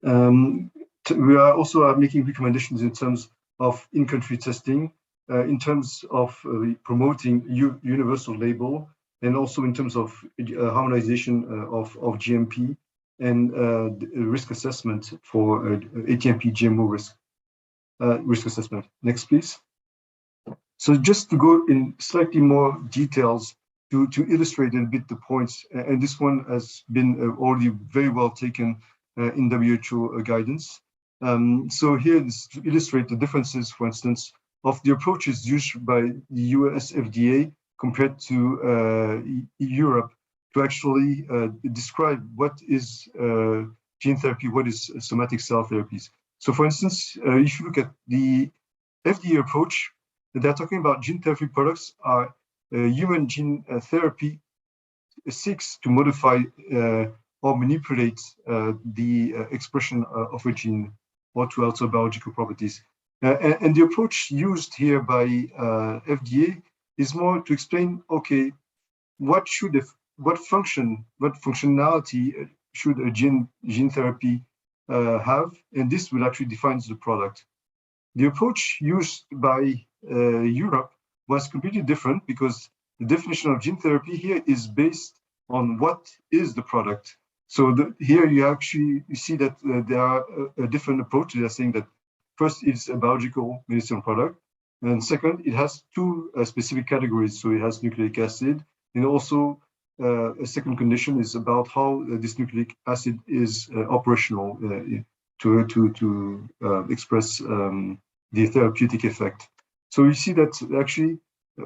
We are also making recommendations in terms of in-country testing, in terms of promoting universal label, and also in terms of harmonization of GMP and risk assessment for ATMP GMO risk assessment. Next, please. So just to go in slightly more details to illustrate a bit the points, and this one has been already very well taken in WHO guidance. So here is to illustrate the differences, for instance, of the approaches used by the US FDA compared to Europe to actually describe what is gene therapy, what is somatic cell therapies. So for instance, if you look at the FDA approach, they're talking about gene therapy products are human gene therapy seeks to modify or manipulate the expression of a gene or to alter biological properties. And the approach used here by FDA is more to explain, okay, what functionality should a gene therapy have, and this will actually define the product. The approach used by Europe was completely different, because the definition of gene therapy here is based on what is the product. So here you see that there are a different approach. They are saying that first, it's a biological medicinal product, and second, it has 2 specific categories. So it has nucleic acid, and also a second condition is about how this nucleic acid is operational to express the therapeutic effect. So you see that actually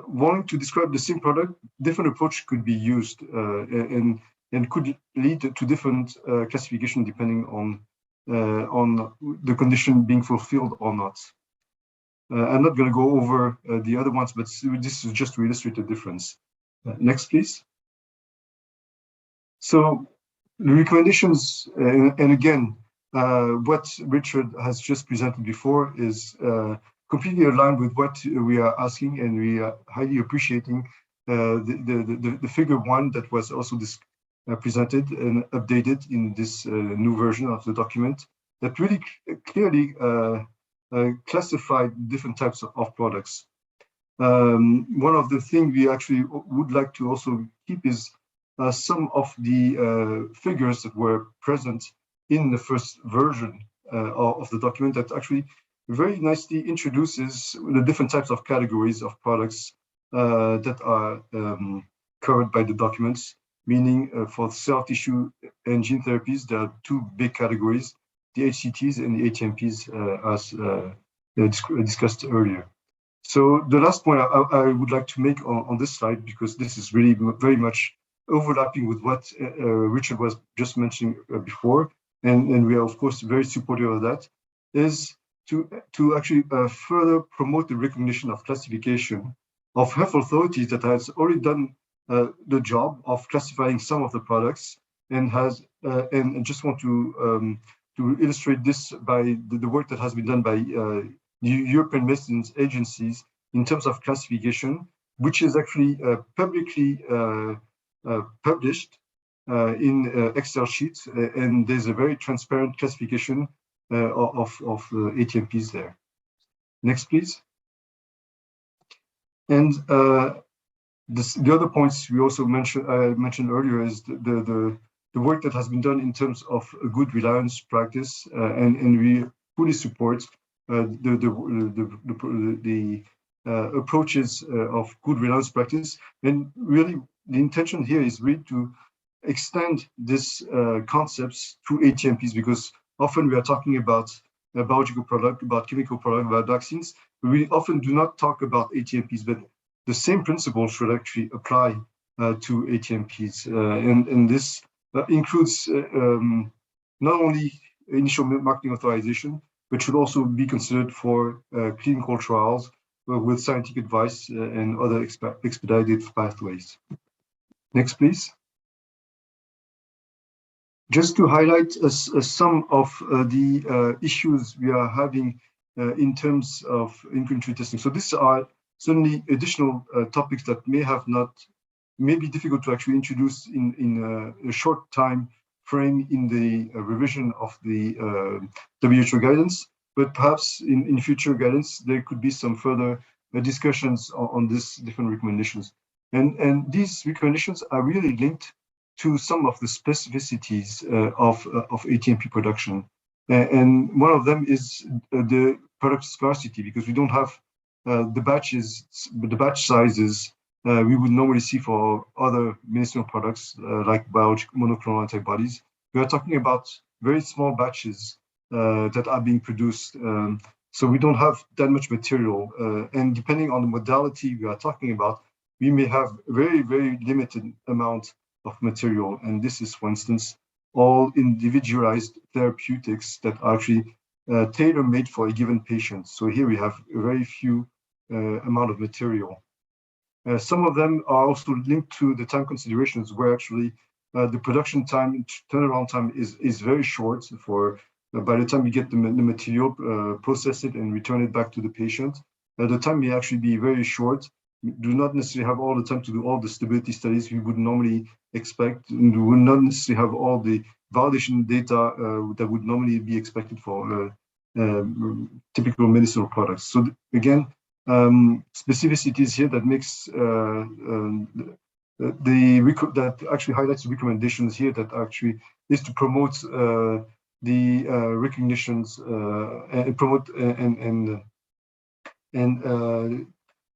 wanting to describe the same product, different approach could be used and could lead to different classification depending on the condition being fulfilled or not. I'm not going to go over the other ones, but this is just to illustrate the difference. Next, please. So the recommendations, and again, what Richard has just presented before is completely aligned with what we are asking, and we are highly appreciating the figure 1 that was also presented and updated in this new version of the document that really clearly classified different types of products. One of the things we actually would like to also keep is some of the figures that were present in the first version of the document that actually very nicely introduces the different types of categories of products that are covered by the documents, meaning for cell tissue and gene therapies, there are 2 big categories, the HCTs and the ATMPs, as discussed earlier. So the last point I would like to make on this slide, because this is really very much overlapping with what Richard was just mentioning before, and we are of course very supportive of that, is to actually further promote the recognition of classification of health authorities that has already done the job of classifying some of the products, and has and just want to illustrate this by the work that has been done by the European Medicines agencies in terms of classification, which is actually publicly published in Excel sheets, and there's a very transparent classification of ATMPs there. Next, please. And the other points we also mentioned earlier is the work that has been done in terms of a good reliance practice, and we fully support the approaches of good reliance practice. And really, the intention here is really to extend this concepts to ATMPs, because often we are talking about a biological product, about chemical product, about vaccines. We often do not talk about ATMPs, but the same principle should actually apply to ATMPs. And this includes not only initial marketing authorization, but should also be considered for clinical trials with scientific advice and other expedited pathways. Next, please. Just to highlight some of the issues we are having in terms of in-country testing. So these are certainly additional topics that may be difficult to actually introduce in a short time frame in the revision of the WHO guidance, but perhaps in future guidance, there could be some further discussions on these different recommendations. And these recommendations are really linked to some of the specificities of ATMP production. And one of them is the product scarcity, because we don't have the batch sizes we would normally see for other medicinal products like biological monoclonal antibodies. We are talking about very small batches that are being produced. So we don't have that much material. And depending on the modality we are talking about, we may have very, very limited amount of material. And this is, for instance, all individualized therapeutics that are actually tailor-made for a given patient. So here we have a very few amount of material. Some of them are also linked to the time considerations, where actually the production time, turnaround time is very short. For by the time you get the material, process it and return it back to the patient, the time may actually be very short. We do not necessarily have all the time to do all the stability studies we would normally expect, and we would not necessarily have all the validation data that would normally be expected for typical medicinal products. So again, specificities here that makes that actually highlights the recommendations here that actually is to promote the recognitions and promote and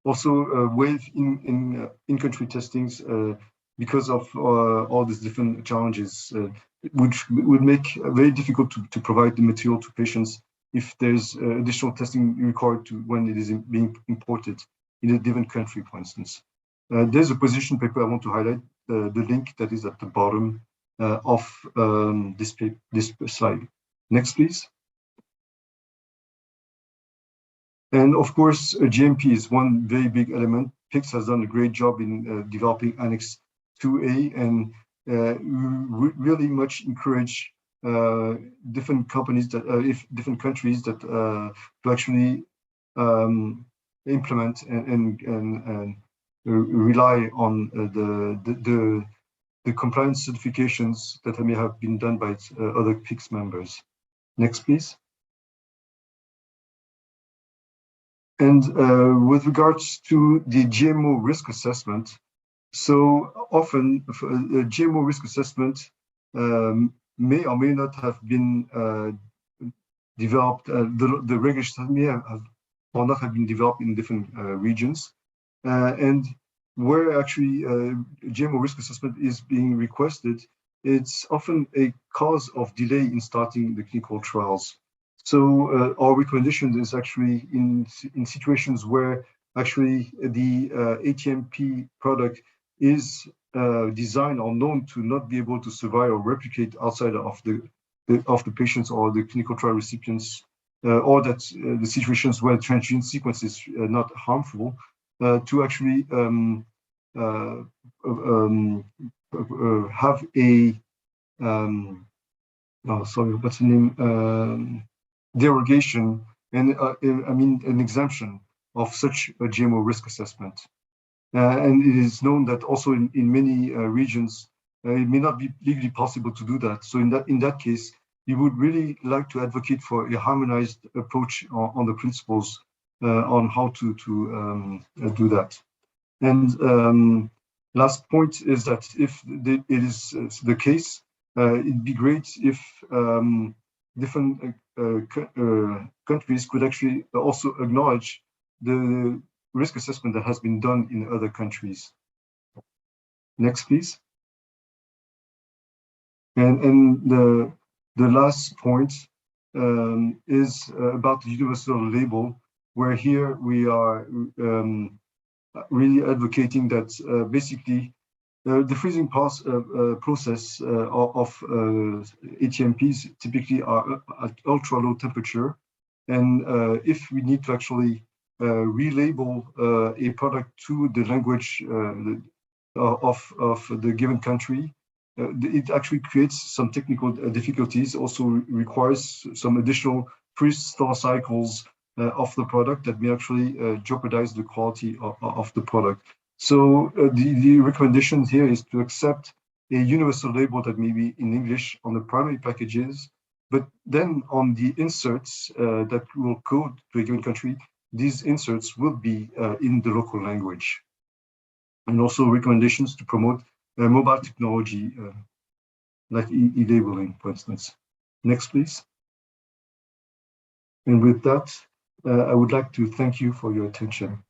also waive in-country testings because of all these different challenges, which would make it very difficult to provide the material to patients if there's additional testing required when it is being imported in a different country, for instance. There's a position paper I want to highlight, the link that is at the bottom of this slide. Next, please. And of course, GMP is one very big element. PICS has done a great job in developing Annex 2A, and we really much encourage different companies that, different countries that to actually implement and rely on the compliance certifications that may have been done by other PICS members. Next, please. And with regards to the GMO risk assessment, so often GMO risk assessment may or may not have been developed, the regulations may have or not have been developed in different regions. And where actually GMO risk assessment is being requested, it's often a cause of delay in starting the clinical trials. So our recommendation is actually in situations where actually the ATMP product is designed or known to not be able to survive or replicate outside of the patients or the clinical trial recipients, or that the situations where transgene sequence is not harmful, to actually have a what's the name? Derogation and I mean an exemption of such a GMO risk assessment. And it is known that also in many regions, it may not be legally possible to do that. So in that case, we would really like to advocate for a harmonized approach on the principles on how to do that. And last point is that if it is the case, it'd be great if different countries could actually also acknowledge the risk assessment that has been done in other countries. Next, please. And the last point is about the universal label, where here we are really advocating that basically the freezing process of ATMPs typically are at ultra low temperature. And if we need to actually relabel a product to the language of the given country, it actually creates some technical difficulties, also requires some additional freeze-thaw cycles of the product that may actually jeopardize the quality of the product. So the recommendation here is to accept a universal label that may be in English on the primary packages, but then on the inserts that will code to a given country, these inserts will be in the local language. And also recommendations to promote mobile technology, like e-labeling, for instance. Next, please. And with that, I would like to thank you for your attention.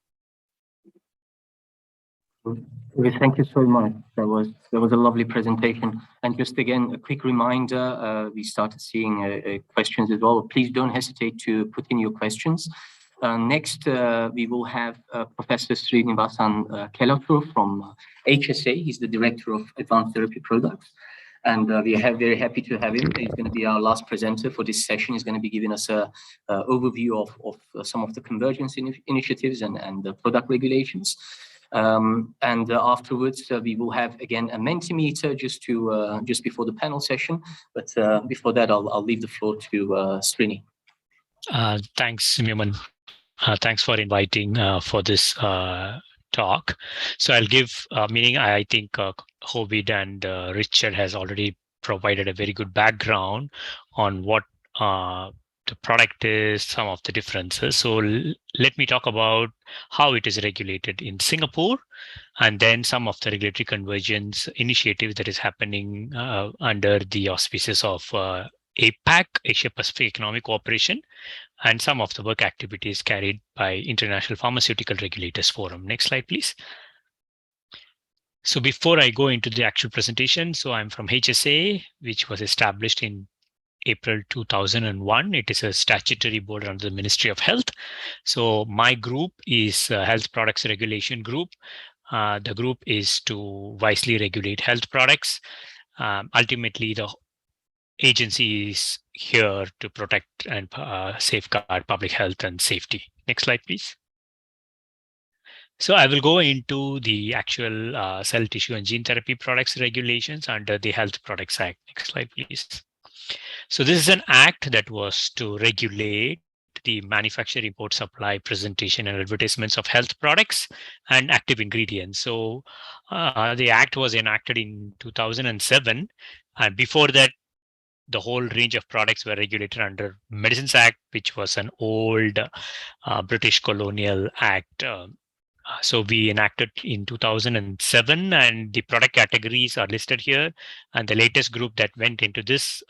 Thank you so much. That was a lovely presentation. And just again, a quick reminder, we started seeing questions as well. Please don't hesitate to put in your questions. Next, we will have Professor Srinivasan Kelathur from HSA. He's the Director of Advanced Therapy Products. And we are very happy to have him. He's going to be our last presenter for this session. He's going to be giving us an overview of some of the convergence initiatives and the product regulations. And afterwards, we will have again a Mentimeter just before the panel session. But before that, I'll leave the floor to Srini. Thanks, Myoman. Thanks for inviting for this talk. So I'll give meaning. I think Hovid and Richard has already provided a very good background on what the product is, some of the differences. So let me talk about how it is regulated in Singapore, and then some of the regulatory convergence initiative that is happening under the auspices of APAC, Asia Pacific Economic Cooperation, and some of the work activities carried by International Pharmaceutical Regulators Forum. Next slide, please. So before I go into the actual presentation, so I'm from HSA, which was established in April 2001. It is a statutory board under the Ministry of Health. So my group is Health Products Regulation Group. The group is to wisely regulate health products. Ultimately, the agency is here to protect and safeguard public health and safety. Next slide, please. So I will go into the actual cell tissue and gene therapy products regulations under the Health Products Act. Next slide, please. So this is an act that was to regulate the manufacture, import, supply, presentation, and advertisements of health products and active ingredients. So the act was enacted in 2007. And before that, the whole range of products were regulated under Medicines Act, which was an old British colonial act. So we enacted in 2007, and the product categories are listed here. And the latest group that went into this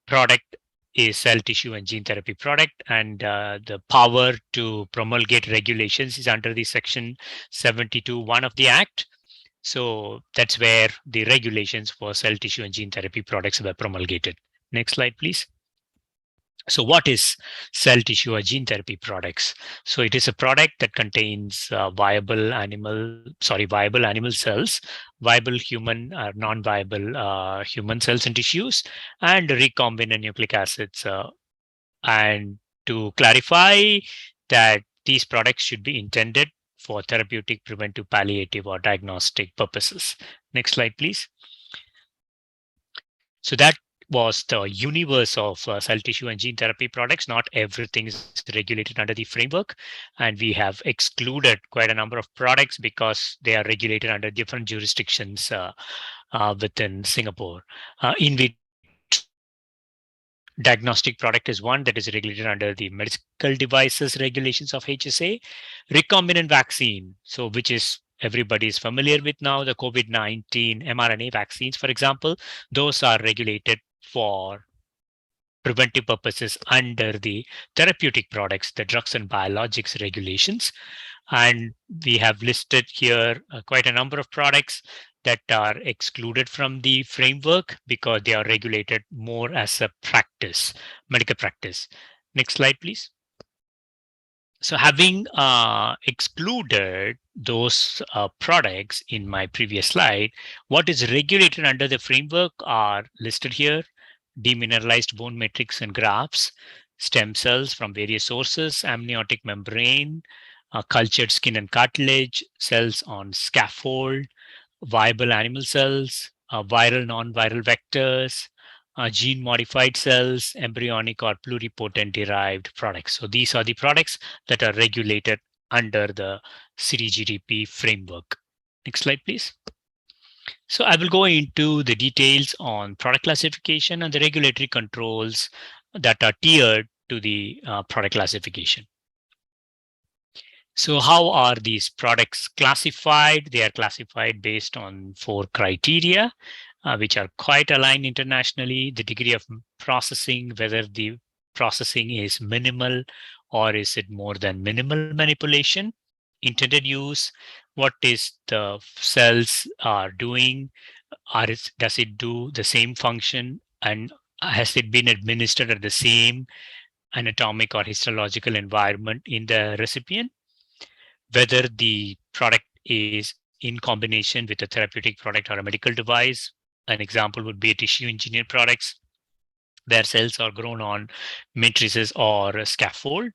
product is cell tissue and gene therapy product. And the power to promulgate regulations is under the section 72(1) of the Act. So that's where the regulations for cell tissue and gene therapy products were promulgated. Next slide, please. So what is cell tissue or gene therapy products? So it is a product that contains viable animal cells, viable human or non-viable human cells and tissues, and recombinant nucleic acids. And to clarify that these products should be intended for therapeutic, preventive, palliative, or diagnostic purposes. Next slide, please. So that was the universe of cell tissue and gene therapy products. Not everything is regulated under the framework, and we have excluded quite a number of products because they are regulated under different jurisdictions within Singapore. In vitro Diagnostic product is one that is regulated under the medical devices regulations of HSA. Recombinant vaccine, so which is everybody is familiar with now, the COVID-19 mRNA vaccines, for example, those are regulated for preventive purposes under the therapeutic products, the drugs and biologics regulations. And we have listed here quite a number of products that are excluded from the framework because they are regulated more as a practice, medical practice. Next slide, please. So having excluded those products in my previous slide, what is regulated under the framework are listed here: demineralized bone matrix and grafts, stem cells from various sources, amniotic membrane, cultured skin and cartilage, cells on scaffold, viable animal cells, viral, non-viral vectors, gene-modified cells, embryonic or pluripotent derived products. So these are the products that are regulated under the CDGDP framework. Next slide, please. So I will go into the details on product classification and the regulatory controls that are tiered to the product classification. So how are these products classified? They are classified based on 4 criteria, which are quite aligned internationally: the degree of processing, whether the processing is minimal or is it more than minimal manipulation, intended use, what is the cells are doing, does it do the same function, and has it been administered at the same anatomic or histological environment in the recipient, whether the product is in combination with a therapeutic product or a medical device. An example would be tissue engineered products where cells are grown on matrices or a scaffold.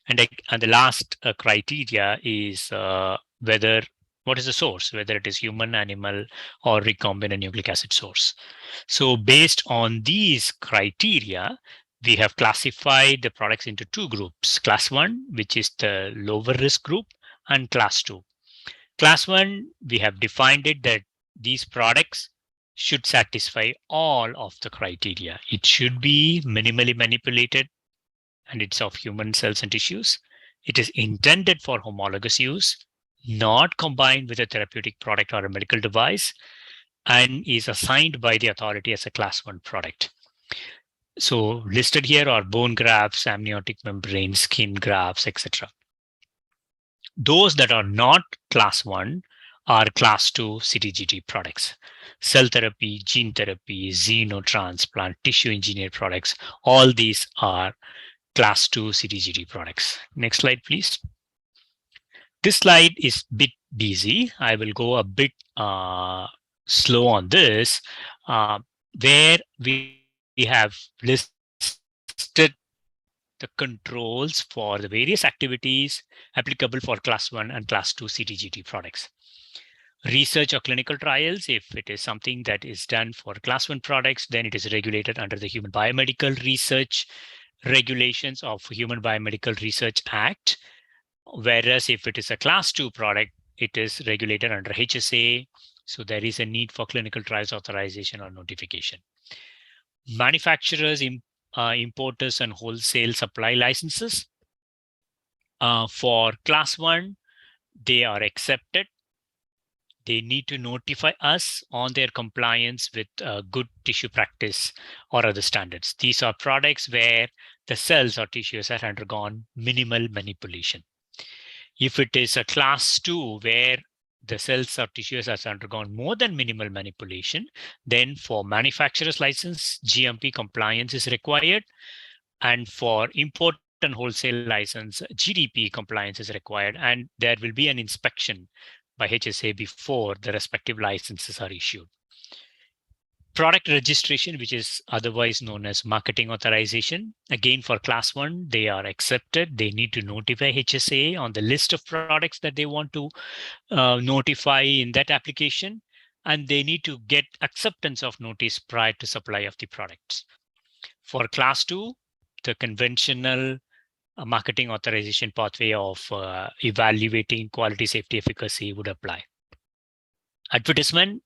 And the last criteria is what is the source, whether it is human, animal, or recombinant nucleic acid source. So based on these criteria, we have classified the products into 2 groups: class 1, which is the lower risk group, and class 2. Class 1, we have defined it that these products should satisfy all of the criteria. It should be minimally manipulated, and it's of human cells and tissues. It is intended for homologous use, not combined with a therapeutic product or a medical device, and is assigned by the authority as a class 1 product. So listed here are bone grafts, amniotic membrane, skin grafts, etc. Those that are not class 1 are class 2 CTGT products: cell therapy, gene therapy, xenotransplant, tissue engineered products. All these are class 2 CTGT products. Next slide, please. This slide is a bit busy. I will go a bit slow on this, where we have listed the controls for the various activities applicable for class 1 and class 2 CTGT products. Research or clinical trials, if it is something that is done for class 1 products, then it is regulated under the Human Biomedical Research regulations of Human Biomedical Research Act. Whereas if it is a class 2 product, it is regulated under HSA. So there is a need for clinical trials authorization or notification. Manufacturers, importers, and wholesale supply licenses. For class 1, they are accepted. They need to notify us on their compliance with good tissue practice or other standards. These are products where the cells or tissues have undergone minimal manipulation. If it is a class 2 where the cells or tissues has undergone more than minimal manipulation, then for manufacturer's license, GMP compliance is required. And for import and wholesale license, GDP compliance is required. And there will be an inspection by HSA before the respective licenses are issued. Product registration, which is otherwise known as marketing authorization. Again, for class 1, they are accepted. They need to notify HSA on the list of products that they want to notify in that application. And they need to get acceptance of notice prior to supply of the products. For class 2, the conventional marketing authorization pathway of evaluating quality, safety, efficacy would apply. Advertisement.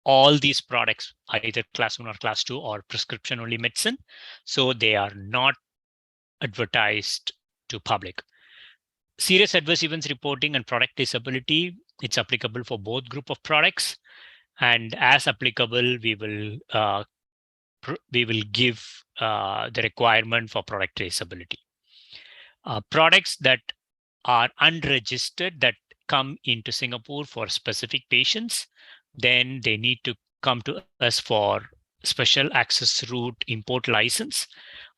all these products, either class 1 or class 2 or prescription only medicine. So they are not advertised to public. Serious adverse events reporting and product traceability, it's applicable for both group of products. And as applicable, we will give the requirement for product traceability. Products that are unregistered that come into Singapore for specific patients, then they need to come to us for special access route import license.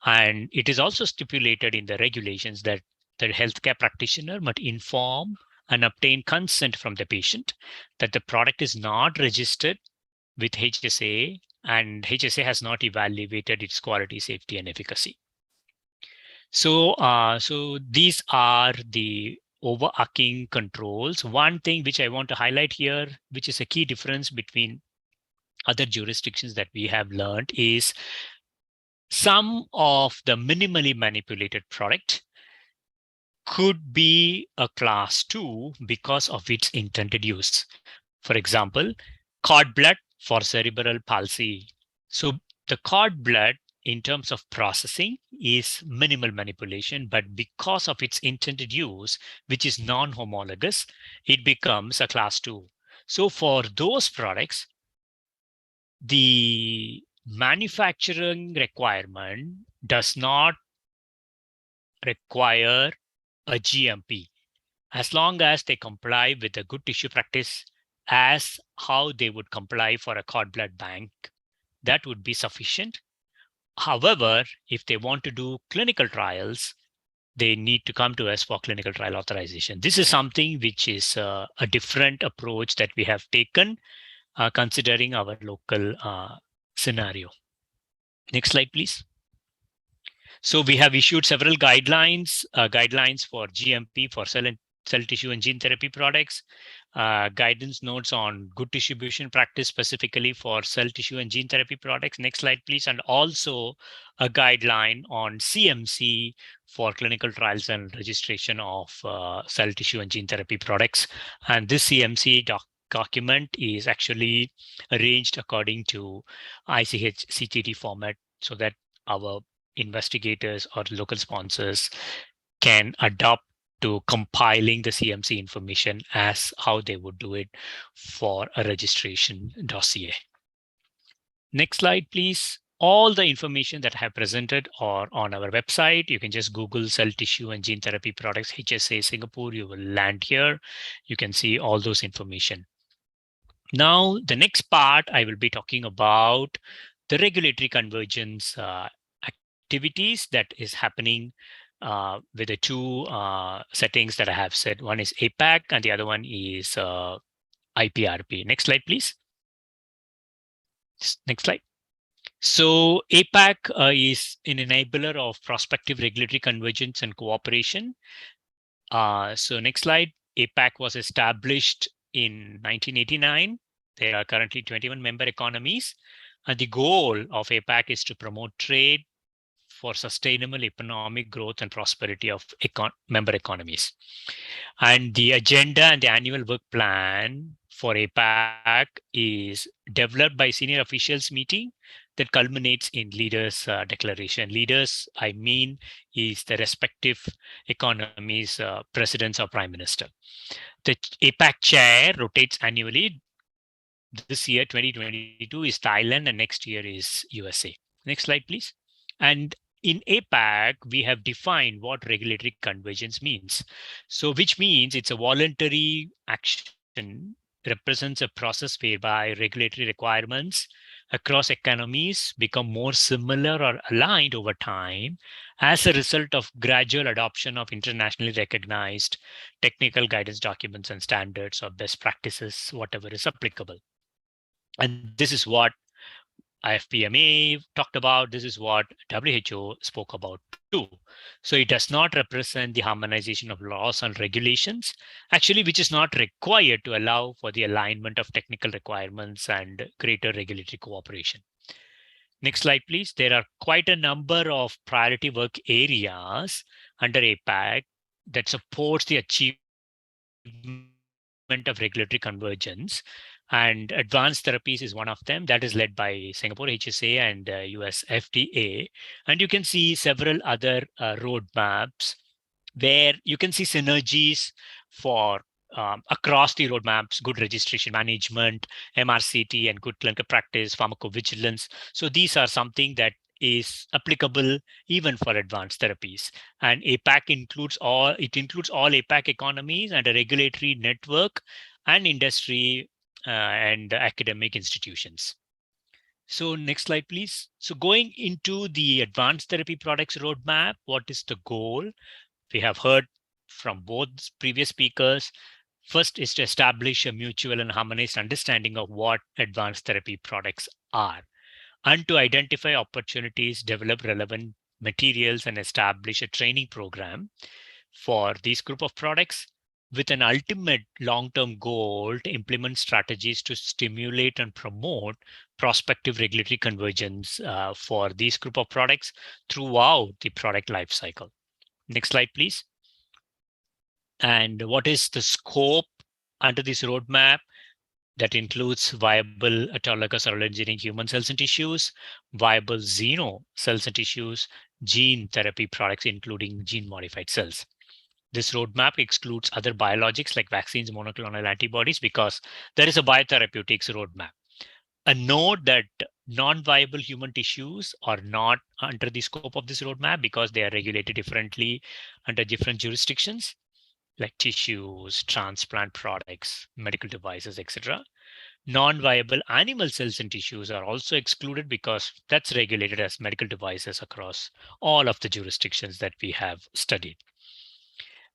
And it is also stipulated in the regulations that the healthcare practitioner must inform and obtain consent from the patient that the product is not registered with HSA and HSA has not evaluated its quality, safety, and efficacy. So, so these are the overarching controls. One thing which I want to highlight here, which is a key difference between other jurisdictions that we have learned, is some of the minimally manipulated product could be a class 2 because of its intended use. For example, cord blood for cerebral palsy. So the cord blood in terms of processing is minimal manipulation, but because of its intended use, which is non-homologous, it becomes a class 2. So for those products, the manufacturing requirement does not require a GMP, as long as they comply with the good tissue practice as how they would comply for a cord blood bank, that would be sufficient. However, if they want to do clinical trials, they need to come to us for clinical trial authorization. This is something which is a different approach that we have taken, considering our local scenario. Next slide, please. So we have issued several guidelines for GMP for cell tissue and gene therapy products, guidance notes on good distribution practice specifically for cell tissue and gene therapy products. Next slide, please. And also a guideline on CMC for clinical trials and registration of cell tissue and gene therapy products. And this CMC document is actually arranged according to ICH CTD format so that our investigators or local sponsors can adopt to compiling the CMC information as how they would do it for a registration dossier. Next slide, please. All the information that I have presented are on our website. You can just Google cell tissue and gene therapy products, HSA Singapore. You will land here. You can see all those information. Now, the next part, I will be talking about the regulatory convergence activities that is happening with the two settings that I have said. One is APAC and the other one is IPRP. Next slide, please. Next slide. So APAC is an enabler of prospective regulatory convergence and cooperation. So next slide. APAC was established in 1989. There are currently 21 member economies. And the goal of APAC is to promote trade for sustainable economic growth and prosperity of member economies. And the agenda and the annual work plan for APAC is developed by senior officials meeting that culminates in leaders declaration. Leaders, I mean, is the respective economies, presidents or prime minister. The APAC chair rotates annually. This year, 2022 is Thailand and next year is USA. Next slide, please. And in APAC, we have defined what regulatory convergence means. So which means it's a voluntary action, represents a process whereby regulatory requirements across economies become more similar or aligned over time as a result of gradual adoption of internationally recognized technical guidance documents and standards or best practices, whatever is applicable. And this is what IFPMA talked about. This is what WHO spoke about too. So it does not represent the harmonization of laws and regulations, actually, which is not required to allow for the alignment of technical requirements and greater regulatory cooperation. Next slide, please. There are quite a number of priority work areas under APAC that supports the achievement of regulatory convergence. And advanced therapies is one of them that is led by Singapore HSA and US FDA. And you can see several other roadmaps where you can see synergies for across the roadmaps, good registration management, MRCT, and good clinical practice, pharmacovigilance. So these are something that is applicable even for advanced therapies. And APAC includes all APAC economies and a regulatory network and industry and academic institutions. So next slide, please. So going into the advanced therapy products roadmap, what is the goal? We have heard from both previous speakers. First is to establish a mutual and harmonized understanding of what advanced therapy products are, and to identify opportunities, develop relevant materials, and establish a training program for these group of products, with an ultimate long-term goal to implement strategies to stimulate and promote prospective regulatory convergence for these group of products throughout the product lifecycle. Next slide, please. And what is the scope under this roadmap? That includes viable autologous cell engineering human cells and tissues, viable xeno cells and tissues, gene therapy products, including gene-modified cells. This roadmap excludes other biologics like vaccines, monoclonal antibodies, because there is a biotherapeutics roadmap. A note that non-viable human tissues are not under the scope of this roadmap because they are regulated differently under different jurisdictions, like tissues, transplant products, medical devices, etc. Non-viable animal cells and tissues are also excluded because that's regulated as medical devices across all of the jurisdictions that we have studied.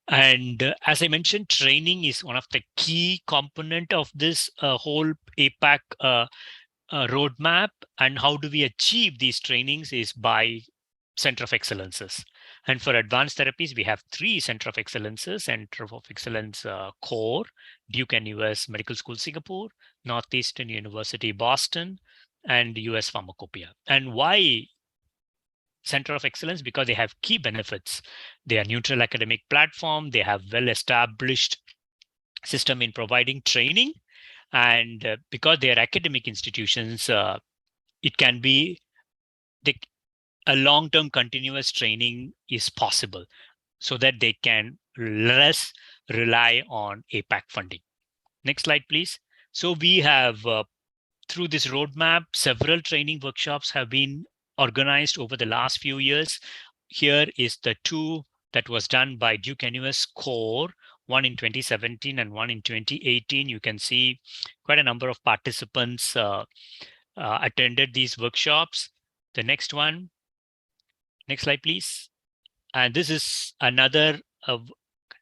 And as I mentioned, training is one of the key component of this whole APAC roadmap. And how do we achieve these trainings is by Center of Excellences. And for advanced therapies, we have 3 Center of Excellences: Center of Excellence Core, Duke and US Medical School Singapore, Northeastern University Boston, and US Pharmacopoeia. And why Center of Excellence? Because they have key benefits. They are neutral academic platform. They have well-established system in providing training. And because they are academic institutions, it can be a long-term continuous training is possible so that they can less rely on APAC funding. Next slide, please. So we have, through this roadmap, several training workshops have been organized over the last few years. Here is the 2 that was done by Duke and US Core, one in 2017 and one in 2018. You can see quite a number of participants attended these workshops. The next one. Next slide, please. And this is another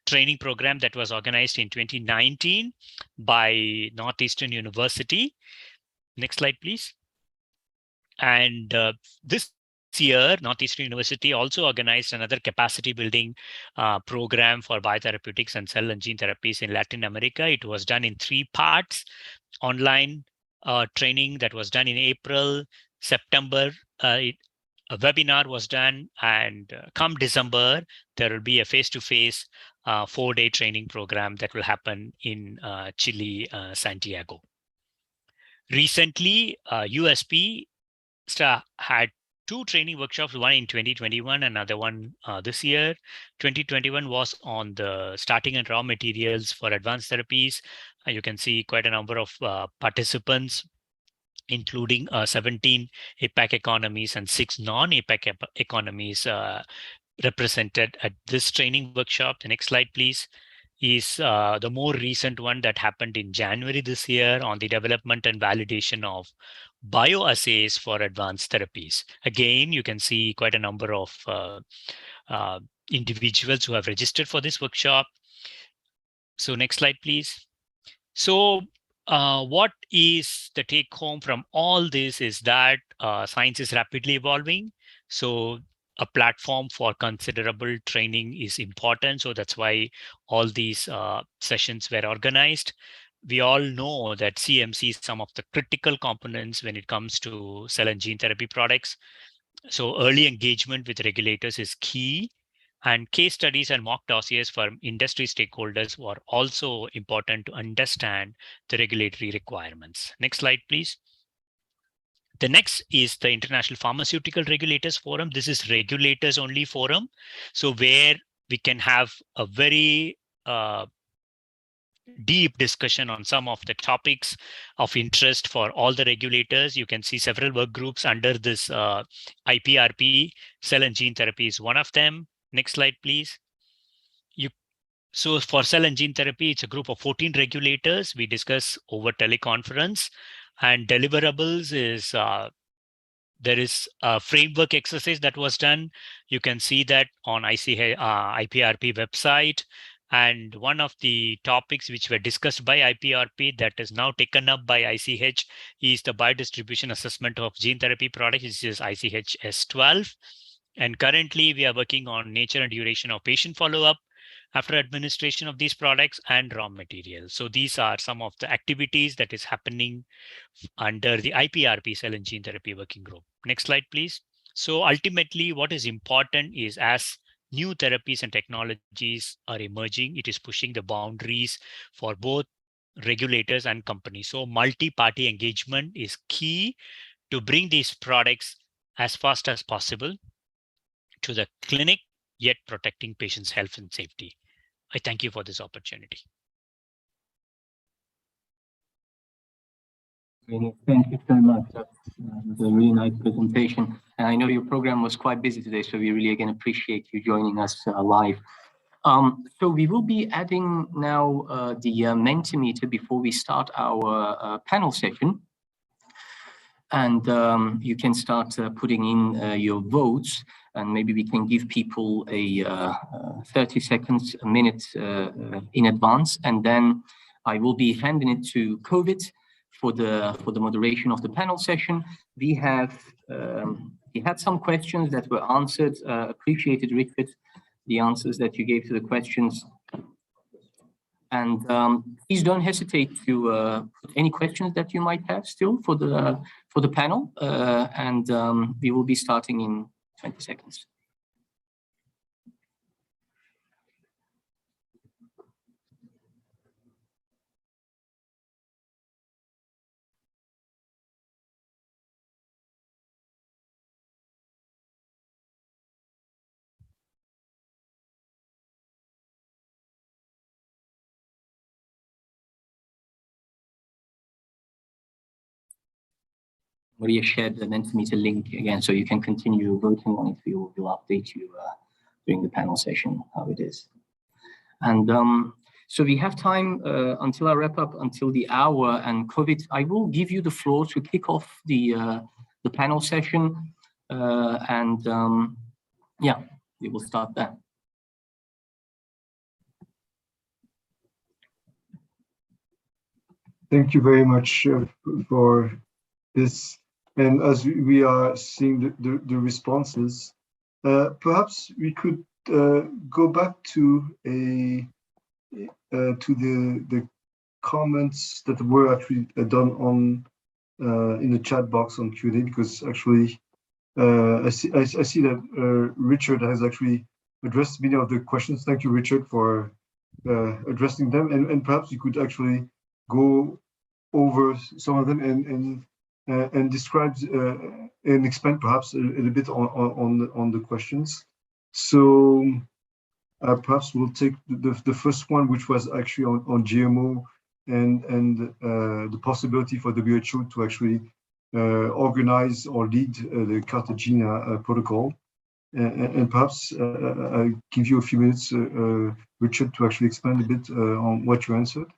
training program that was organized in 2019 by Northeastern University. Next slide, please. And this year, Northeastern University also organized another capacity building program for biotherapeutics and cell and gene therapies in Latin America. It was done in 3 parts. Online training that was done in April, September, a webinar was done, and come December, there will be a face-to-face 4-day training program that will happen in Chile, Santiago. Recently, USP had 2 training workshops, one in 2021, another one this year. 2021 was on the starting and raw materials for advanced therapies. You can see quite a number of participants, including 17 APAC economies and 6 non-APAC economies represented at this training workshop. The next slide, please, is the more recent one that happened in January this year on the development and validation of bioassays for advanced therapies. Again, you can see quite a number of individuals who have registered for this workshop. So next slide, please. So what is the take home from all this is that science is rapidly evolving. So a platform for considerable training is important. So that's why all these sessions were organized. We all know that CMC is some of the critical components when it comes to cell and gene therapy products. So early engagement with regulators is key. And case studies and mock dossiers for industry stakeholders were also important to understand the regulatory requirements. Next slide, please. The next is the International Pharmaceutical Regulators Forum. This is regulators only forum. So where we can have a very deep discussion on some of the topics of interest for all the regulators. You can see several work groups under this IPRP. Cell and gene therapy is one of them. Next slide, please. So for cell and gene therapy, it's a group of 14 regulators. We discuss over teleconference, and deliverables is there is a framework exercise that was done. You can see that on IPRP website. And one of the topics which were discussed by IPRP that is now taken up by ICH is the biodistribution assessment of gene therapy products, which is ICH S12. And currently we are working on nature and duration of patient follow-up after administration of these products and raw materials. So these are some of the activities that is happening under the IPRP cell and gene therapy working group. Next slide, please. So ultimately, what is important is as new therapies and technologies are emerging, it is pushing the boundaries for both regulators and companies. So multi-party engagement is key to bring these products as fast as possible to the clinic, yet protecting patients' health and safety. I thank you for this opportunity. Thank you so much. That was a really nice presentation. And I know your program was quite busy today, so we really again appreciate you joining us live. So we will be adding now the Mentimeter before we start our panel session. And you can start putting in your votes, and maybe we can give people a 30 seconds, a minute in advance, and then I will be handing it to COVID for the moderation of the panel session. We had some questions that were answered. Appreciated, Richard, the answers that you gave to the questions. And please don't hesitate to put any questions that you might have still for the panel. And we will be starting in 20 seconds. Maria shared the Mentimeter link again, so you can continue voting on it. We'll update you during the panel session how it is. And so we have time until I wrap up, until the hour. And COVID, I will give you the floor to kick off the panel session. Yeah, we will start there. Thank you very much for this. And as we are seeing the responses, perhaps we could go back to the comments that were actually done on in the chat box on Q&A, because actually I see that Richard has actually addressed many of the questions. Thank you, Richard, for addressing them, and perhaps you could actually go over some of them and describe and expand perhaps a little bit on the questions. So perhaps we'll take the first one, which was actually on GMO and the possibility for WHO to actually organize or lead the Cartagena protocol. And perhaps I'll give you a few minutes, Richard, to actually expand a bit on what you answered.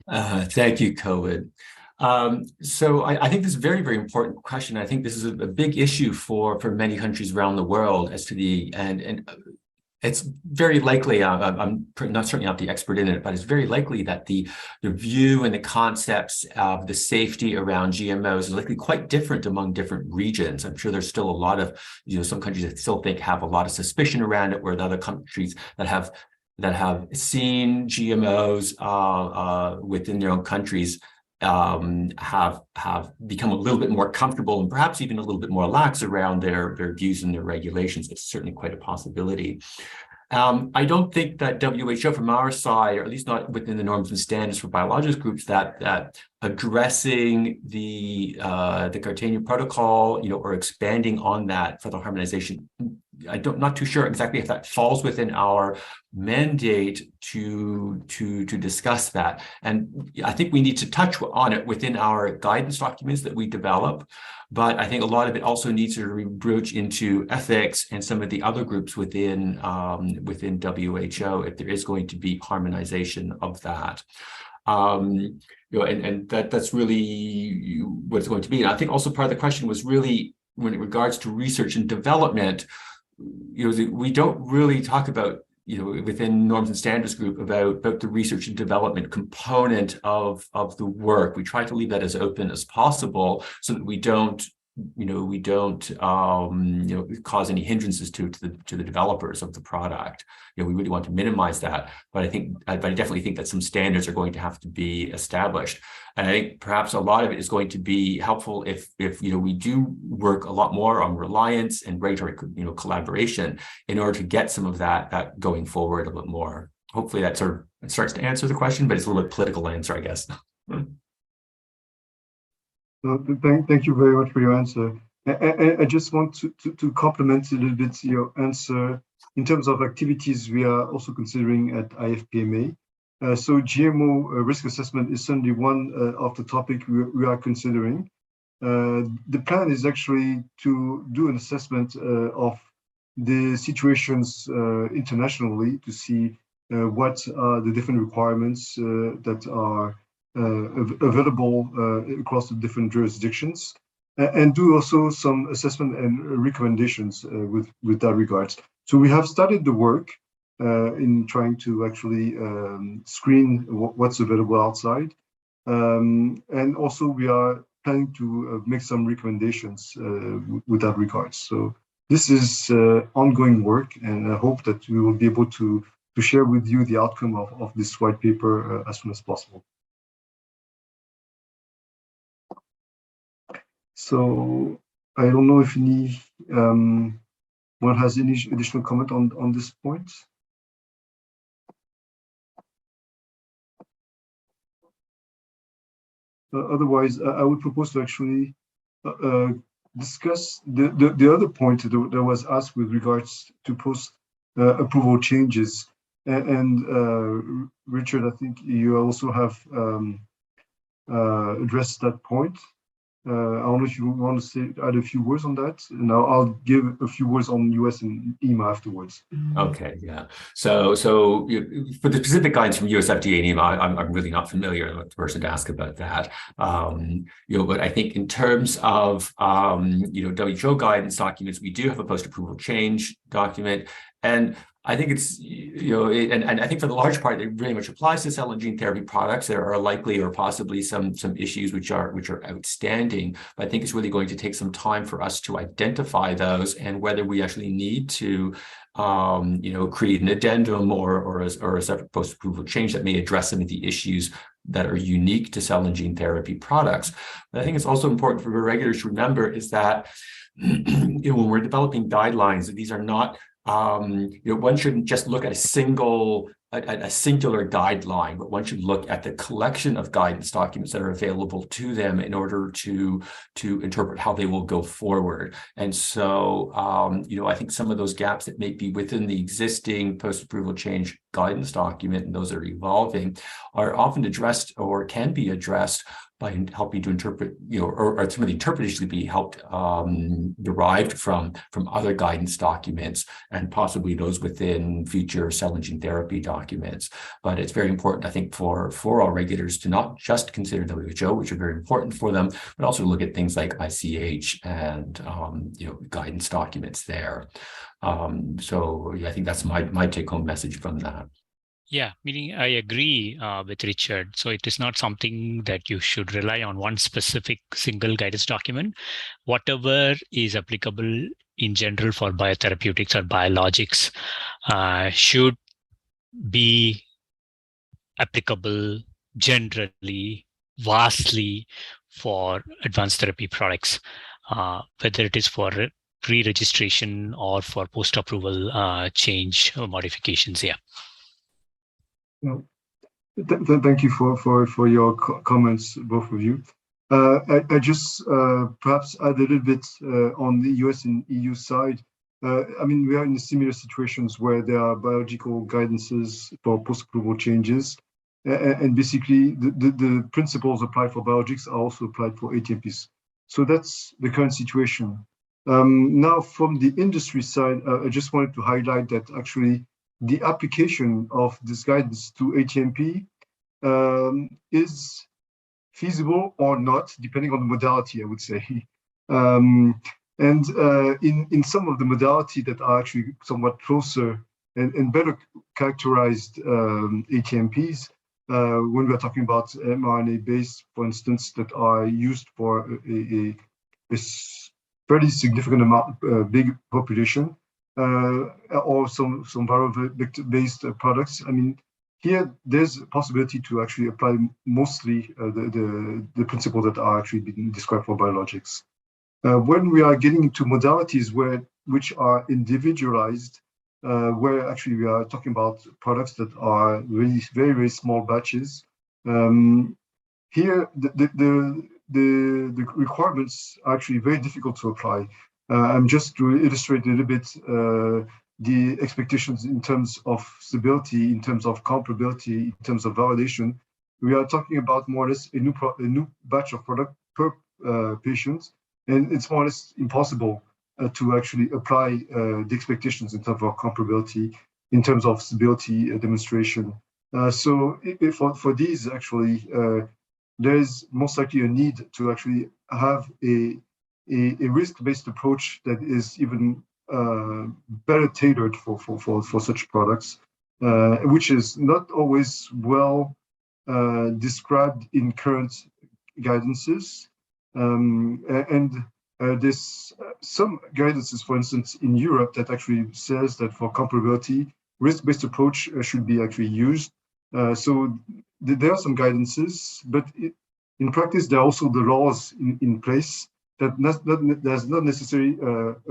Thank you, COVID. So I think this is a very, very important question. I think this is a big issue for many countries around the world as to the, and it's very likely, I'm not certainly not the expert in it, but it's very likely that the view and the concepts of the safety around GMOs is likely quite different among different regions. I'm sure there's still a lot of, some countries that still have a lot of suspicion around it, where the other countries that have seen GMOs within their own countries have become a little bit more comfortable and perhaps even a little bit more lax around their views and their regulations. It's certainly quite a possibility. I don't think that WHO from our side, or at least not within the norms and standards for biologics groups, that addressing the Cartagena protocol, or expanding on that further harmonization, not too sure exactly if that falls within our mandate to discuss that. And I think we need to touch on it within our guidance documents that we develop. But I think a lot of it also needs to broach into ethics and some of the other groups within WHO if there is going to be harmonization of that. And that's really what it's going to be. And I think also part of the question was really when it regards to research and development, we don't really talk about within norms and standards group about the research and development component of the work. We try to leave that as open as possible so that we don't cause any hindrances to the developers of the product. We really want to minimize that, but I definitely think that some standards are going to have to be established. And I think perhaps a lot of it is going to be helpful if we do work a lot more on reliance and regulatory collaboration in order to get some of that going forward a little more. Hopefully that sort of starts to answer the question, but it's a little bit political answer, I guess. Thank you very much for your answer. I just want to complement a little bit your answer in terms of activities we are also considering at IFPMA. So GMO risk assessment is certainly one of the topic we are considering. The plan is actually to do an assessment of the situations internationally to see what are the different requirements that are available across the different jurisdictions, and do also some assessment and recommendations with that regards. So we have started the work in trying to actually screen what's available outside, and also we are planning to make some recommendations with that regards. So this is ongoing work, and I hope that we will be able to share with you the outcome of this white paper as soon as possible. So I don't know if one has any additional comment on this point. Otherwise, I would propose to actually discuss the other point that was asked with regards to post-approval changes. And Richard, I think you also have addressed that point. I don't know if you want to add a few words on that, and I'll give a few words on US and EMA afterwards. Okay, yeah. So for the specific guidance from US FDA and EMA, I'm really not familiar with the person to ask about that. But I think in terms of WHO guidance documents, we do have a post-approval change document, and I think it's, and I think for the large part, it very much applies to cell and gene therapy products. There are likely or possibly some issues which are outstanding, but I think it's really going to take some time for us to identify those and whether we actually need to, create an addendum or a separate post-approval change that may address some of the issues that are unique to cell and gene therapy products. But I think it's also important for regulators to remember is that, when we're developing guidelines, these are not, one shouldn't just look at a singular guideline, but one should look at the collection of guidance documents that are available to them in order to interpret how they will go forward. And so, I think some of those gaps that may be within the existing post-approval change guidance document and those that are evolving are often addressed or can be addressed by helping to interpret, or some of the interpretations to be helped derived from other guidance documents and possibly those within future cell and gene therapy documents. But it's very important, I think, for all regulators to not just consider WHO, which are very important for them, but also look at things like ICH and guidance documents there. So I think that's my take-home message from that. Yeah, meaning I agree with Richard. So it is not something that you should rely on one specific single guidance document. Whatever is applicable in general for biotherapeutics or biologics should be applicable generally vastly for advanced therapy products, whether it is for pre-registration or for post-approval change or modifications. Yeah. No. Thank you for your comments, both of you. I just perhaps add a little bit on the US and EU side. I mean, we are in similar situations where there are biological guidances for post-approval changes. And basically, the principles applied for biologics are also applied for ATMPs. So that's the current situation. Now, from the industry side, I just wanted to highlight that actually the application of this guidance to ATMP is feasible or not, depending on the modality, I would say. In some of the modality that are actually somewhat closer and better characterized ATMPs, when we're talking about mRNA-based, for instance, that are used for a fairly significant amount, big population, or some viral vector-based products. I mean, here there's a possibility to actually apply mostly the principles that are actually being described for biologics. When we are getting into modalities which are individualized, where actually we are talking about products that are really very, very small batches, here the requirements are actually very difficult to apply. I'm just to illustrate a little bit the expectations in terms of stability, in terms of comparability, in terms of validation. We are talking about more or less a new batch of product per patient, and it's more or less impossible to actually apply the expectations in terms of comparability, in terms of stability demonstration. So for these, actually, there is most likely a need to actually have a risk-based approach that is even better tailored for such products, which is not always well described in current guidances. There's some guidances, for instance, in Europe that actually says that for comparability, risk-based approach should be actually used. So there are some guidances, but in practice, there are also the laws in place that does not necessarily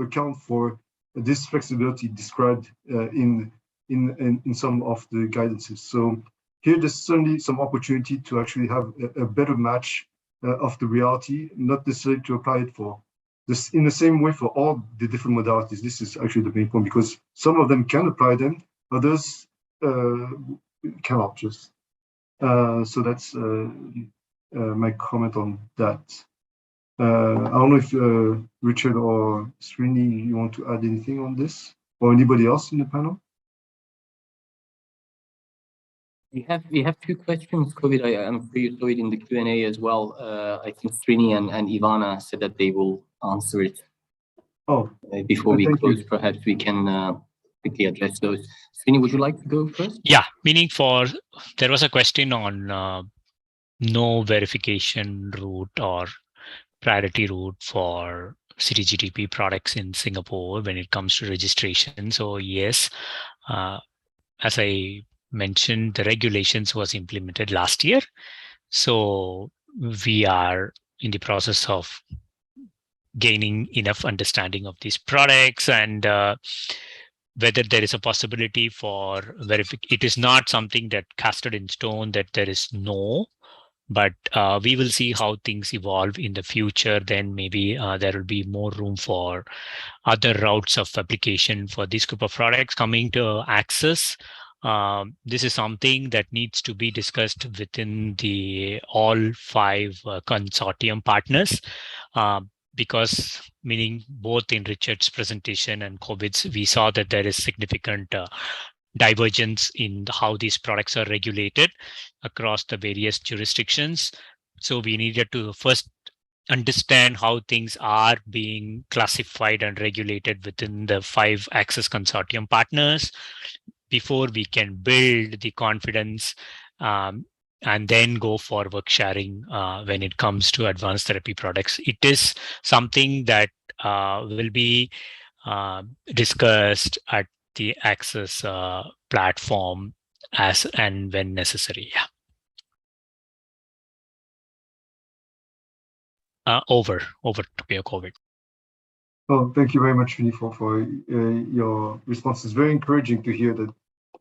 account for this flexibility described in some of the guidances. So here, there's certainly some opportunity to actually have a better match of the reality, not necessarily to apply it for this in the same way for all the different modalities. This is actually the main point, because some of them can apply them, others cannot just. So that's my comment on that. I don't know if Richard or Srini, you want to add anything on this, or anybody else in the panel? We have two questions, COVID. I'm sure you saw it in the Q&A as well. I think Srini and Ivana said that they will answer it. Oh, before we close, perhaps we can quickly address those. Srini, would you like to go first? Yeah, meaning there was a question on no verification route or priority route for CTGTP products in Singapore when it comes to registration. So yes, as I mentioned, the regulations was implemented last year. So we are in the process of gaining enough understanding of these products and whether there is a possibility for verification. It is not something that casted in stone that there is no, but we will see how things evolve in the future. Then maybe there will be more room for other routes of application for this group of products coming to access. This is something that needs to be discussed within the all 5 consortium partners, because meaning both in Richard's presentation and COVID's, we saw that there is significant divergence in how these products are regulated across the various jurisdictions. So we needed to first understand how things are being classified and regulated within the 5 Access Consortium partners before we can build the confidence and then go for work sharing when it comes to advanced therapy products. It is something that will be discussed at the Access platform as and when necessary. Yeah. over to COVID. Oh, thank you very much, Vinny, for your response. It's very encouraging to hear that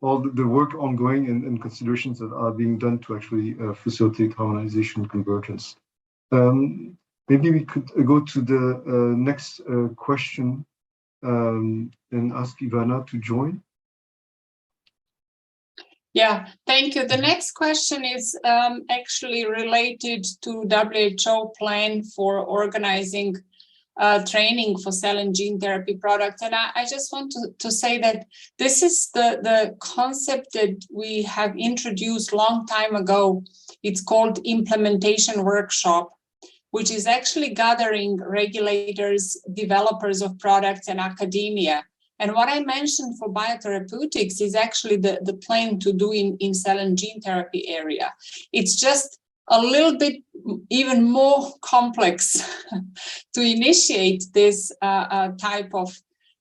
all the work ongoing and considerations that are being done to actually facilitate harmonization and convergence. Maybe we could go to the next question and ask Ivana to join. Yeah, thank you. The next question is actually related to WHO plan for organizing training for cell and gene therapy products. And I just want to say that this is the concept that we have introduced long time ago. It's called implementation workshop, which is actually gathering regulators, developers of products, and academia. And what I mentioned for biotherapeutics is actually the plan to do in cell and gene therapy area. It's just a little bit even more complex to initiate this type of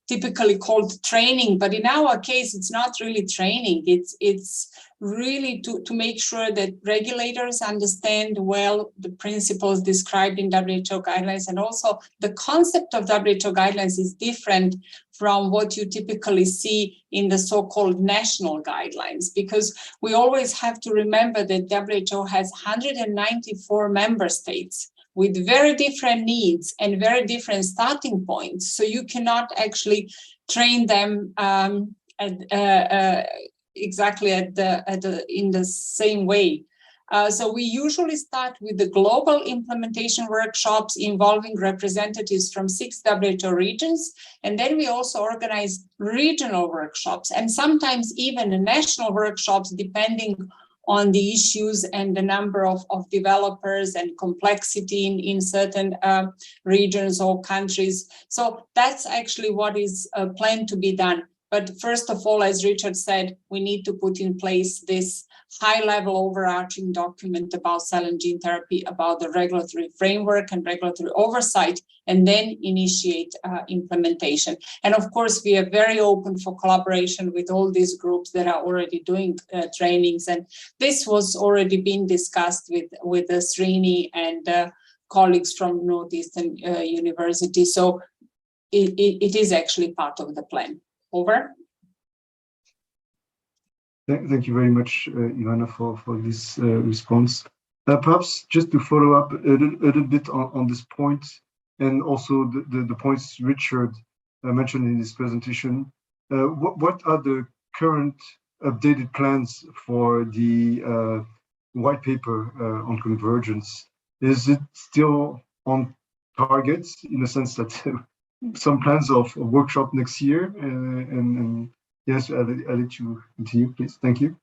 typically called training, but in our case, it's not really training. It's really to make sure that regulators understand well the principles described in WHO guidelines, and also the concept of WHO guidelines is different from what you typically see in the so-called national guidelines, because we always have to remember that WHO has 194 member states with very different needs and very different starting points. So you cannot actually train them exactly in the same way. So we usually start with the global implementation workshops involving representatives from 6 WHO regions. And then we also organize regional workshops and sometimes even national workshops, depending on the issues and the number of developers and complexity in certain regions or countries. So that's actually what is planned to be done. But first of all, as Richard said, we need to put in place this high-level overarching document about cell and gene therapy, about the regulatory framework and regulatory oversight, and then initiate implementation. And of course, we are very open for collaboration with all these groups that are already doing trainings. And this was already been discussed with Srini and colleagues from Northeastern University. So it is actually part of the plan. Over. Thank you very much, Ivana, for this response. Perhaps just to follow up a little bit on this point, and also the points Richard mentioned in his presentation, what are the current updated plans for the white paper on convergence? Is it still on target in the sense that some plans of a workshop next year? And yes, I'll let you continue, please. Thank you.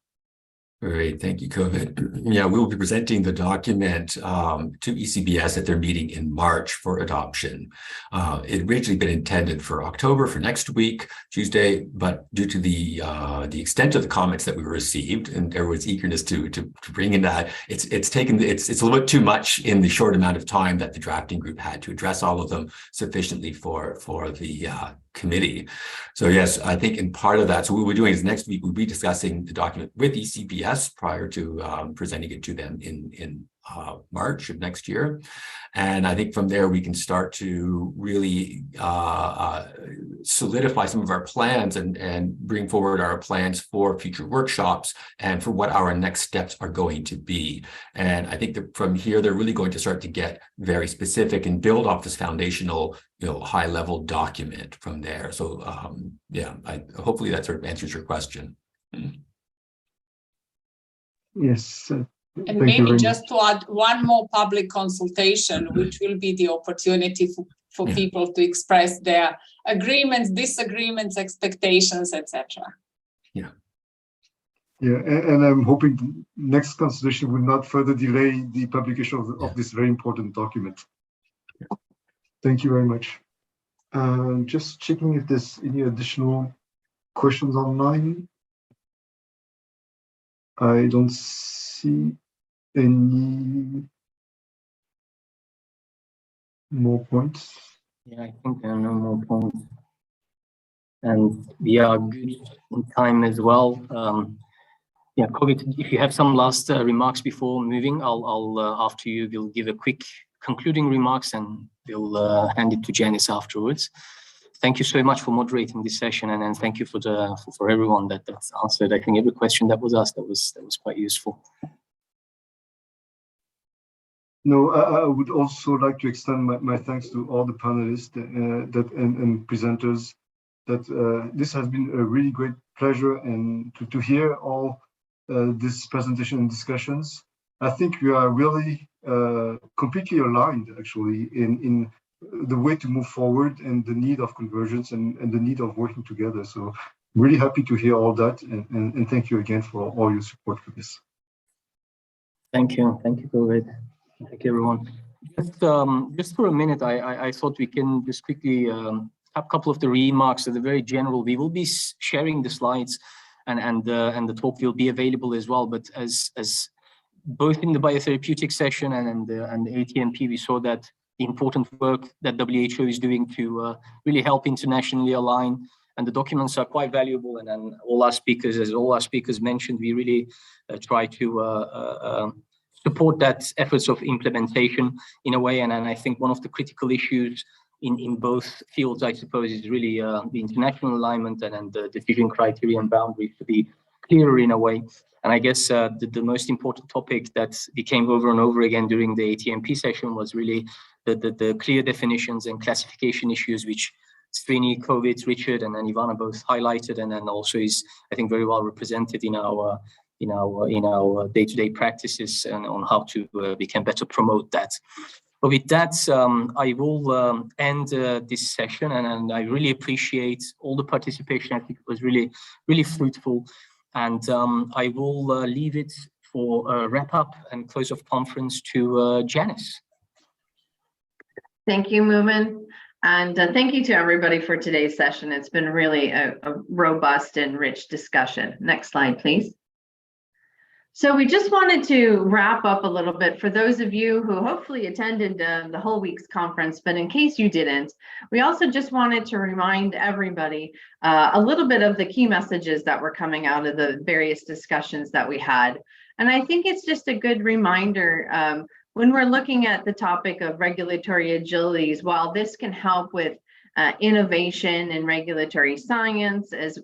Great, thank you, COVID. Yeah, we will be presenting the document to ECBS at their meeting in March for adoption. It originally been intended for October, for next week, Tuesday, but due to the extent of the comments that we received and everyone's eagerness to bring in that, it's a little bit too much in the short amount of time that the drafting group had to address all of them sufficiently for the committee. So yes, I think in part of that, so what we're doing is next week we'll be discussing the document with ECBS prior to presenting it to them in March of next year. And I think from there we can start to really solidify some of our plans and bring forward our plans for future workshops and for what our next steps are going to be. And I think that from here, they're really going to start to get very specific and build off this foundational, high-level document from there. So yeah, hopefully that sort of answers your question. Yes. And maybe just to add one more public consultation, which will be the opportunity for people to express their agreements, disagreements, expectations, etc. Yeah. Yeah, and I'm hoping the next consultation will not further delay the publication of this very important document. Yeah. Thank you very much. Just checking if there's any additional questions online. I don't see any more points. Yeah, I think there are no more points. And we are good in time as well. Yeah, COVID, if you have some last remarks before moving, I'll after you, we'll give a quick concluding remarks, and we'll hand it to Janice afterwards. Thank you so much for moderating this session, and thank you for everyone that's answered. I think every question that was asked that was quite useful. No, I would also like to extend my thanks to all the panelists and presenters. This has been a really great pleasure, and to hear all this presentation and discussions. I think we are really completely aligned, actually, in the way to move forward and the need of convergence and the need of working together. So really happy to hear all that, and thank you again for all your support for this. Thank you, COVID. Thank you, everyone. Just for a minute, I thought we can just quickly have a couple of the remarks that are very general. We will be sharing the slides, and the talk will be available as well. But as both in the biotherapeutic session and the ATMP, we saw that the important work that WHO is doing to really help internationally align, and the documents are quite valuable. And then all our speakers mentioned, we really try to support that efforts of implementation in a way. And I think one of the critical issues in both fields, I suppose, is really the international alignment and the decision criteria and boundaries to be clearer in a way. And I guess the most important topic that became over and over again during the ATMP session was really the clear definitions and classification issues, which Srini, COVID, Richard, and then Ivana both highlighted, and then also is, I think, very well represented in our day-to-day practices and on how to we can better promote that. But with that, I will end this session, and I really appreciate all the participation. I think it was really, really fruitful. And I will leave it for a wrap up and close of conference to Janice. Thank you, Moomin. And thank you to everybody for today's session. It's been really a robust and rich discussion. Next slide, please. So we just wanted to wrap up a little bit for those of you who hopefully attended the whole week's conference, but in case you didn't, we also just wanted to remind everybody a little bit of the key messages that were coming out of the various discussions that we had. And I think it's just a good reminder when we're looking at the topic of regulatory agilities, while this can help with innovation in regulatory science, as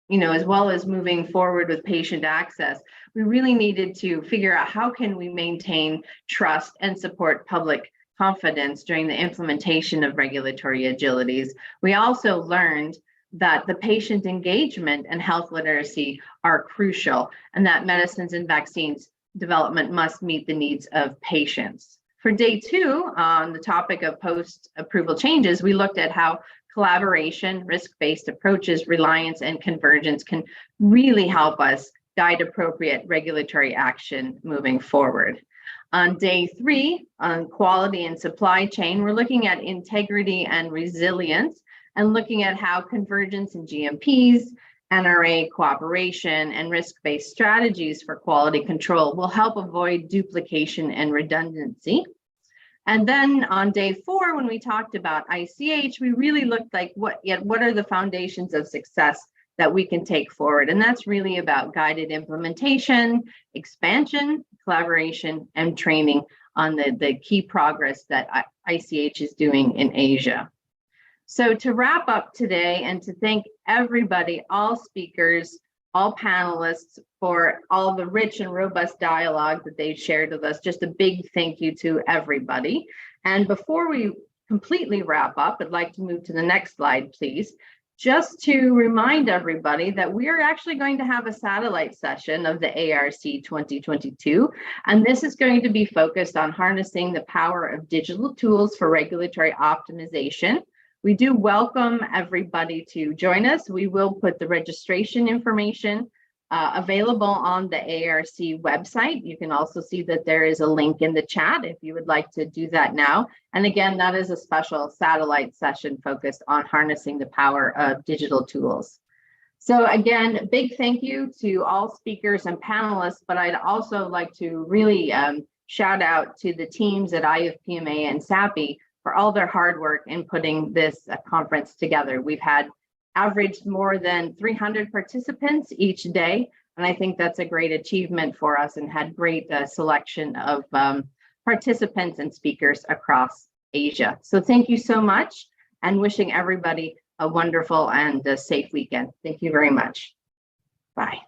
well as moving forward with patient access, we really needed to figure out how can we maintain trust and support public confidence during the implementation of regulatory agilities. We also learned that the patient engagement and health literacy are crucial, and that medicines and vaccines development must meet the needs of patients. For day 2, on the topic of post-approval changes, we looked at how collaboration, risk-based approaches, reliance, and convergence can really help us guide appropriate regulatory action moving forward. On day 3, on quality and supply chain, we're looking at integrity and resilience, and looking at how convergence in GMPs, NRA cooperation, and risk-based strategies for quality control will help avoid duplication and redundancy. And then on day 4, when we talked about ICH, we really looked like what are the foundations of success that we can take forward. And that's really about guided implementation, expansion, collaboration, and training on the key progress that ICH is doing in Asia. So to wrap up today, and to thank everybody, all speakers, all panelists, for all the rich and robust dialogue that they've shared with us, just a big thank you to everybody. And before we completely wrap up, I'd like to move to the next slide, please. Just to remind everybody that we are actually going to have a satellite session of the ARC 2022, and this is going to be focused on harnessing the power of digital tools for regulatory optimization. We do welcome everybody to join us. We will put the registration information available on the ARC website. You can also see that there is a link in the chat if you would like to do that now. And again, that is a special satellite session focused on harnessing the power of digital tools. So again, big thank you to all speakers and panelists, but I'd also like to really shout out to the teams at IFPMA and SAPI for all their hard work in putting this conference together. We've had averaged more than 300 participants each day, and I think that's a great achievement for us, and had great selection of participants and speakers across Asia. So thank you so much, and wishing everybody a wonderful and a safe weekend. Thank you very much. Bye.